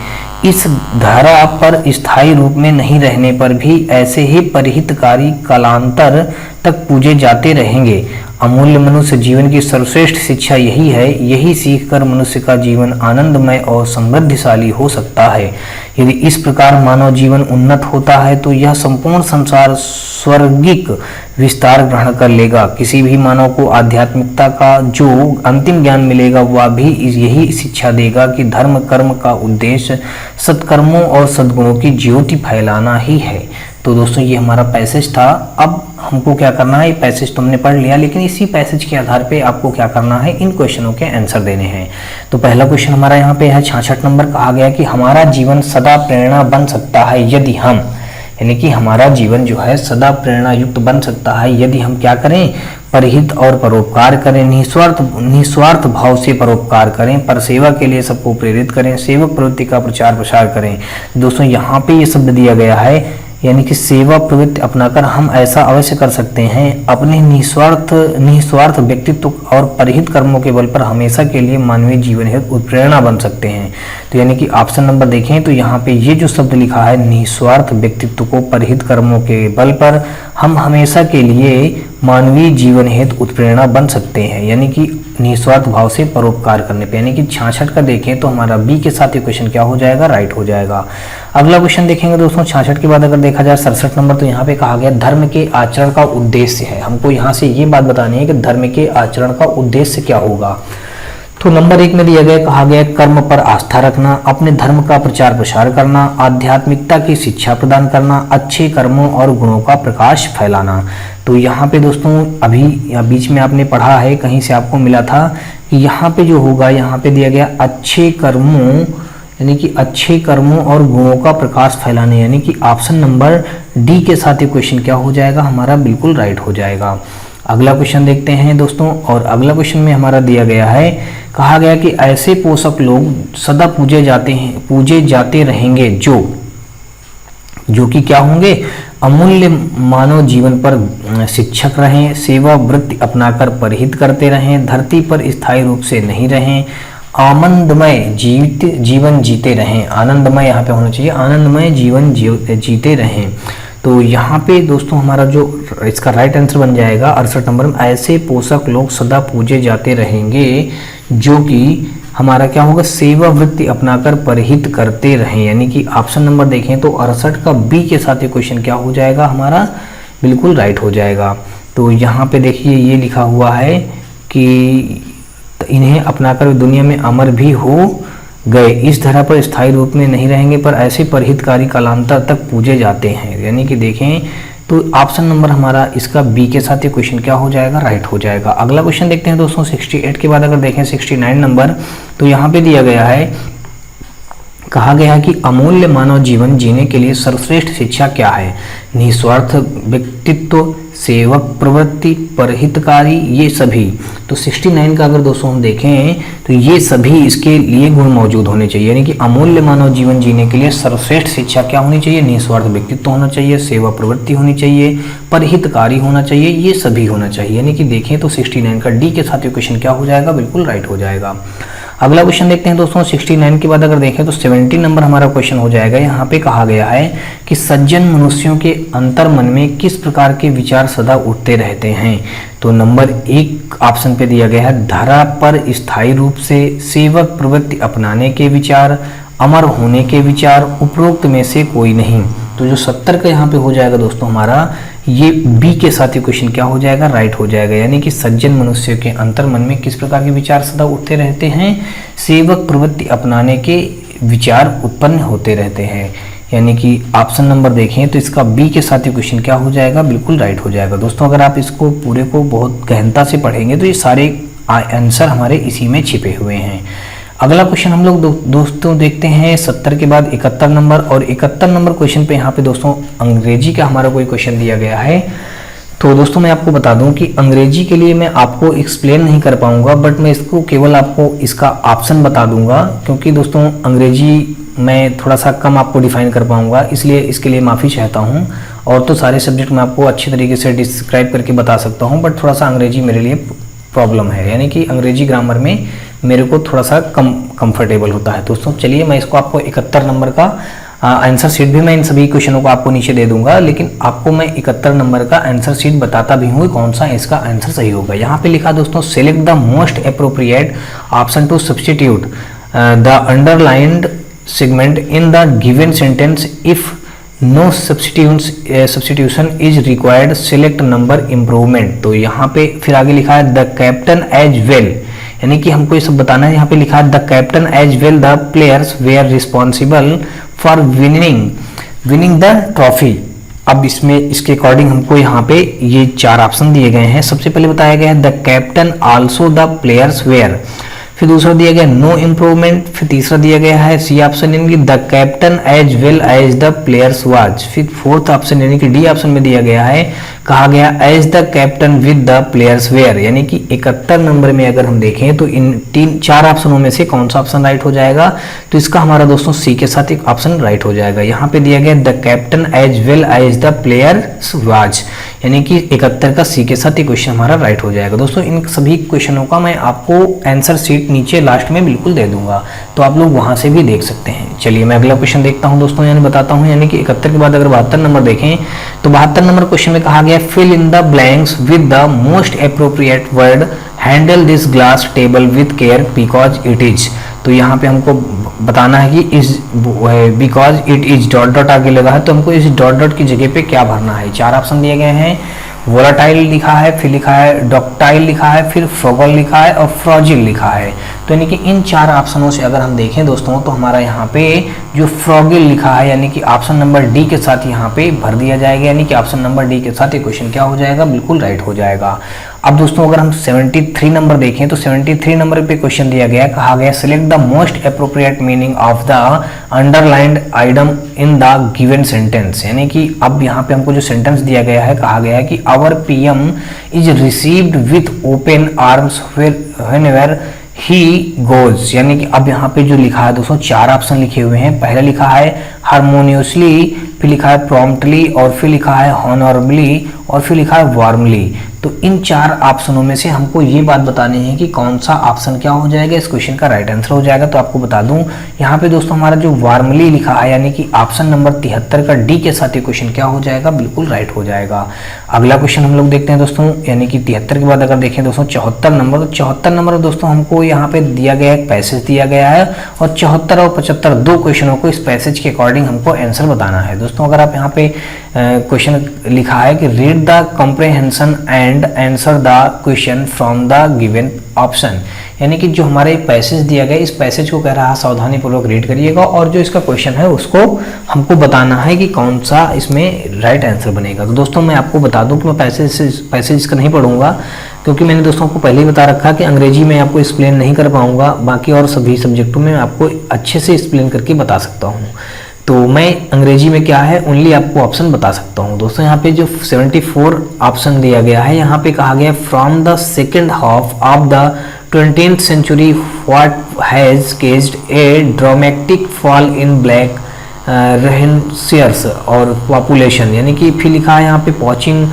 इस धारा पर स्थायी रूप में नहीं रहने पर भी ऐसे ही परिहितकारी कालांतर तक पूजे जाते रहेंगे। अमूल्य मनुष्य जीवन की सर्वश्रेष्ठ शिक्षा यही है, यही सीखकर मनुष्य का जीवन आनंदमय और समृद्धिशाली हो सकता है। यदि इस प्रकार मानव जीवन उन्नत होता है तो यह संपूर्ण संसार स्वर्गिक विस्तार ग्रहण कर लेगा। किसी भी मानव को आध्यात्मिकता का जो अंतिम ज्ञान मिलेगा वह भी यही शिक्षा देगा कि धर्म कर्म का उद्देश्य सत्कर्मों और सद्गुणों की ज्योति फैलाना ही है। तो दोस्तों ये हमारा पैसेज था। अब हमको क्या करना है, ये पैसेज तो हमने पढ़ लिया, लेकिन इसी पैसेज के आधार पे आपको क्या करना है, इन क्वेश्चनों के आंसर देने हैं। तो पहला क्वेश्चन हमारा यहाँ पे है 66 नंबर, कहा गया कि हमारा जीवन सदा प्रेरणा बन सकता है यदि हम, यानी कि हमारा जीवन जो है सदा प्रेरणा युक्त बन सकता है यदि हम क्या करें, परहित और परोपकार करें, निस्वार्थ भाव से परोपकार करें, पर सेवा के लिए सबको प्रेरित करें, सेवक प्रवृत्ति का प्रचार प्रसार करें। दोस्तों यहाँ पे ये शब्द दिया गया है, यानी कि सेवा प्रवृत्ति अपनाकर हम ऐसा अवश्य कर सकते हैं, अपने निस्वार्थ व्यक्तित्व और परहित कर्मों के बल पर हमेशा के लिए मानवीय जीवन हेतु उत्प्रेरणा बन सकते हैं। तो यानी कि ऑप्शन नंबर देखें तो यहाँ पे ये जो शब्द लिखा है, निस्वार्थ व्यक्तित्व को परहित कर्मों के बल पर हम हमेशा के लिए मानवीय जीवन हेतु उत्प्रेरणा बन सकते हैं, यानी कि निस्वार्थ भाव से परोपकार करने पे। यानी कि 66 का देखें तो हमारा बी के साथ ये क्वेश्चन क्या हो जाएगा, राइट हो जाएगा। अगला क्वेश्चन देखेंगे दोस्तों 66 के बाद अगर देखा जाए 67 नंबर, तो यहाँ पे कहा गया धर्म के आचरण का उद्देश्य है। हमको यहाँ से ये बात बतानी है कि धर्म के आचरण का उद्देश्य क्या होगा। तो नंबर 1 में दिया गया, कहा गया कर्म पर आस्था रखना, अपने धर्म का प्रचार प्रसार करना, आध्यात्मिकता की शिक्षा प्रदान करना, अच्छे कर्मों और गुणों का प्रकाश फैलाना। तो यहाँ पे दोस्तों अभी बीच में आपने पढ़ा है, कहीं से आपको मिला था कि यहाँ पे जो होगा, यहाँ पे दिया गया अच्छे कर्मों, यानी कि अच्छे कर्मों और गुणों का प्रकाश फैलाने, यानी कि ऑप्शन नंबर डी के साथ ये क्वेश्चन क्या हो जाएगा, हमारा बिल्कुल राइट हो जाएगा। अगला क्वेश्चन देखते हैं दोस्तों, और अगला क्वेश्चन में हमारा दिया गया है, कहा गया कि ऐसे पोषक लोग सदा पूजे जाते रहेंगे जो कि क्या होंगे, अमूल्य मानव जीवन पर शिक्षक रहें, सेवा वृत्ति अपनाकर परहित करते रहें, धरती पर स्थायी रूप से नहीं रहें, आनंदमय जीवन जीते रहें, आनंदमय यहाँ पे होना चाहिए, आनंदमय जीवन जीते रहें। तो यहाँ पे दोस्तों हमारा जो इसका राइट आंसर बन जाएगा 68 नंबर में, ऐसे पोषक लोग सदा पूजे जाते रहेंगे जो कि हमारा क्या होगा, सेवा वृत्ति अपनाकर परहित करते रहें। यानी कि ऑप्शन नंबर देखें तो 68 का बी के साथ ये क्वेश्चन क्या हो जाएगा, हमारा बिल्कुल राइट हो जाएगा। तो यहाँ पे देखिए ये लिखा हुआ है कि इन्हें अपनाकर दुनिया में अमर भी हो गए, इस धरा पर स्थायी रूप में नहीं रहेंगे, पर ऐसे परहितकारी कालांतर तक पूजे जाते हैं। यानी कि देखें तो ऑप्शन नंबर हमारा इसका बी के साथ ये क्वेश्चन क्या हो जाएगा, राइट हो जाएगा। अगला क्वेश्चन देखते हैं दोस्तों 68 के बाद अगर देखें 69 नंबर, तो यहाँ पे दिया गया है, कहा गया है कि अमूल्य मानव जीवन जीने के लिए सर्वश्रेष्ठ शिक्षा क्या है, निस्वार्थ व्यक्तित्व, सेवक प्रवृत्ति, परहितकारी, ये सभी। तो 69 का अगर दोस्तों हम देखें तो ये सभी इसके लिए गुण मौजूद होने चाहिए। यानी कि अमूल्य मानव जीवन जीने के लिए सर्वश्रेष्ठ शिक्षा क्या होनी चाहिए, निस्वार्थ व्यक्तित्व होना चाहिए, सेवा प्रवृत्ति होनी चाहिए, परहितकारी होना चाहिए, ये सभी होना चाहिए। यानी कि देखें तो 69 का डी के साथ ये क्वेश्चन क्या हो जाएगा, बिल्कुल राइट हो जाएगा। अगला क्वेश्चन देखते हैं दोस्तों 69 के बाद अगर देखें तो 70 नंबर हमारा क्वेश्चन हो जाएगा। यहाँ पे कहा गया है कि सज्जन मनुष्यों के अंतर मन में किस प्रकार के विचार सदा उठते रहते हैं। तो नंबर 1 ऑप्शन पे दिया गया है, धरा पर स्थायी रूप से सेवक प्रवृत्ति अपनाने के विचार, अमर होने के विचार, उपरोक्त में से कोई नहीं। तो जो 70 का यहाँ पे हो जाएगा दोस्तों हमारा, ये बी के साथ ही क्वेश्चन क्या हो जाएगा, राइट हो जाएगा। यानी कि सज्जन मनुष्य के अंतर मन में किस प्रकार के विचार सदा उठते रहते हैं, सेवक प्रवृत्ति अपनाने के विचार उत्पन्न होते रहते हैं। यानी कि ऑप्शन नंबर देखें तो इसका बी के साथ ही क्वेश्चन क्या हो जाएगा, बिल्कुल राइट हो जाएगा। दोस्तों अगर आप इसको पूरे को बहुत गहनता से पढ़ेंगे तो ये सारे आंसर हमारे इसी में छिपे हुए हैं। अगला क्वेश्चन हम लोग दोस्तों देखते हैं 70 के बाद 71 नंबर, और 71 नंबर क्वेश्चन पे यहाँ पे दोस्तों अंग्रेजी का हमारा कोई क्वेश्चन दिया गया है। तो दोस्तों मैं आपको बता दूं कि अंग्रेजी के लिए मैं आपको एक्सप्लेन नहीं कर पाऊंगा, बट मैं इसको केवल आपको इसका ऑप्शन बता दूंगा, क्योंकि दोस्तों अंग्रेजी मैं थोड़ा सा कम आपको डिफाइन कर पाऊंगा, इसलिए इसके लिए माफ़ी चाहता हूँ। और तो सारे सब्जेक्ट मैं आपको अच्छी तरीके से डिस्क्राइब करके बता सकता हूँ, बट थोड़ा सा अंग्रेजी मेरे लिए प्रॉब्लम है। यानी कि अंग्रेजी ग्रामर में मेरे को थोड़ा सा कम कंफर्टेबल होता है। दोस्तों चलिए मैं इसको आपको 71 नंबर का आंसर शीट भी मैं इन सभी क्वेश्चनों को आपको नीचे दे दूंगा, लेकिन आपको मैं 71 नंबर का आंसर शीट बताता भी हूँ कौन सा इसका आंसर सही होगा। यहाँ पे लिखा दोस्तों, select the most appropriate option to substitute the underlined segment in the given sentence, if no substitution is required select number improvement. तो यहाँ पे फिर आगे लिखा है द कैप्टन एज वेल, यानी कि हमको ये सब बताना है। यहाँ पे लिखा है the captain as well the players were responsible for winning the trophy. अब इसमें इसके अकॉर्डिंग हमको यहाँ पे ये 4 ऑप्शन दिए गए हैं। सबसे पहले बताया गया है the captain also the players were फिर दूसरा दिया गया नो इम्प्रूवमेंट, फिर तीसरा दिया गया है सी ऑप्शन यानी कि the captain as well as the players watch, फिर फोर्थ ऑप्शन यानी कि डी ऑप्शन में दिया गया है, कहा गया as the captain with the players were, यानी कि 71 नंबर में अगर हम देखें तो इन चार ऑप्शनों में से कौन सा ऑप्शन राइट हो जाएगा, तो इसका हमारा दोस्तों सी के साथ एक ऑप्शन राइट हो जाएगा। यहाँ पे दिया गया the captain as well as the players watch, यानी कि 71 का सी के साथ ये क्वेश्चन हमारा राइट हो जाएगा। दोस्तों इन सभी क्वेश्चनों का मैं आपको आंसर शीट नीचे लास्ट में बिल्कुल दे दूंगा, तो आप लोग वहां से भी देख सकते हैं। चलिए मैं अगला क्वेश्चन देखता हूं दोस्तों, यानी बताता हूं, यानी कि 71 के बाद अगर 72 नंबर देखें तो 72 नंबर क्वेश्चन में कहा गया fill in the blanks with the most appropriate word, handle this glass table with care because it is. तो यहाँ पे हमको बताना है कि इस because it is dot dot आगे लगा है, तो हमको इस डॉट डॉट की जगह पे क्या भरना है। चार ऑप्शन दिए गए हैं, वोलाटाइल लिखा है, फिर लिखा है डॉक्टाइल लिखा है, फिर फ्रोगल लिखा है और फ्रॉजिल लिखा है। तो यानी कि इन चार ऑप्शनों से अगर हम देखें दोस्तों तो हमारा यहाँ पे जो फ्रॉगिल लिखा है यानी कि ऑप्शन नंबर डी के साथ यहाँ पे भर दिया जाएगा, यानी कि ऑप्शन नंबर डी के साथ ये क्वेश्चन क्या हो जाएगा, बिल्कुल राइट हो जाएगा। अब दोस्तों अगर हम 73 नंबर देखें तो 73 नंबर पे क्वेश्चन दिया गया, कहा गया select the most appropriate meaning of the underlined item in the given sentence, यानी कि अब यहाँ पे हमको जो सेंटेंस दिया गया है, कहा गया है कि our PM is received with open arms whenever he goes, यानी कि अब यहाँ पे जो लिखा है दोस्तों चार ऑप्शन लिखे हुए हैं। पहला लिखा है हारमोनियसली, फिर लिखा है प्रॉम्प्टली, और फिर लिखा है हॉनरेबली, और फिर लिखा है वार्मली। तो इन चार ऑप्शनों में से हमको ये बात बतानी है कि कौन सा ऑप्शन क्या हो जाएगा, इस क्वेश्चन का राइट आंसर हो जाएगा। तो आपको बता दूं यहाँ पे दोस्तों हमारा जो वार्मली लिखा है यानी कि ऑप्शन नंबर 73 का डी के साथ ये क्वेश्चन क्या हो जाएगा, बिल्कुल राइट हो जाएगा। अगला क्वेश्चन हम लोग देखते हैं दोस्तों, यानी कि 73 के बाद अगर देखें दोस्तों 74 नंबर, तो 74 नंबर दोस्तों हमको यहाँ पे दिया गया एक पैसेज दिया गया है, और 74 और 75 दो क्वेश्चनों को इस पैसेज के अकॉर्डिंग हमको आंसर बताना है। दोस्तों अगर आप यहाँ पे क्वेश्चन लिखा है कि read the comprehension and answer the question from the given option, यानी कि जो हमारे पैसेज दिया गया इस पैसेज को कह रहा है सावधानी पूर्वक रीड करिएगा, और जो इसका क्वेश्चन है उसको हमको बताना है कि कौन सा इसमें राइट आंसर बनेगा। तो दोस्तों मैं आपको बता दूं कि मैं पैसेज इसका नहीं पढ़ूंगा, क्योंकि मैंने दोस्तों को पहले ही बता रखा कि अंग्रेजी में आपको एक्सप्लेन नहीं कर पाऊंगा, बाकी और सभी सब्जेक्टों में आपको अच्छे से एक्सप्लेन करके बता सकता हूँ। तो मैं अंग्रेजी में क्या है ओनली आपको ऑप्शन बता सकता हूँ। दोस्तों यहाँ पे जो 74 ऑप्शन दिया गया है, यहाँ पे कहा गया from the second half of the 20th century what has caused a dramatic fall in black reindeers और पॉपुलेशन, यानी कि फिर लिखा है यहाँ पे पॉचिंग,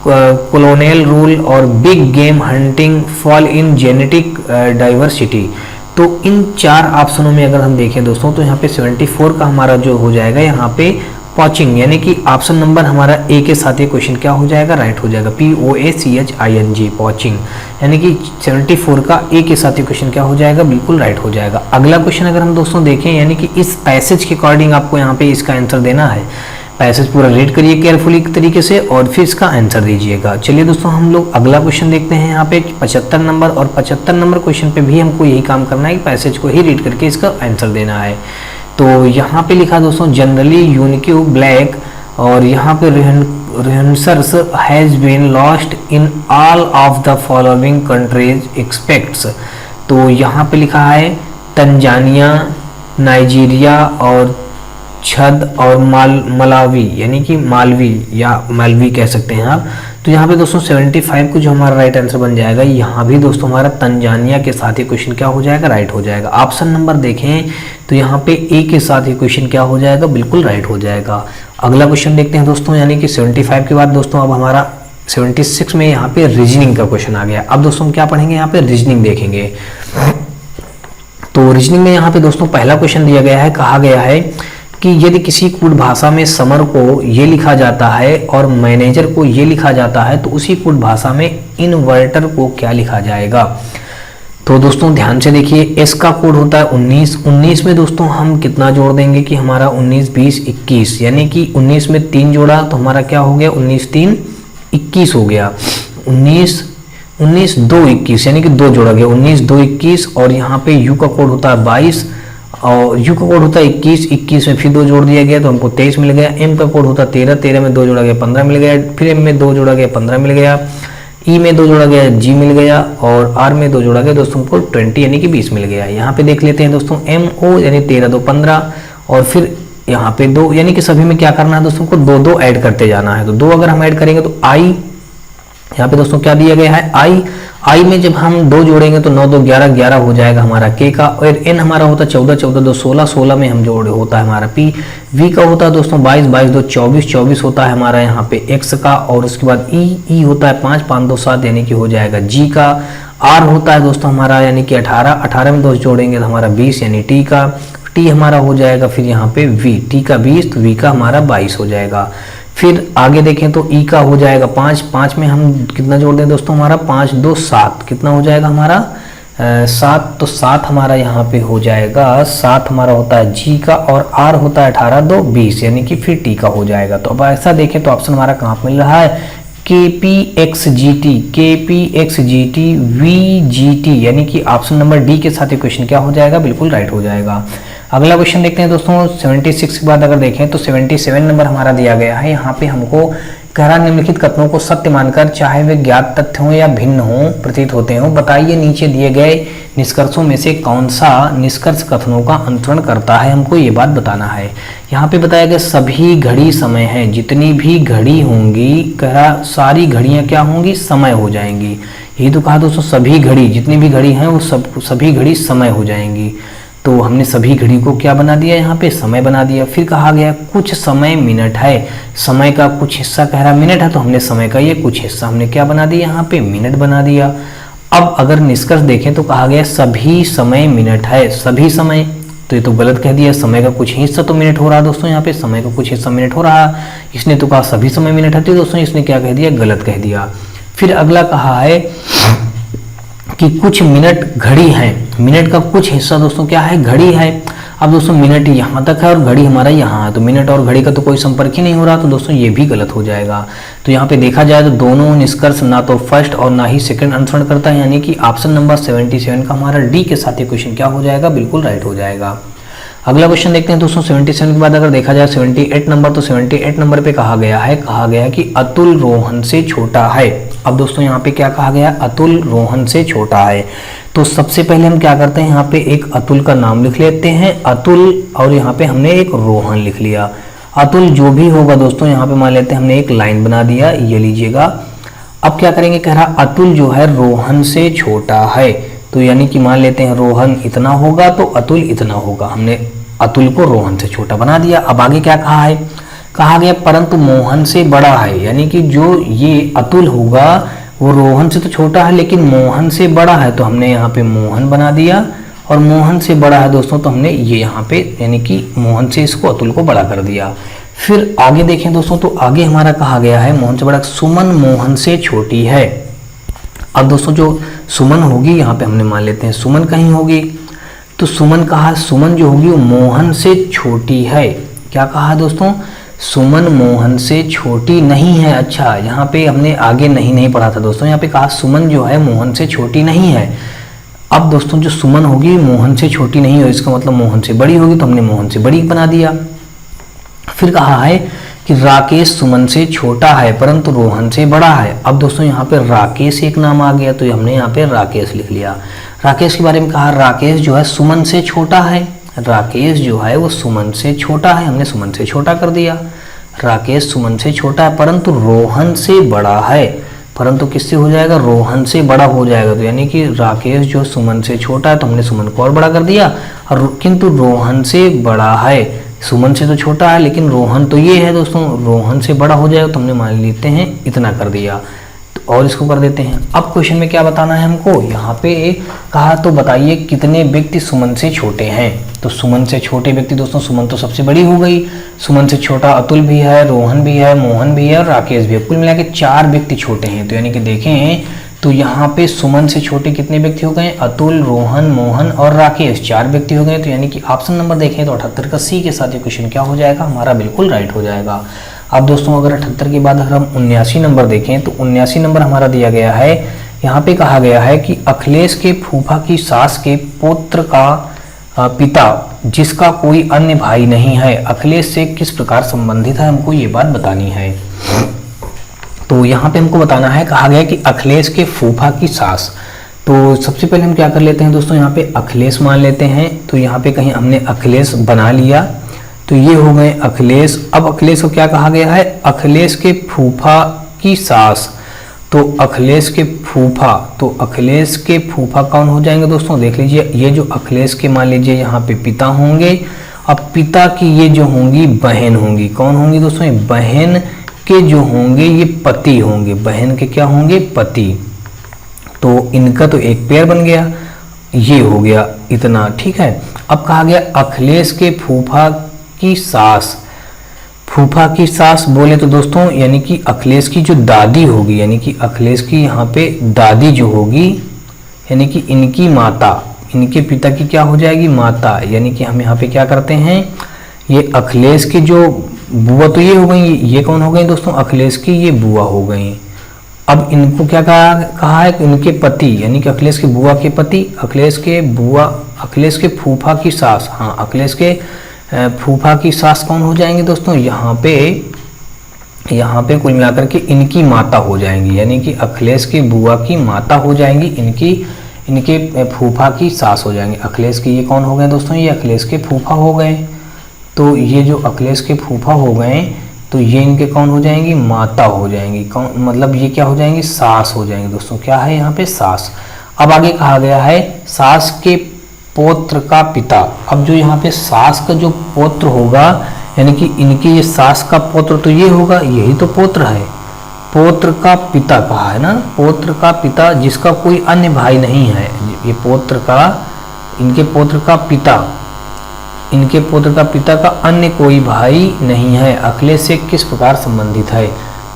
कॉलोनियल रूल और big game hunting, fall in genetic diversity. तो इन चार ऑप्शनों में अगर हम देखें दोस्तों तो यहाँ पे 74 का हमारा जो हो जाएगा यहाँ पे पॉचिंग, यानी कि ऑप्शन नंबर हमारा ए के साथ ये क्वेश्चन क्या हो जाएगा, राइट हो जाएगा, POACHING पॉचिंग, यानी कि 74 का ए के साथ ये क्वेश्चन क्या हो जाएगा, बिल्कुल राइट हो जाएगा। अगला क्वेश्चन अगर हम दोस्तों देखें, यानी कि इस पैसेज के अकॉर्डिंग आपको यहाँ पे इसका आंसर देना है। पैसेज पूरा रीड करिए केयरफुली तरीके से और फिर इसका आंसर दीजिएगा। चलिए दोस्तों हम लोग अगला क्वेश्चन देखते हैं यहाँ पे 75 नंबर, और 75 नंबर क्वेश्चन पे भी हमको यही काम करना है कि पैसेज को ही रीड करके इसका आंसर देना है। तो यहाँ पे लिखा दोस्तों जनरली यूनिक्यू ब्लैक, और यहाँ पे rhinoceros has been lost in all of the following countries except. तो यहाँ पे लिखा है तंजानिया, नाइजीरिया और छद और मलावी, यानी कि मालवी या मालवी कह सकते हैं आप। तो यहाँ पे दोस्तों 75 को जो हमारा राइट आंसर बन जाएगा, यहाँ भी दोस्तों हमारा तंजानिया के साथ ये क्वेश्चन क्या हो जाएगा, राइट हो जाएगा। ऑप्शन नंबर देखें तो यहाँ पे ए के साथ ये क्वेश्चन क्या हो जाएगा, बिल्कुल राइट हो जाएगा। अगला क्वेश्चन देखते हैं दोस्तों, यानी कि 75 के बाद दोस्तों अब हमारा 76 में यहाँ पे रीजनिंग का क्वेश्चन आ गया। अब दोस्तों हम क्या पढ़ेंगे, यहाँ पे रीजनिंग देखेंगे। तो रीजनिंग में यहाँ पे दोस्तों पहला क्वेश्चन दिया गया है, कहा गया है कि यदि किसी कूट भाषा में समर को ये लिखा जाता है और मैनेजर को ये लिखा जाता है तो उसी कूट भाषा में इन्वर्टर को क्या लिखा जाएगा। तो दोस्तों ध्यान से देखिए, एस का कोड होता है 19। 19 में दोस्तों हम कितना जोड़ देंगे कि हमारा 19 20 21, यानी कि 19 में 3 जोड़ा तो हमारा क्या हो गया, 19 3 21 हो गया। 19 2 21, यानी कि 2 जोड़ा गया, 19 2 21। और यहाँ पे यू का कोड होता है 22 और यू का कोड होता है 21। 21 में फिर 2 जोड़ दिया गया तो हमको 23 मिल गया। एम का कोड होता है 13। 13 में 2 जोड़ा गया 15 मिल गया। फिर एम में 2 जोड़ा गया 15 मिल गया। ई में 2 जोड़ा गया, जी मिल गया, और आर में 2 जोड़ा गया दोस्तों को 20 यानी कि 20 मिल गया। यहाँ पे देख लेते हैं दोस्तों एम ओ यानी 13 2 15, और फिर यहाँ पे 2 यानी कि सभी में क्या करना है दोस्तों को 2 2 ऐड करते जाना है। तो 2 अगर हम ऐड करेंगे तो आई, यहाँ पे दोस्तों क्या दिया गया है आई में जब हम 2 जोड़ेंगे तो 9 2 11 11 हो जाएगा हमारा के का, और एन हमारा होता है 14 14 2 16 16 में हम जोड़े होता है हमारा पी, वी का होता है दोस्तों 22 22 2 24 24 होता है हमारा यहाँ पे एक्स का, और उसके बाद ई होता है 5 5 2 7 यानी कि हो जाएगा जी का, आर होता है दोस्तों हमारा यानी कि 18 18 में 2 जोड़ेंगे तो हमारा 20 यानी टी का, टी हमारा हो जाएगा फिर यहाँ पे वी, टी का 20 तो वी का हमारा 22 हो जाएगा। फिर आगे देखें तो ई का हो जाएगा 5 5 में हम कितना जोड़ दें दोस्तों हमारा 5 2 7 कितना हो जाएगा हमारा 7, तो 7 हमारा यहाँ पे हो जाएगा 7 हमारा होता है जी का, और आर होता है 18 2 20 यानी कि फिर टी का हो जाएगा। तो अब ऐसा देखें तो ऑप्शन हमारा कहाँ मिल रहा है के P x G T V G T, यानी कि ऑप्शन नंबर डी के साथ क्वेश्चन क्या हो जाएगा, बिल्कुल राइट हो जाएगा। अगला क्वेश्चन देखते हैं दोस्तों 76 के बाद अगर देखें तो 77 नंबर हमारा दिया गया है। यहाँ पे हमको कह रहा निम्नलिखित कथनों को सत्य मानकर चाहे वे ज्ञात तथ्य हों या भिन्न हों प्रतीत होते हों, बताइए नीचे दिए गए निष्कर्षों में से कौन सा निष्कर्ष कथनों का अनुसरण करता है, हमको ये बात बताना है। यहाँ पे बताया गया सभी घड़ी समय है, जितनी भी घड़ी होंगी कह रहा सारी घड़ियां क्या होंगी, समय हो जाएंगी। यही तो कहा दोस्तों सभी घड़ी, जितनी भी घड़ी हैं वो सभी घड़ी समय हो जाएंगी। तो हमने सभी घड़ी को क्या बना दिया, यहाँ पे समय बना दिया। फिर कहा गया कुछ समय मिनट है, समय का कुछ हिस्सा कह रहा मिनट है, तो हमने समय का ये कुछ हिस्सा हमने क्या बना दिया, यहाँ पे मिनट बना दिया। अब अगर निष्कर्ष देखें तो कहा गया सभी समय मिनट है, सभी समय, तो ये तो गलत कह दिया, समय का कुछ हिस्सा तो मिनट हो रहा है दोस्तों, यहाँ पे समय का कुछ हिस्सा मिनट हो रहा है, इसने तो कहा सभी समय मिनट है, तो दोस्तों इसने क्या कह दिया, गलत कह दिया। फिर अगला कहा है कि कुछ मिनट घड़ी है, मिनट का कुछ हिस्सा दोस्तों क्या है, घड़ी है। अब दोस्तों मिनट यहाँ तक है और घड़ी हमारा यहाँ है, तो मिनट और घड़ी का तो कोई संपर्क ही नहीं हो रहा, तो दोस्तों ये भी गलत हो जाएगा। तो यहाँ पे देखा जाए तो दोनों निष्कर्ष ना तो फर्स्ट और ना ही सेकंड अनुसरण करता है, यानी कि ऑप्शन नंबर 77 का हमारा डी के साथ ये क्वेश्चन क्या हो जाएगा, बिल्कुल राइट हो जाएगा। अगला क्वेश्चन देखते हैं दोस्तों 77 के बाद अगर देखा जाए 78 नंबर, तो 78 नंबर पे कहा गया कि अतुल रोहन से छोटा है। अब दोस्तों यहाँ पे क्या कहा गया, अतुल रोहन से छोटा है। तो सबसे पहले हम क्या करते हैं, यहाँ पे एक अतुल का नाम लिख लेते हैं, अतुल, और यहाँ पे हमने एक रोहन लिख लिया। अतुल जो भी होगा दोस्तों यहाँ पे मान लेते हैं हमने एक लाइन बना दिया, ये लीजिएगा। अब क्या करेंगे, कह रहा अतुल जो है रोहन से छोटा है, तो यानी कि मान लेते हैं रोहन इतना होगा तो अतुल इतना होगा, हमने अतुल को रोहन से छोटा बना दिया। अब आगे क्या कहा है, कहा गया परंतु मोहन से बड़ा है, यानी कि जो ये अतुल होगा वो रोहन से तो छोटा है लेकिन मोहन से बड़ा है, तो हमने यहाँ पे मोहन बना दिया, और मोहन से बड़ा है दोस्तों तो हमने ये यहाँ पे यानी कि मोहन से इसको अतुल को बड़ा कर दिया। फिर आगे देखें दोस्तों, तो आगे हमारा कहा गया है मोहन से बड़ा, सुमन मोहन से छोटी है। अब दोस्तों जो सुमन होगी यहाँ पे हमने मान लेते हैं सुमन कहीं होगी, तो सुमन कहा, सुमन जो होगी वो मोहन से छोटी है। क्या कहा दोस्तों, सुमन मोहन से छोटी नहीं है। अच्छा, यहाँ पे हमने आगे नहीं पढ़ा था दोस्तों, यहाँ पे कहा सुमन जो है मोहन से छोटी नहीं है। अब दोस्तों जो सुमन होगी मोहन से छोटी नहीं हो, इसका मतलब मोहन से बड़ी होगी, तो हमने मोहन से बड़ी बना दिया। फिर कहा है कि राकेश सुमन से छोटा है परंतु रोहन से बड़ा है। अब दोस्तों यहाँ पे राकेश एक नाम आ गया, तो हमने यहाँ पे राकेश लिख लिया। राकेश के बारे में कहा, राकेश जो है सुमन से छोटा है, राकेश जो है वो सुमन से छोटा है, हमने सुमन से छोटा कर दिया। राकेश सुमन से छोटा है परंतु रोहन से बड़ा है, परंतु किससे हो जाएगा, रोहन से बड़ा हो जाएगा। तो यानी कि राकेश जो सुमन से छोटा है तो हमने सुमन को और बड़ा कर दिया, और किंतु रोहन से बड़ा है, सुमन से तो छोटा है लेकिन रोहन तो ये है दोस्तों, रोहन से बड़ा हो जाएगा, तो हमने मान लेते हैं इतना कर दिया, और इसको कर देते हैं। अब क्वेश्चन में क्या बताना है हमको, यहाँ पे कहा तो बताइए कितने व्यक्ति सुमन से छोटे हैं। तो सुमन से छोटे व्यक्ति दोस्तों, सुमन तो सबसे बड़ी हो गई, सुमन से छोटा अतुल भी है, रोहन भी है, मोहन भी है और राकेश भी है, कुल मिला के 4 व्यक्ति छोटे हैं। तो यानी कि देखें तो यहाँ पे सुमन से छोटे कितने व्यक्ति हो गए, अतुल, रोहन, मोहन और राकेश, 4 व्यक्ति हो गए। तो यानी कि ऑप्शन नंबर देखें तो 78 का सी के साथ ये क्वेश्चन क्या हो जाएगा, हमारा बिल्कुल राइट हो जाएगा। अब दोस्तों अगर 78 के बाद अगर हम 79 नंबर देखें तो 79 नंबर हमारा दिया गया है। यहाँ पे कहा गया है कि अखिलेश के फूफा की सास के पुत्र का पिता जिसका कोई अन्य भाई नहीं है, अखिलेश से किस प्रकार संबंधित है, हमको ये बात बतानी है। तो यहाँ पे हमको बताना है, कहा गया कि अखिलेश के फूफा की सास। तो सबसे पहले हम क्या कर लेते हैं दोस्तों, यहाँ पे अखिलेश मान लेते हैं। तो यहाँ पे कहीं हमने अखिलेश बना लिया, तो ये हो गए अखिलेश। अब अखिलेश को क्या कहा गया है, अखिलेश के फूफा की सास। तो अखिलेश के फूफा, तो अखिलेश के फूफा कौन हो जाएंगे दोस्तों, देख लीजिए, ये जो अखिलेश के मान लीजिए यहाँ पे पिता होंगे। अब पिता की ये जो होंगी बहन होंगी, कौन होंगी दोस्तों, ये बहन के जो होंगे ये पति होंगे, बहन के क्या होंगे, पति। तो इनका तो एक पेयर बन गया, ये हो गया इतना, ठीक है। अब कहा गया अखिलेश के फूफा की सास। फूफा की सास बोले तो दोस्तों यानी कि अखिलेश की जो दादी होगी, यानी कि अखिलेश की यहाँ पे दादी जो होगी, यानी कि इनकी माता, इनके पिता की क्या हो जाएगी, माता। यानी कि हम यहाँ पे क्या करते हैं, ये अखिलेश की जो बुआ तो ये हो गई, ये कौन हो गई दोस्तों, अखिलेश की ये बुआ हो गई। अब इनको क्या कहा है, इनके पति, यानी कि अखिलेश की बुआ के पति, अखिलेश के बुआ, अखिलेश के फूफा की सास। हाँ, अखिलेश के फूफा की सास कौन हो जाएंगे दोस्तों, यहाँ पे कुल मिलाकर के इनकी माता हो जाएंगी, यानी कि अखिलेश की बुआ की माता हो जाएंगी, इनके फूफा की सास हो जाएंगे। अखिलेश की ये कौन हो गए दोस्तों, ये अखिलेश के फूफा हो गए। तो ये जो अखिलेश के फूफा हो गए, तो ये इनके कौन हो जाएंगी, माता हो जाएंगी। कौन मतलब ये क्या हो जाएंगी, सास हो जाएंगे दोस्तों। क्या है यहाँ पे, सास। अब आगे कहा गया है सास के पौत्र का पिता। अब जो यहाँ पे सास का जो पौत्र होगा, यानी कि इनकी ये सास का पौत्र तो ये होगा, यही तो पौत्र है, पौत्र का पिता कहा है ना, पौत्र का पिता जिसका कोई अन्य भाई नहीं है। ये पौत्र का, इनके पौत्र का पिता, इनके पुत्र का पिता का अन्य कोई भाई नहीं है, अखिलेश से किस प्रकार संबंधित है।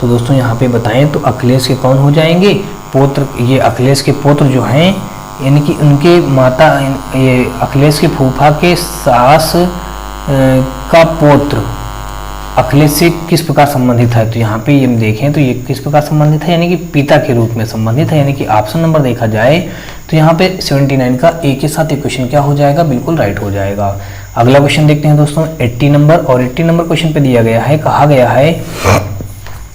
तो दोस्तों यहाँ पे बताएं तो अखिलेश के कौन हो जाएंगे, पुत्र। ये अखिलेश के पुत्र जो हैं, यानी कि उनके माता, ये अखिलेश के फूफा के सास का पुत्र अखिलेश से किस प्रकार संबंधित है। तो यहाँ पे ये देखें तो ये किस प्रकार संबंधित है, यानी कि पिता के रूप में संबंधित है। यानी कि ऑप्शन नंबर देखा जाए तो यहाँ पे 79 का एक के साथ एक क्वेश्चन क्या हो जाएगा, बिल्कुल राइट हो जाएगा। अगला क्वेश्चन देखते हैं दोस्तों 80 नंबर, और 80 नंबर क्वेश्चन पे दिया गया है, कहा गया है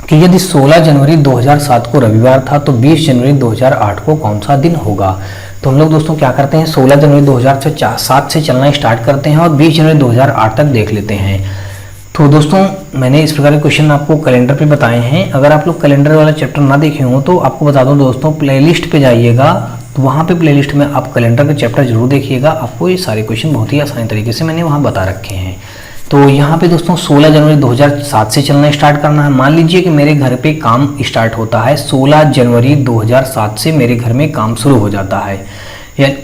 कि यदि 16 जनवरी 2007 को रविवार था तो 20 जनवरी 2008 को कौन सा दिन होगा। तो हम लोग दोस्तों क्या करते हैं, 16 जनवरी 2007 से चलना स्टार्ट करते हैं और 20 जनवरी 2008 तक देख लेते हैं। तो दोस्तों मैंने इस प्रकार के क्वेश्चन आपको कैलेंडर पे बताए हैं। अगर आप लोग कैलेंडर वाला चैप्टर ना देखे हो तो आपको बता दूं दोस्तों, प्लेलिस्ट पे जाइएगा, तो वहाँ पे प्लेलिस्ट में आप कैलेंडर के चैप्टर जरूर देखिएगा। आपको ये सारे क्वेश्चन बहुत ही आसानी तरीके से मैंने वहाँ बता रखे हैं। तो यहाँ पे दोस्तों 16 जनवरी 2007 से चलना स्टार्ट करना है। मान लीजिए कि मेरे घर पे काम स्टार्ट होता है 16 जनवरी 2007 से, मेरे घर में काम शुरू हो जाता है,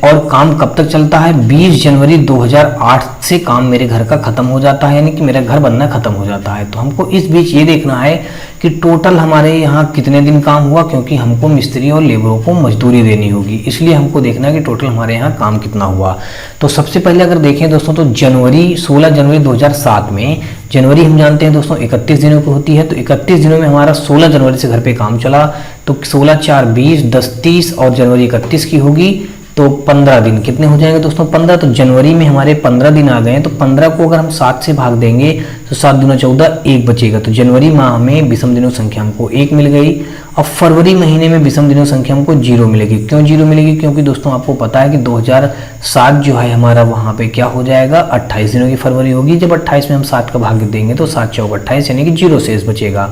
और काम कब तक चलता है, 20 जनवरी 2008 से काम मेरे घर का खत्म हो जाता है, यानी कि मेरा घर बनना खत्म हो जाता है। तो हमको इस बीच ये देखना है कि टोटल हमारे यहाँ कितने दिन काम हुआ, क्योंकि हमको मिस्त्री और लेबरों को मजदूरी देनी होगी, इसलिए हमको देखना है कि टोटल हमारे यहाँ काम कितना हुआ। तो सबसे पहले अगर देखें दोस्तों तो जनवरी 16 जनवरी 2007 में, जनवरी हम जानते हैं दोस्तों 31 दिनों की होती है, तो 31 दिनों में हमारा 16 जनवरी से घर पे काम चला, तो 16 4 20 10 30 और जनवरी 31 की होगी, तो 15 दिन कितने हो जाएंगे दोस्तों, 15। तो जनवरी में हमारे 15 दिन आ गए, तो 15 को अगर हम 7 से भाग देंगे तो 7 दूना 14, 1 बचेगा। तो जनवरी माह में विषम दिनों संख्या हमको 1 मिल गई। अब फरवरी महीने में विषम दिनों संख्या हमको 0 मिलेगी। क्यों 0 मिलेगी, क्योंकि दोस्तों आपको पता है कि 2007 जो है हमारा वहाँ पे क्या हो जाएगा, 28 दिनों की फरवरी होगी। जब 28 में हम 7 का भाग देंगे तो 7 चौक 28, यानी कि 0 शेष बचेगा।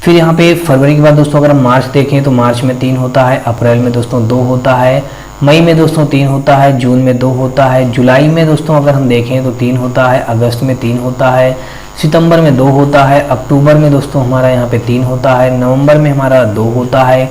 फिर यहाँ पे फरवरी के बाद दोस्तों अगर हम मार्च देखें तो मार्च में 3 होता है, अप्रैल में दोस्तों 2 होता है, मई में दोस्तों 3 होता है, जून में 2 होता है, जुलाई में दोस्तों अगर हम देखें तो 3 होता है, अगस्त में 3 होता है, सितंबर में 2 होता है, अक्टूबर में दोस्तों हमारा यहाँ पे 3 होता है, नवंबर में हमारा 2 होता है,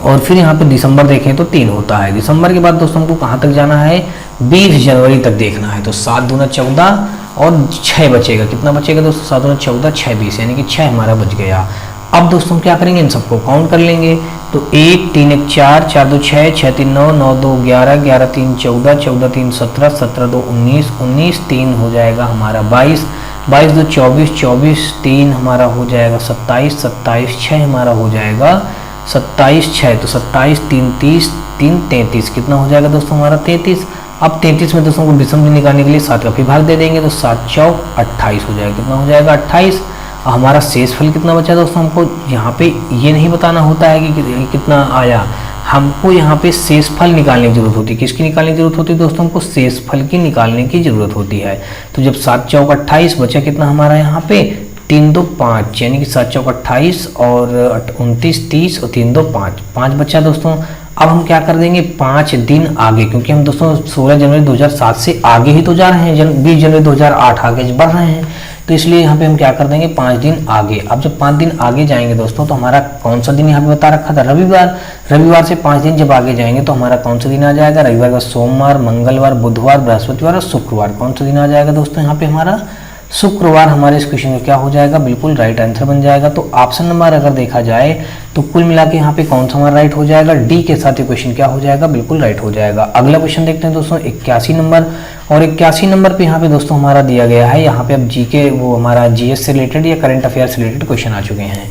और फिर यहाँ पे दिसंबर देखें तो 3 होता है। दिसंबर के बाद दोस्तों हमको कहाँ तक जाना है, 20 जनवरी तक देखना है। तो 7 दूना 14 और 6 बचेगा, कितना बचेगा दोस्तों, 7 दूना 14 6 20, यानी कि 6 हमारा बच गया। अब दोस्तों हम क्या करेंगे, इन सबको काउंट कर लेंगे। तो 1 3 1 4 4 2 6 6 3 9 9 2 11 11 3 14 14 3 17 17 2 19 19 3 हो जाएगा हमारा 22 22 2 24 24 3 हमारा हो जाएगा 27 27 6 हमारा हो जाएगा 27 6, तो 27 3 30 3 33, कितना हो जाएगा दोस्तों हमारा 33। अब 33 में दोस्तों को विषम निकालने के लिए 7 का फिर भाग दे देंगे, तो 7 चौक 28 हो जाएगा, कितना हो जाएगा 28। हमारा शेषफल कितना बचा दोस्तों, हमको यहाँ पे ये नहीं बताना होता है कि कितना आया, हमको यहाँ पे शेषफल निकालने की जरूरत होती है। किसकी निकालने की जरूरत होती है दोस्तों, हमको शेषफल की निकालने की जरूरत होती है। तो जब 7 चौक 28 बचा कितना हमारा यहाँ पे 3 2 5, यानी कि 7 चौक 28 और 29 30 और 3 2 5, 5 बचा दोस्तों। अब हम क्या कर देंगे 5 दिन आगे, क्योंकि हम दोस्तों 16 जनवरी 2007 से आगे ही तो जा रहे हैं, 20 जनवरी 2008 आगे बढ़ रहे हैं, तो इसलिए यहाँ पे हम क्या कर देंगे 5 दिन आगे। अब जब 5 दिन आगे जाएंगे दोस्तों तो हमारा कौन सा दिन यहाँ पे बता रखा था, रविवार। रविवार से 5 दिन जब आगे जाएंगे तो हमारा कौन सा दिन आ जाएगा, रविवार का सोमवार, मंगलवार, बुधवार, बृहस्पतिवार और शुक्रवार। कौन सा दिन आ जाएगा दोस्तों यहाँ पे हमारा शुक्रवार। हमारे इस क्वेश्चन में क्या हो जाएगा, बिल्कुल राइट आंसर बन जाएगा। तो ऑप्शन नंबर अगर देखा जाए तो कुल मिला के यहाँ पे कौन सा हमारा राइट हो जाएगा, डी के साथ ये क्वेश्चन क्या हो जाएगा, बिल्कुल राइट हो जाएगा। अगला क्वेश्चन देखते हैं दोस्तों 81 नंबर, और 81 नंबर पे यहाँ पे दोस्तों हमारा दिया गया है, यहाँ पे अब जीके वो हमारा जीएस से रिलेटेड या करंट अफेयर से रिलेटेड क्वेश्चन आ चुके हैं।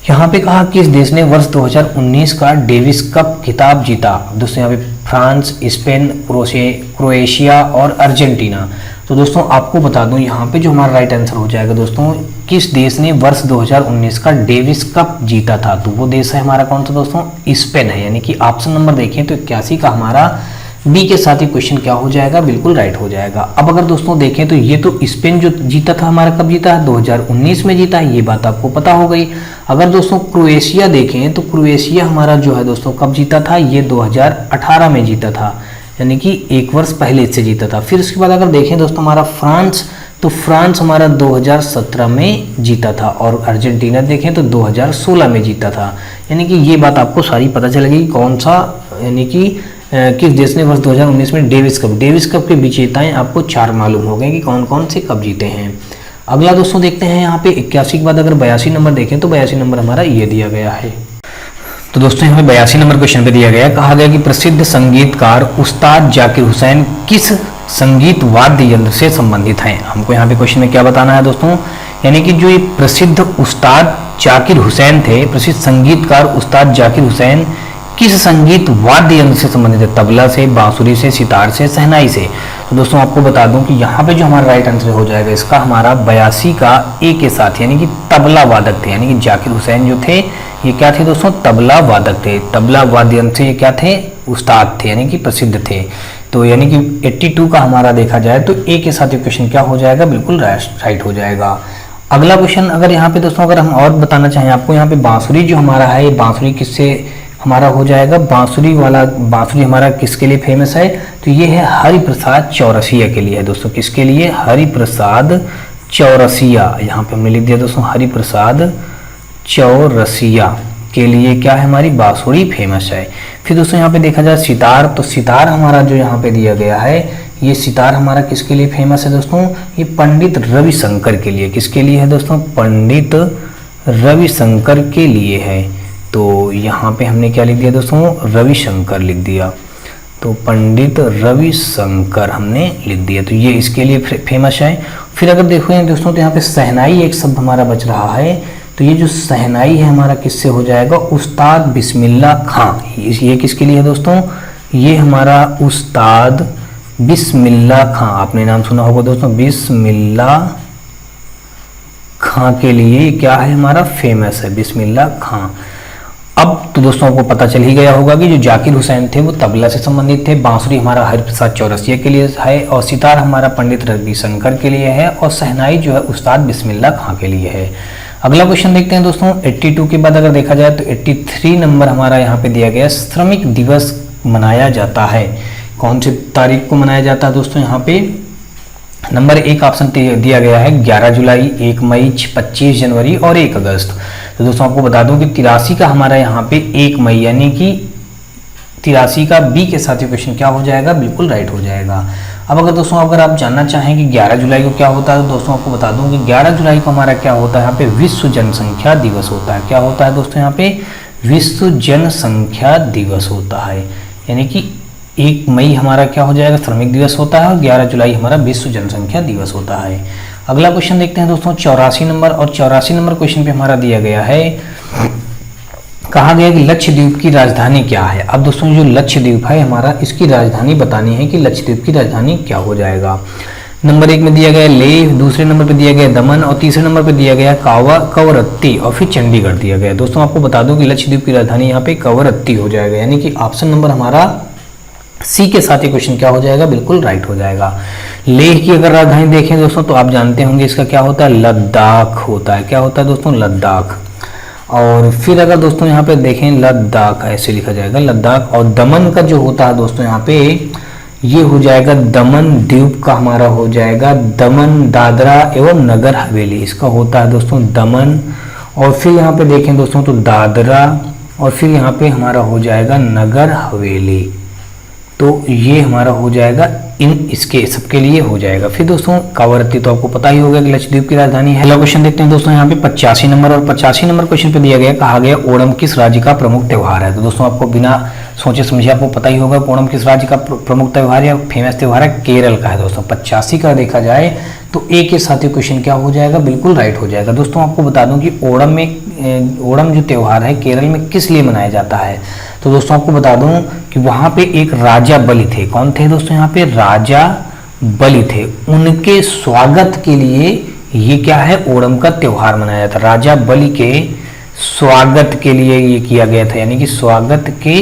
यहाँ पे कहा किस देश ने वर्ष 2019 का डेविस कप खिताब जीता। दोस्तों यहाँ पे फ्रांस, स्पेन, क्रोएशिया और अर्जेंटीना। तो दोस्तों आपको बता दूं यहाँ पे जो हमारा राइट आंसर हो जाएगा दोस्तों, किस देश ने वर्ष 2019 का डेविस कप जीता था, तो वो देश है हमारा कौन सा दोस्तों, स्पेन है। यानी कि ऑप्शन नंबर देखें तो 81 का हमारा बी के साथ ही क्वेश्चन क्या हो जाएगा, बिल्कुल राइट हो जाएगा। अब अगर दोस्तों देखें तो ये तो स्पेन जो जीता था हमारा कब जीता है, 2019 में जीता है, ये बात आपको पता हो गई। अगर दोस्तों क्रोएशिया देखें तो क्रोएशिया हमारा जो है दोस्तों कब जीता था, ये 2018 में जीता था, यानी कि 1 वर्ष पहले इससे जीता था। फिर उसके बाद अगर देखें दोस्तों हमारा फ्रांस, तो फ्रांस हमारा 2017 में जीता था, और अर्जेंटीना देखें तो 2016 में जीता था। यानी कि ये बात आपको सारी पता चलेगी कौन सा, यानी कि किस देश ने वर्ष 2019 में डेविस कप के विजेताएं आपको 4 मालूम हो गए कि कौन कौन से कब जीते हैं। अगला दोस्तों देखते हैं यहाँ पे 81 के बाद अगर 82 नंबर देखें तो 82 नंबर हमारा ये दिया गया है। तो दोस्तों यहाँ पे 82 नंबर क्वेश्चन पे दिया गया है, कहा गया कि प्रसिद्ध संगीतकार उस्ताद जाकिर हुसैन किस संगीत वाद्य यंत्र से संबंधित हैं। हमको यहाँ पे क्वेश्चन में क्या बताना है दोस्तों, यानी कि जो ये प्रसिद्ध उस्ताद जाकिर हुसैन थे, प्रसिद्ध संगीतकार उस्ताद जाकिर हुसैन किस संगीत वाद्य यंत्र से संबंधित है, तबला से, बांसुरी से, सितार से, शहनाई से। तो दोस्तों आपको बता दूं कि यहाँ पे जो हमारा राइट आंसर हो जाएगा इसका हमारा 82 का ए के साथ, यानी कि तबला वादक थे। यानी कि जाकिर हुसैन जो थे ये क्या थे दोस्तों, तबला वादक थे। तबला वाद्य यंत्र से ये क्या थे, उस्ताद थे, यानी कि प्रसिद्ध थे। तो यानी कि 82 का हमारा देखा जाए तो ए के साथ ये क्वेश्चन क्या हो जाएगा, बिल्कुल राइट हो जाएगा। अगला क्वेश्चन अगर यहाँ पे दोस्तों अगर हम और बताना चाहें आपको, यहाँ पे बांसुरी जो हमारा है, ये बांसुरी किससे हमारा हो जाएगा, बांसुरी हमारा किसके लिए फेमस है, तो ये है हरिप्रसाद चौरसिया के लिए है दोस्तों। किसके लिए, हरिप्रसाद चौरसिया। यहाँ पे हमने लिख दिया दोस्तों हरिप्रसाद चौरसिया के लिए क्या है, हमारी बांसुरी फेमस है। फिर दोस्तों यहाँ पे देखा जाए सितार, तो सितार हमारा जो यहाँ पे दिया गया है, ये सितार हमारा किसके लिए फेमस है दोस्तों, ये पंडित रविशंकर के लिए। किसके लिए है दोस्तों, पंडित रविशंकर के लिए है। तो यहाँ पे हमने क्या लिख दिया दोस्तों, रविशंकर लिख दिया, तो पंडित रविशंकर हमने लिख दिया, तो ये इसके लिए फेमस है। फिर अगर देखो दोस्तों तो यहाँ पे शहनाई एक शब्द हमारा बच रहा है, तो ये जो शहनाई है हमारा किससे हो जाएगा, उस्ताद बिस्मिल्लाह खां। ये किसके लिए है दोस्तों, ये हमारा उस्ताद बिस्मिल्लाह खां, आपने नाम सुना होगा दोस्तों, बिस्मिल्लाह खां के लिए क्या है हमारा फेमस है, बिस्मिल्लाह खां। अब तो दोस्तों आपको पता चल ही गया होगा कि जो जाकिर हुसैन थे वो तबला से संबंधित थे, बांसुरी हमारा हरिप्रसाद चौरसिया के लिए है, और सितार हमारा पंडित रविशंकर के लिए है, और शहनाई जो है उस्ताद बिस्मिल्लाह खां के लिए है। अगला क्वेश्चन देखते हैं दोस्तों 82 के बाद अगर देखा जाए तो 83 नंबर हमारा यहाँ पे दिया गया, श्रमिक दिवस मनाया जाता है, कौन सी तारीख को मनाया जाता है दोस्तों, यहाँ पे नंबर 1 ऑप्शन दिया गया है 11 जुलाई, 1 मई, 25 जनवरी और 1 अगस्त। तो दोस्तों आपको बता दूं कि 83 का हमारा यहाँ पे 1 मई, यानी कि 83 का बी के साथ क्वेश्चन क्या हो जाएगा, बिल्कुल राइट हो जाएगा। अब अगर दोस्तों अगर आप जानना चाहें कि 11 जुलाई को क्या होता है, तो दोस्तों आपको बता दूं कि 11 जुलाई को हमारा क्या होता है, यहाँ पे विश्व जनसंख्या दिवस होता है। क्या होता है दोस्तों, यहाँ पे विश्व जनसंख्या दिवस होता है, यानी कि 1 मई हमारा क्या हो जाएगा, श्रमिक दिवस होता है, और 11 जुलाई हमारा विश्व जनसंख्या दिवस होता है। अगला क्वेश्चन देखते हैं दोस्तों 84 नंबर, और 84 नंबर क्वेश्चन पे हमारा दिया गया है, कहा गया कि लक्षद्वीप की राजधानी क्या है। अब दोस्तों जो लक्षद्वीप है हमारा, इसकी राजधानी बतानी है कि लक्षद्वीप की राजधानी क्या हो जाएगा। नंबर 1 में दिया गया लेह, दूसरे नंबर पे दिया गया दमन और तीसरे नंबर पे दिया गया कवरत्ती और फिर चंडीगढ़ दिया गया। दोस्तों आपको बता दूं कि लक्षद्वीप की राजधानी यहाँ पे कवरत्ती हो जाएगा, यानी कि ऑप्शन नंबर हमारा सी के साथ ये क्वेश्चन क्या हो जाएगा, बिल्कुल राइट हो जाएगा। लेह की अगर राजधानी देखें दोस्तों तो आप जानते होंगे इसका क्या होता है, लद्दाख होता है। क्या होता है दोस्तों, लद्दाख। और फिर अगर दोस्तों यहाँ पे देखें लद्दाख ऐसे लिखा जाएगा लद्दाख। और दमन का जो होता है दोस्तों यहाँ पे ये हो जाएगा दमन द्वीप का हमारा हो जाएगा दमन दादरा एवं नगर हवेली, इसका होता है दोस्तों दमन। और फिर यहाँ पे देखें दोस्तों तो दादरा और फिर यहाँ पे हमारा हो जाएगा नगर हवेली। तो ये हमारा हो जाएगा इन इसके सबके लिए हो जाएगा। फिर दोस्तों कवरत्ती तो आपको पता ही होगा कि लक्षद्वीप की राजधानी है। अगला क्वेश्चन देखते हैं दोस्तों यहाँ पे 85 नंबर और 85 नंबर क्वेश्चन पे दिया गया, कहा गया ओणम किस राज्य का प्रमुख त्योहार है। तो दोस्तों आपको बिना सोचे समझे आपको पता ही होगा ओणम किस राज्य का प्रमुख त्योहार या फेमस त्योहार है, केरल का है दोस्तों। 85 का देखा जाए तो ए के साथ ही क्वेश्चन क्या हो जाएगा, बिल्कुल राइट हो जाएगा। दोस्तों आपको बता दूं कि ओणम जो त्योहार है केरल में किस लिए मनाया जाता है। तो दोस्तों आपको बता दूं कि वहां पे एक राजा बलि थे। कौन थे दोस्तों, यहाँ पे राजा बलि थे। उनके स्वागत के लिए ये क्या है, ओणम का त्योहार मनाया जाता है। राजा बलि के स्वागत के लिए ये किया गया था, यानी कि स्वागत के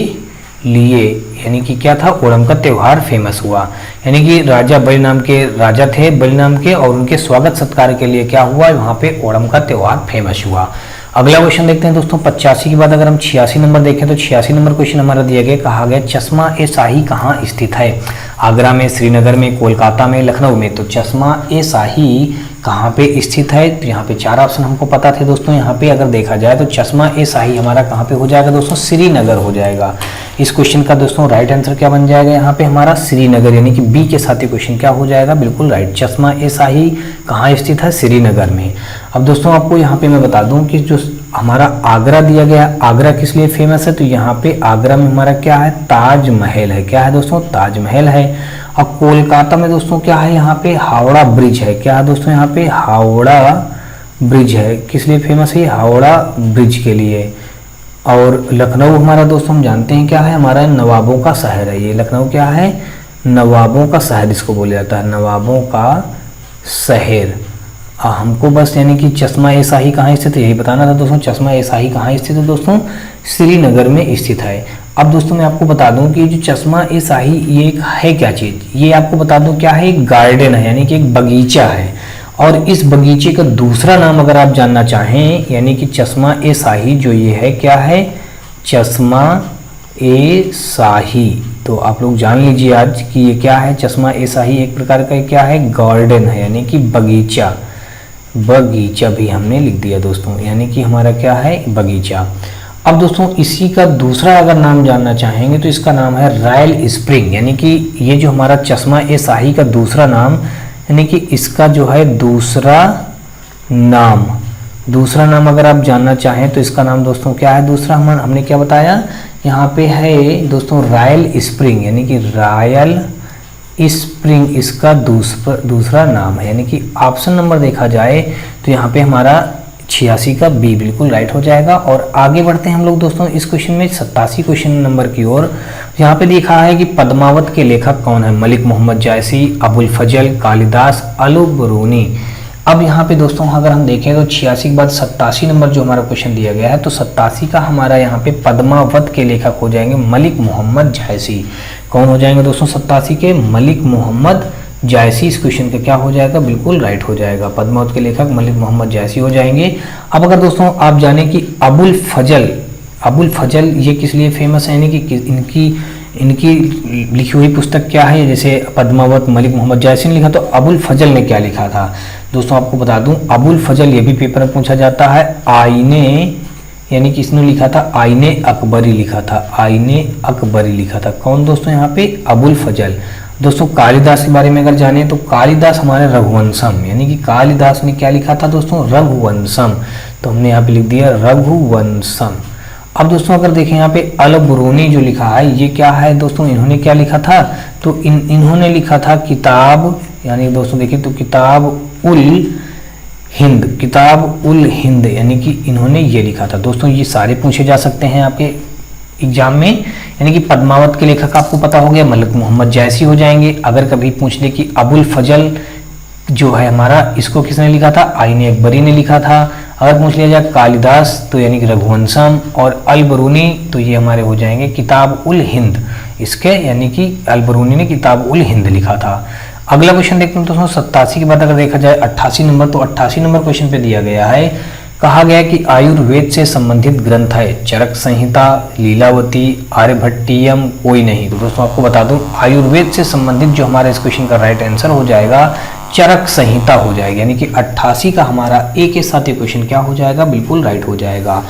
लिए, यानी कि क्या था, ओणम का त्योहार फेमस हुआ। यानी कि राजा बलि नाम के राजा थे, बलि नाम के, और उनके स्वागत सत्कार के लिए क्या हुआ, वहां पे ओणम का त्योहार फेमस हुआ। अगला क्वेश्चन देखते हैं दोस्तों 85 के बाद अगर हम 86 नंबर देखें तो 86 नंबर क्वेश्चन हमारा दिया गया, कहा गया चश्मा ए शाही कहाँ स्थित है। आगरा में, श्रीनगर में, कोलकाता में, लखनऊ में। तो चश्मा ए शाही कहाँ पे स्थित है, तो यहाँ पे 4 ऑप्शन हमको पता थे दोस्तों। यहाँ पे अगर देखा जाए तो चश्मा ए शाही हमारा कहाँ पे हो जाएगा दोस्तों, श्रीनगर हो जाएगा। इस क्वेश्चन का दोस्तों राइट आंसर क्या बन जाएगा यहाँ पे हमारा, श्रीनगर, यानी कि बी के साथ ही क्वेश्चन क्या हो जाएगा, बिल्कुल राइट। चश्मा ए शाही कहाँ स्थित है, श्रीनगर में। अब दोस्तों आपको यहाँ पे मैं बता दूं कि जो हमारा आगरा दिया गया, आगरा किस लिए फेमस है, तो यहाँ पे आगरा में हमारा क्या है, ताजमहल है। क्या है दोस्तों, ताजमहल है। और कोलकाता में दोस्तों क्या है, यहाँ पे हावड़ा ब्रिज है। क्या है दोस्तों, यहाँ पे हावड़ा ब्रिज है। किस लिए फेमस है, हावड़ा ब्रिज के लिए। और लखनऊ हमारा दोस्तों हम जानते हैं क्या है, हमारा नवाबों का शहर है। ये लखनऊ क्या है, नवाबों का शहर इसको बोला जाता है, नवाबों का शहर। हमको बस यानी कि चश्मा ए शाही कहाँ स्थित है यही बताना था दोस्तों। चश्मा ए शाही कहाँ स्थित है दोस्तों, श्रीनगर में स्थित है। अब दोस्तों मैं आपको बता दूं कि जो चश्मा ए शाही ये है क्या चीज़, ये आपको बता दूं क्या है, एक गार्डन है, यानी कि एक बगीचा है। और इस बगीचे का दूसरा नाम अगर आप जानना चाहें, यानी कि चश्मा ए शाही जो ये है क्या है, चश्मा ए शाही, तो आप लोग जान लीजिए आज कि ये क्या है, चश्मा ए शाही एक प्रकार का क्या है, गार्डन है, यानी कि बगीचा। बगीचा भी हमने लिख दिया दोस्तों, यानी कि हमारा क्या है, बगीचा। अब दोस्तों इसी का दूसरा अगर नाम जानना चाहेंगे तो इसका नाम है रॉयल स्प्रिंग, यानी कि ये जो हमारा चश्मा ए शाही का दूसरा नाम, यानी कि इसका जो है दूसरा नाम अगर आप जानना चाहें तो इसका नाम दोस्तों क्या है, दूसरा हमने क्या बताया यहाँ पे है दोस्तों, रॉयल स्प्रिंग, यानी कि रॉयल स्प्रिंग इसका दूसरा नाम है। यानी कि ऑप्शन नंबर देखा जाए तो यहाँ पे हमारा 86 का बी बिल्कुल राइट हो जाएगा। और आगे बढ़ते हैं हम लोग दोस्तों इस क्वेश्चन में 87 क्वेश्चन नंबर की ओर। यहाँ पे लिखा है कि पद्मावत के लेखक कौन है, मलिक मोहम्मद जायसी, अबुल फजल, कालिदास, अल-बरूनी। अब यहाँ पे दोस्तों अगर हम देखें तो 86 के बाद 87 नंबर जो हमारा क्वेश्चन दिया गया है, तो 87 का हमारा यहाँ पे पद्मावत के लेखक हो जाएंगे मलिक मोहम्मद जायसी। कौन हो जाएंगे दोस्तों 87 के, मलिक मोहम्मद जायसी। इस क्वेश्चन का क्या हो जाएगा, बिल्कुल राइट हो जाएगा। पद्मावत के लेखक मलिक मोहम्मद जायसी हो जाएंगे। अब अगर दोस्तों आप जाने कि अबुल फजल ये किस लिए फेमस है, यानी कि इनकी लिखी हुई पुस्तक क्या है, जैसे पद्मावत मलिक मोहम्मद जायसी ने लिखा, तो अबुल फजल ने क्या लिखा था दोस्तों, आपको बता दूं अबुल फजल ये भी पेपर में पूछा जाता है, आईने, यानी कि इसने लिखा था आईने अकबरी लिखा था, आईने अकबरी लिखा था। कौन दोस्तों यहाँ पे, अबुल फजल। दोस्तों कालिदास के बारे में अगर जाने तो कालिदास हमारे रघुवंशम, यानी कि कालिदास ने क्या लिखा था दोस्तों, रघुवंशम, तो हमने यहाँ पे लिख दिया रघुवंशम। अब दोस्तों अगर देखें यहाँ पे अल-बरूनी जो लिखा है ये क्या है दोस्तों, इन्होंने क्या लिखा था, तो इन्होंने लिखा था किताब, यानी दोस्तों देखिए तो किताब उल हिंद, यानी कि इन्होंने ये लिखा था। दोस्तों ये सारे पूछे जा सकते हैं आपके एग्जाम में, यानी कि पद्मावत के लेखक आपको पता हो गया मलिक मोहम्मद जायसी हो जाएंगे। अगर कभी पूछ ले कि अबुल फजल जो है हमारा, इसको किसने लिखा था? आईन अकबरी ने लिखा था। अगर पूछ लिया जाए कालिदास तो यानी कि रघुवंशम, और अल बरूनी तो ये हमारे हो जाएंगे किताब उल हिंद, इसके यानी कि अल बरूनी ने किताब उल हिंद लिखा था। अगला क्वेश्चन देखते हैं दोस्तों 87 के बाद अगर देखा जाए 88 नंबर, तो 88 नंबर क्वेश्चन पे दिया गया है, कहा गया कि आयुर्वेद से संबंधित ग्रंथ है चरक संहिता, लीलावती, आर्यभट्टियम, कोई नहीं। तो दोस्तों आपको बता दूं आयुर्वेद से संबंधित जो हमारा इस क्वेश्चन का राइट आंसर हो जाएगा चरक संहिता हो जाएगी, यानी कि 88 का हमारा ए के साथ ये क्वेश्चन क्या हो जाएगा? बिल्कुल राइट हो जाएगा।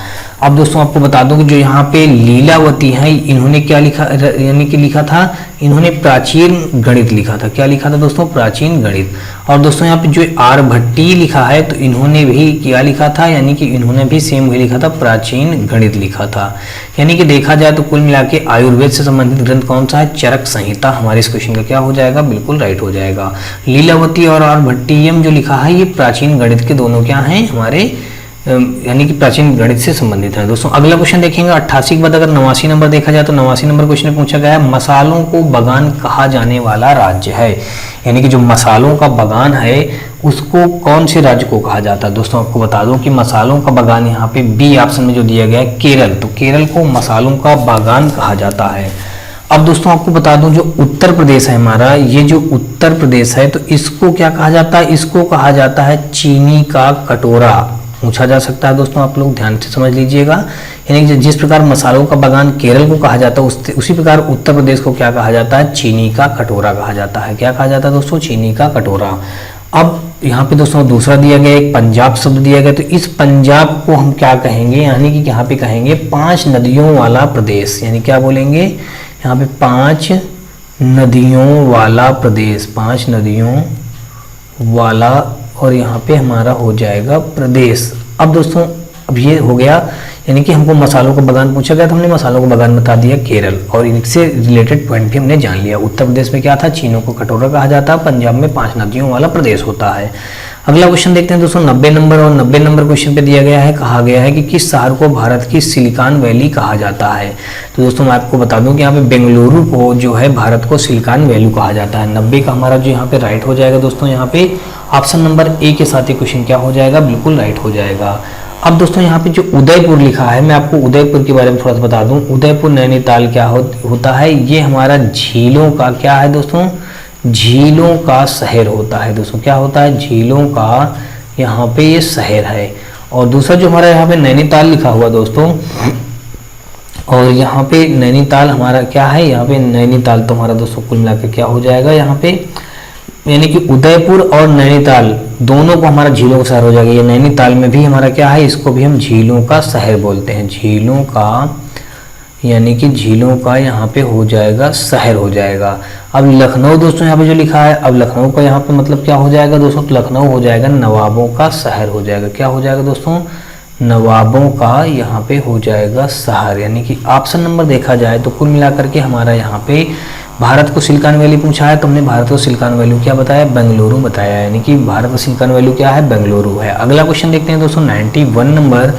अब दोस्तों आपको बता दूं कि जो यहाँ पे लीलावती है, इन्होंने क्या लिखा, यानी कि लिखा था, इन्होंने प्राचीन गणित लिखा था। क्या लिखा था दोस्तों? प्राचीन गणित। और दोस्तों यहाँ पे जो आर्यभट्टी लिखा है, तो इन्होंने भी क्या लिखा था? यानी कि इन्होंने भी सेम वही लिखा था, प्राचीन गणित लिखा था। यानी कि देखा जाए तो कुल मिला के आयुर्वेद से संबंधित ग्रंथ कौन सा है? चरक संहिता हमारे इस क्वेश्चन का क्या हो जाएगा? बिल्कुल राइट हो जाएगा। लीलावती और आर्यभट्टियम जो लिखा है, ये प्राचीन गणित के दोनों क्या हैं? हमारे यानी कि प्राचीन गणित से संबंधित है। दोस्तों अगला क्वेश्चन देखेंगे 88 के बाद अगर 89 नंबर देखा जाए, तो 89 नंबर क्वेश्चन में पूछा गया है मसालों को बगान कहा जाने वाला राज्य है, यानी कि जो मसालों का बगान है उसको कौन से राज्य को कहा जाता है? दोस्तों आपको बता दूं कि मसालों का बगान यहाँ पे बी ऑप्शन में जो दिया गया है केरल, तो केरल को मसालों का बागान कहा जाता है। अब दोस्तों आपको बता दूं जो उत्तर प्रदेश है हमारा, ये जो उत्तर प्रदेश है, तो इसको क्या कहा जाता है? इसको कहा जाता है चीनी का कटोरा। पूछा जा सकता है दोस्तों, आप लोग ध्यान से समझ लीजिएगा। यानी कि जिस प्रकार मसालों का बागान केरल को कहा जाता है, उसी प्रकार उत्तर प्रदेश को क्या कहा जाता है? चीनी का कटोरा कहा जाता है। क्या कहा जाता है दोस्तों? चीनी का कटोरा। अब यहाँ पे दोस्तों दूसरा दिया गया एक पंजाब शब्द दिया गया, तो इस पंजाब को हम क्या कहेंगे? यानी कि यहाँ पे कहेंगे 5 नदियों वाला प्रदेश, यानी क्या बोलेंगे? यहाँ पे 5 नदियों वाला प्रदेश, 5 नदियों वाला, और यहाँ पे हमारा हो जाएगा प्रदेश। अब दोस्तों अब ये हो गया, यानी कि हमको मसालों का बागान पूछा गया, तो हमने मसालों का बागान बता दिया केरल, और इनसे रिलेटेड पॉइंट भी हमने जान लिया। उत्तर प्रदेश में क्या था? चीनों को कटोरा कहा जाता है, पंजाब में 5 नदियों वाला प्रदेश होता है। अगला क्वेश्चन देखते हैं दोस्तों 90 नंबर, और 90 नंबर क्वेश्चन पे दिया गया है, कहा गया है कि किस शहर को भारत की सिलिकॉन वैली कहा जाता है? तो दोस्तों मैं आपको बता दूं कि यहाँ पे बेंगलुरु को जो है भारत को सिलिकॉन वैली कहा जाता है। 90 का हमारा जो यहाँ पे राइट हो जाएगा दोस्तों, यहाँ पे ऑप्शन नंबर ए के साथ ये क्वेश्चन क्या हो जाएगा? बिल्कुल राइट हो जाएगा। अब दोस्तों यहाँ पे जो उदयपुर लिखा है, मैं आपको उदयपुर के बारे में थोड़ा सा बता दूं। उदयपुर नैनीताल क्या होता है? ये हमारा झीलों का क्या है दोस्तों? झीलों का शहर होता है दोस्तों। क्या होता है? झीलों का यहाँ पे ये शहर है। और दूसरा जो हमारा यहाँ पे नैनीताल लिखा हुआ दोस्तों, और यहाँ पे नैनीताल हमारा क्या है? यहाँ पे नैनीताल तो हमारा दोस्तों कुल मिलाकर क्या हो जाएगा? यहाँ पे यानी कि उदयपुर और नैनीताल दोनों को हमारा झीलों का शहर हो जाएगा। ये नैनीताल में भी हमारा क्या है? इसको भी हम झीलों का शहर बोलते हैं। झीलों का, यानी कि झीलों का यहाँ पे हो जाएगा शहर हो जाएगा। अब लखनऊ दोस्तों यहाँ पे जो लिखा है, अब लखनऊ का यहाँ पे मतलब क्या हो जाएगा दोस्तों? तो लखनऊ हो जाएगा नवाबों का शहर हो जाएगा। क्या हो जाएगा दोस्तों? नवाबों का यहाँ पे हो जाएगा शहर। यानी कि ऑप्शन नंबर देखा जाए तो कुल मिलाकर के हमारा यहाँ पे भारत को सिलिकॉन वैली पूछा है, तो हमने भारत को सिलिकॉन वैली क्या बताया? बेंगलुरु बताया। यानी कि भारत का सिलिकॉन वैली क्या है? बेंगलुरु है। अगला क्वेश्चन देखते हैं दोस्तों 91 नंबर,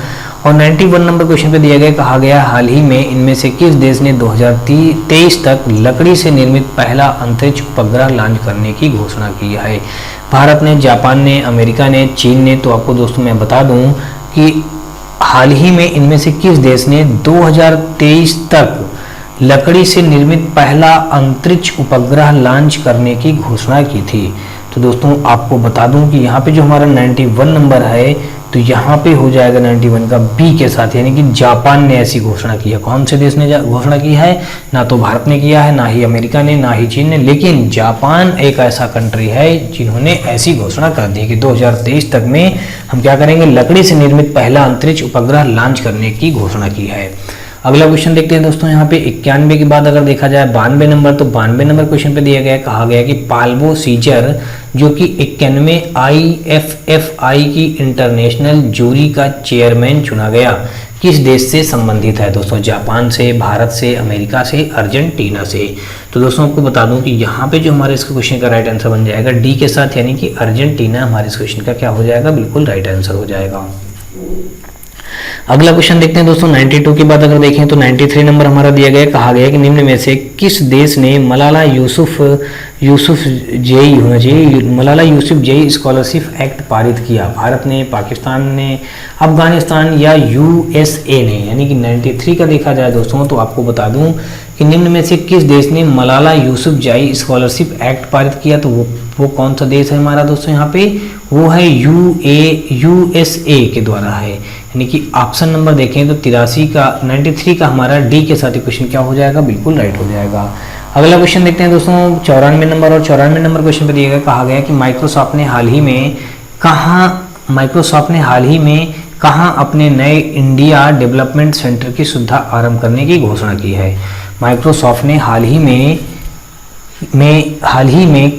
और 91 नंबर क्वेश्चन पे दिया गया, कहा गया हाल ही में इनमें से किस देश ने 2023 तक लकड़ी से निर्मित पहला अंतरिक्ष उपग्रह लॉन्च करने की घोषणा की है? भारत ने, जापान ने, अमेरिका ने, चीन ने? तो आपको दोस्तों मैं बता दूं कि हाल ही में इनमें से किस देश ने 2023 तक लकड़ी से निर्मित पहला अंतरिक्ष उपग्रह लॉन्च करने की घोषणा की थी? तो दोस्तों आपको बता दूं कि यहाँ पे जो हमारा 91 नंबर है, तो यहाँ पे हो जाएगा 91 का बी के साथ, यानी कि जापान ने ऐसी घोषणा की है। कौन से देश ने घोषणा की है? ना तो भारत ने किया है, ना ही अमेरिका ने, ना ही चीन ने, लेकिन जापान एक ऐसा कंट्री है जिन्होंने ऐसी घोषणा कर दी कि 2023 तक में हम क्या करेंगे? लकड़ी से निर्मित पहला अंतरिक्ष उपग्रह लॉन्च करने की घोषणा की है। अगला क्वेश्चन देखते हैं दोस्तों यहाँ पे 91 के बाद अगर देखा जाए 92 नंबर, तो 92 नंबर क्वेश्चन पे दिया गया, कहा गया कि पाल्वो सीजर जो कि 91वें IFFI की इंटरनेशनल जूरी का चेयरमैन चुना गया, किस देश से संबंधित है दोस्तों? जापान से, भारत से, अमेरिका से, अर्जेंटीना से? तो दोस्तों आपको बता दूं कि यहाँ पे जो हमारे इस क्वेश्चन का राइट आंसर बन जाएगा डी के साथ, यानी कि अर्जेंटीना हमारे इस क्वेश्चन का क्या हो जाएगा? बिल्कुल राइट आंसर हो जाएगा। अगला क्वेश्चन देखते हैं दोस्तों 92 के बाद अगर देखें तो 93 नंबर हमारा दिया गया, कहा गया कि निम्न में से किस देश ने मलाला यूसुफजई होना चाहिए, मलाला यूसुफजई स्कॉलरशिप एक्ट पारित किया? भारत ने, पाकिस्तान ने, अफगानिस्तान या यूएसए ने? यानी कि 93 का देखा जाए दोस्तों तो आपको बता दूं कि निम्न में से किस देश ने मलाला यूसुफजई स्कॉलरशिप एक्ट पारित किया, तो वो कौन सा देश है हमारा दोस्तों यहाँ पे? वो है यूएसए के द्वारा है। यानी कि ऑप्शन नंबर देखें तो 93 का हमारा डी के साथ क्वेश्चन क्या हो जाएगा? बिल्कुल राइट हो जाएगा। अगला क्वेश्चन देखते हैं दोस्तों 94 नंबर, और 94 नंबर क्वेश्चन पर दिया गया, कहा गया कि माइक्रोसॉफ्ट ने हाल ही में कहाँ अपने नए इंडिया डेवलपमेंट सेंटर की सुविधा आरंभ करने की घोषणा की है? माइक्रोसॉफ्ट ने हाल ही में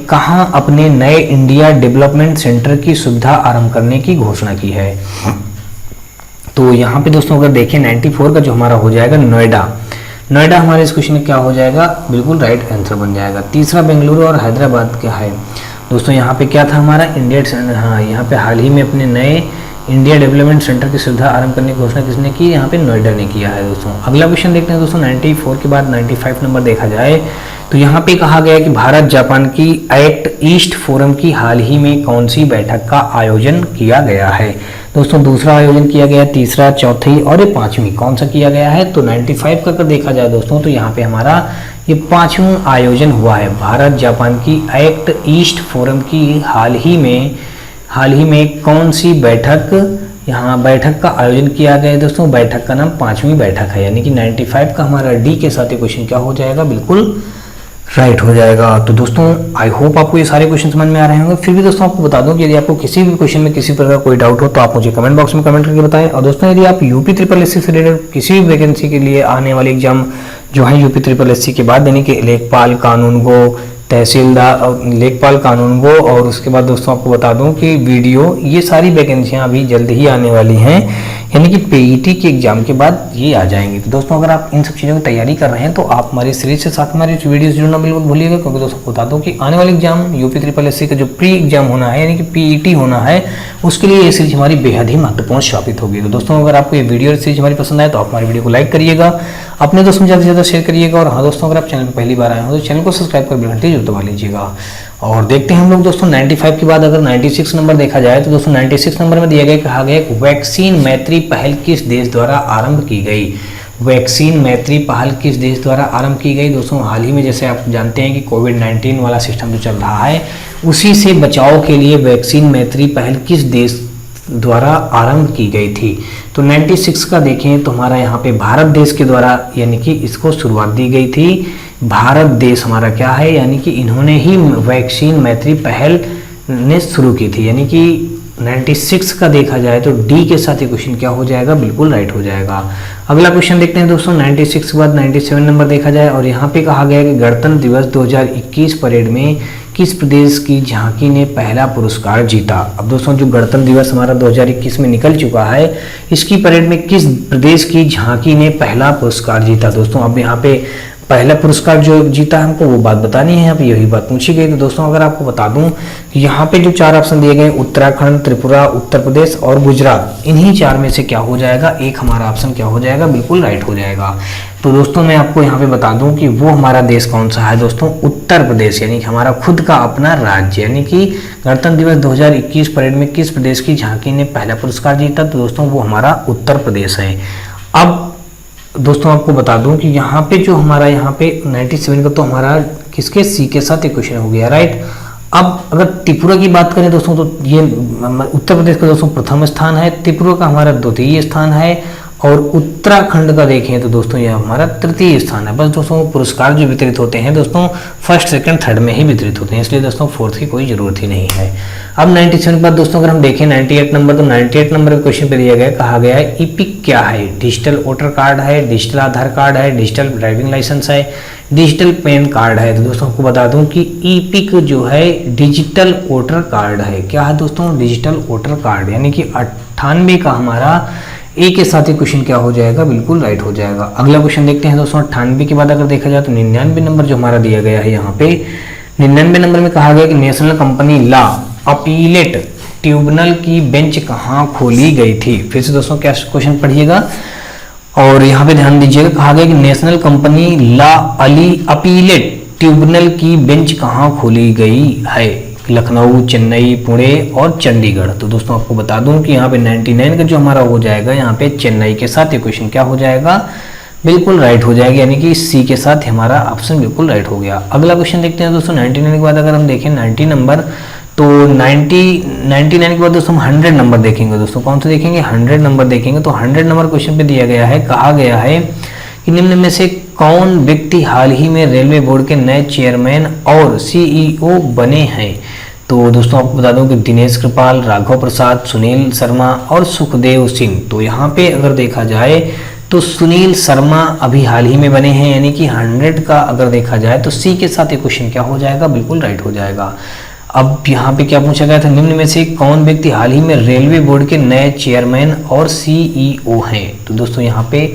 कहाँ अपने नए इंडिया डेवलपमेंट सेंटर की सुविधा आरंभ करने की घोषणा की है? तो यहाँ पे दोस्तों अगर देखें 94 का जो हमारा हो जाएगा नोएडा हमारे इस क्वेश्चन में क्या हो जाएगा? बिल्कुल राइट आंसर बन जाएगा। तीसरा बेंगलुरु और हैदराबाद क्या है दोस्तों? यहाँ पे क्या था हमारा? यहाँ पे हाल ही में अपने नए इंडिया डेवलपमेंट सेंटर की सुविधा आरंभ करने की घोषणा किसने की? यहाँ पे नोएडा ने किया है दोस्तों। अगला क्वेश्चन देखते हैं दोस्तों 94 के बाद 95 नंबर देखा जाए तो यहाँ पे कहा गया कि भारत जापान की एक्ट ईस्ट फोरम की हाल ही में कौन सी बैठक का आयोजन किया गया है? दोस्तों दूसरा आयोजन किया गया, तीसरा, चौथी और 5वीं कौन सा किया गया है? तो 95 का अगर देखा जाए दोस्तों तो यहाँ पे हमारा ये 5वां आयोजन हुआ है। भारत जापान की एक्ट ईस्ट फोरम की हाल ही में कौन सी बैठक का आयोजन किया गया है दोस्तों? बैठक का नाम 5वीं बैठक है। यानी कि 95 का हमारा डी के साथ क्वेश्चन क्या हो जाएगा? बिल्कुल राइट हो जाएगा। तो दोस्तों आई होप आपको ये सारे क्वेश्चन समझ में आ रहे होंगे। फिर भी दोस्तों आपको बता दूं कि यदि आपको किसी भी क्वेश्चन में किसी प्रकार कोई डाउट हो तो आप मुझे कमेंट बॉक्स में कमेंट करके बताएं। और दोस्तों यदि आप यूपी ट्रिपल एससी से रिलेटेड किसी भी वैकेंसी के लिए आने वाली एग्जाम जो है यूपी ट्रिपल एससी के बाद यानी कि लेखपाल, कानूनगो, तहसीलदार, लेखपाल, कानूनगो, और उसके बाद दोस्तों आपको बता दूं कि वीडियो, ये सारी वैकेंसियां अभी जल्द ही आने वाली हैं। यानी कि पीईटी के एग्जाम के बाद ये आ जाएंगे। तो दोस्तों अगर आप इन सब चीज़ों की तैयारी कर रहे हैं तो आप हमारी सीरीज से साथ हमारी वीडियोस जुड़ना बिल्कुल भूलिएगा, क्योंकि दोस्तों बता दो कि आने वाले एग्जाम यूपी ट्रिपल एससी का जो प्री एग्जाम होना है यानी कि पीईटी होना है, उसके लिए ये सीरीज हमारी बेहद ही महत्वपूर्ण साबित होगी। तो दोस्तों अगर आपको ये वीडियो सीरीज हमारी पसंद आए तो आप हमारी वीडियो को लाइक करिएगा, अपने दोस्तों में ज़्यादा से ज़्यादा शेयर करिएगा। और हाँ दोस्तों अगर आप चैनल पर पहली बार आए हो तो चैनल को सब्सक्राइब कर बेल घंटी जरूर दबा लीजिएगा। और देखते हैं हम लोग दोस्तों 95 के बाद अगर 96 नंबर देखा जाए तो दोस्तों 96 नंबर में दिया गया, कहा गया वैक्सीन मैत्री पहल किस देश द्वारा आरंभ की गई? वैक्सीन मैत्री पहल किस देश द्वारा आरंभ की गई? दोस्तों हाल ही में जैसे आप जानते हैं कि कोविड-19 वाला सिस्टम जो चल रहा है उसी से बचाव के लिए वैक्सीन मैत्री पहल किस देश द्वारा आरंभ की गई थी? तो 96 का देखें तो हमारा यहाँ पे भारत देश के द्वारा यानी कि इसको शुरुआत दी गई थी। भारत देश हमारा क्या है? यानी कि इन्होंने ही वैक्सीन मैत्री पहल ने शुरू की थी। यानी कि 96 का देखा जाए तो डी के साथ ये क्वेश्चन क्या हो जाएगा? बिल्कुल राइट हो जाएगा। अगला क्वेश्चन देखते हैं दोस्तों 96 के बाद 97 नंबर देखा जाए, और यहाँ पे कहा गया कि गणतंत्र दिवस 2021 परेड में किस प्रदेश की झांकी ने पहला पुरस्कार जीता? अब दोस्तों जो गणतंत्र दिवस हमारा 2021 में निकल चुका है, इसकी परेड में किस प्रदेश की झांकी ने पहला पुरस्कार जीता? दोस्तों अब यहाँ पे पहला पुरस्कार जो जीता हमको वो बात बतानी है, यहाँ पे यही बात पूछी गई। तो दोस्तों अगर आपको बता दूं कि यहाँ पे जो 4 ऑप्शन दिए गए उत्तराखंड, त्रिपुरा, उत्तर प्रदेश और गुजरात, इन्हीं 4 में से क्या हो जाएगा? एक हमारा ऑप्शन क्या हो जाएगा? बिल्कुल राइट हो जाएगा। तो दोस्तों मैं आपको यहाँ पे बता दूं कि वो हमारा देश कौन सा है दोस्तों? उत्तर प्रदेश, यानी कि हमारा खुद का अपना राज्य। यानी कि गणतंत्र दिवस 2021 परेड में किस प्रदेश की झांकी ने पहला पुरस्कार जीता? तो दोस्तों वो हमारा उत्तर प्रदेश है। अब दोस्तों आपको बता दूं कि यहाँ पे जो हमारा यहाँ पे 97 का तो हमारा किसके सी के साथ एक क्वेश्चन हो गया, राइट। अब अगर त्रिपुरा की बात करें दोस्तों तो ये उत्तर प्रदेश का दोस्तों प्रथम स्थान है, त्रिपुरा का हमारा द्वितीय स्थान है, और उत्तराखंड का देखें तो दोस्तों यह हमारा तृतीय स्थान है। बस दोस्तों पुरस्कार जो वितरित होते हैं दोस्तों फर्स्ट, सेकंड, थर्ड में ही वितरित होते हैं, इसलिए दोस्तों फोर्थ की कोई जरूरत ही नहीं है। अब 97 के बाद दोस्तों अगर हम देखें 98 नंबर, तो 98 नंबर के क्वेश्चन पे दिया गया, कहा गया है ईपिक क्या है? डिजिटल वोटर कार्ड है, डिजिटल आधार कार्ड है, डिजिटल ड्राइविंग लाइसेंस है, डिजिटल पैन कार्ड है। तो दोस्तों आपको बता दूं कि ईपिक जो है डिजिटल वोटर कार्ड है। क्या है दोस्तों? डिजिटल वोटर कार्ड, यानी कि 98 का हमारा ए के साथ ही क्वेश्चन क्या हो जाएगा? बिल्कुल राइट हो जाएगा। अगला क्वेश्चन देखते हैं दोस्तों 98 के बाद अगर देखा जाए तो 99 नंबर जो हमारा दिया गया है यहाँ पे 99 नंबर में कहा गया कि national company law appellate tribunal की बेंच कहाँ खोली गई थी। फिर से दोस्तों क्या क्वेश्चन पढ़िएगा और यहाँ पे ध्यान दीजिएगा। कहा गया कि नेशनल कंपनी ला अपीलेट ट्रिब्यूनल की बेंच कहाँ खोली गई है। लखनऊ, चेन्नई, पुणे और चंडीगढ़। तो दोस्तों आपको बता दूं कि यहाँ पे 99 का जो हमारा हो जाएगा यहाँ पे चेन्नई के साथ ये क्वेश्चन क्या हो जाएगा, बिल्कुल राइट हो जाएगा, यानी कि सी के साथ हमारा ऑप्शन बिल्कुल राइट हो गया। अगला क्वेश्चन देखते हैं दोस्तों 99 के बाद अगर हम देखें 90 नंबर, तो 99 के बाद दोस्तों हम 100 नंबर देखेंगे। दोस्तों कौन सा देखेंगे, 100 नंबर देखेंगे। तो 100 नंबर क्वेश्चन पे दिया गया है, कहा गया है कि निम्न में से कौन व्यक्ति हाल ही में रेलवे बोर्ड के नए चेयरमैन और सीईओ बने हैं। तो दोस्तों आपको बता दूं कि दिनेश कृपाल, राघव प्रसाद, सुनील शर्मा और सुखदेव सिंह। तो यहाँ पे अगर देखा जाए तो सुनील शर्मा अभी हाल ही में बने हैं, यानी कि 100 का अगर देखा जाए तो सी के साथ ये क्वेश्चन क्या हो जाएगा, बिल्कुल राइट हो जाएगा। अब यहाँ पे क्या पूछा गया था, निम्न में से कौन व्यक्ति हाल ही में रेलवे बोर्ड के नए चेयरमैन और सीईओ हैं। तो दोस्तों यहाँ पे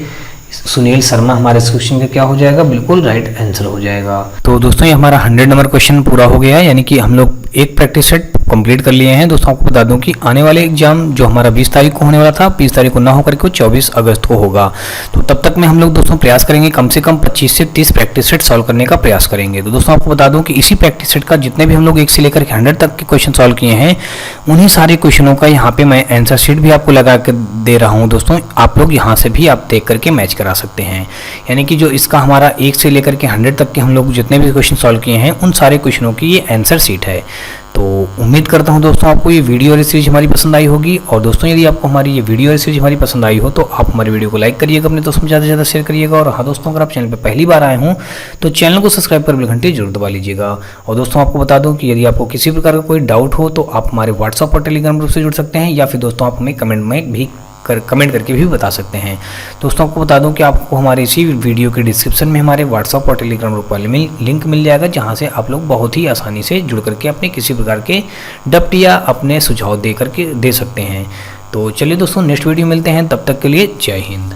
सुनील शर्मा हमारे इस क्वेश्चन का क्या हो जाएगा, बिल्कुल राइट आंसर हो जाएगा। तो दोस्तों ये हमारा 100 नंबर क्वेश्चन पूरा हो गया, यानी कि हम लोग एक प्रैक्टिस सेट कंप्लीट कर लिए हैं। दोस्तों आपको बता दूं कि आने वाले एग्जाम जो हमारा 20 तारीख को होने वाला था, 20 तारीख को ना होकर के 24 अगस्त को होगा। तो तब तक में हम लोग दोस्तों प्रयास करेंगे कम से कम 25 से 30 प्रैक्टिस सेट सॉल्व करने का प्रयास करेंगे। तो दोस्तों आपको बता दूं कि इसी प्रैक्टिस सेट का जितने भी हम लोग 1 से लेकर 100 तक के क्वेश्चन सॉल्व किए हैं, उन्हीं सारे क्वेश्चनों का यहाँ पे मैं आंसर शीट भी आपको लगा कर दे रहा हूँ। दोस्तों आप लोग यहाँ से भी आप देख करके मैच करा सकते हैं, यानी कि जो इसका हमारा 1 से लेकर के 100 तक के हम लोग जितने भी क्वेश्चन सॉल्व किए हैं, उन सारे क्वेश्चनों की ये आंसर शीट है। तो उम्मीद करता हूं दोस्तों आपको ये वीडियो और सीरीज हमारी पसंद आई होगी। और दोस्तों यदि आपको हमारी ये वीडियो और सीरीज हमारी पसंद आई हो तो आप हमारी वीडियो को लाइक करिएगा, अपने दोस्तों में ज़्यादा से ज़्यादा शेयर करिएगा। और हाँ दोस्तों, अगर आप चैनल पर पहली बार आए हों तो चैनल को सब्सक्राइब कर बेल घंटी जरूर दबा लीजिएगा। और दोस्तों आपको बता दूं कि यदि आपको किसी प्रकार का कोई डाउट हो तो आप हमारे व्हाट्सअप और टेलीग्राम ग्रुप से जुड़ सकते हैं, या फिर दोस्तों आप हमें कमेंट करके भी बता सकते हैं। दोस्तों आपको बता दूं कि आपको हमारे इसी वीडियो के डिस्क्रिप्शन में हमारे व्हाट्सअप और टेलीग्राम ग्रुप वाले में लिंक मिल जाएगा, जहां से आप लोग बहुत ही आसानी से जुड़ करके अपने किसी प्रकार के डाउट या अपने सुझाव दे करके दे सकते हैं। तो चलिए दोस्तों नेक्स्ट वीडियो मिलते हैं, तब तक के लिए जय हिंद।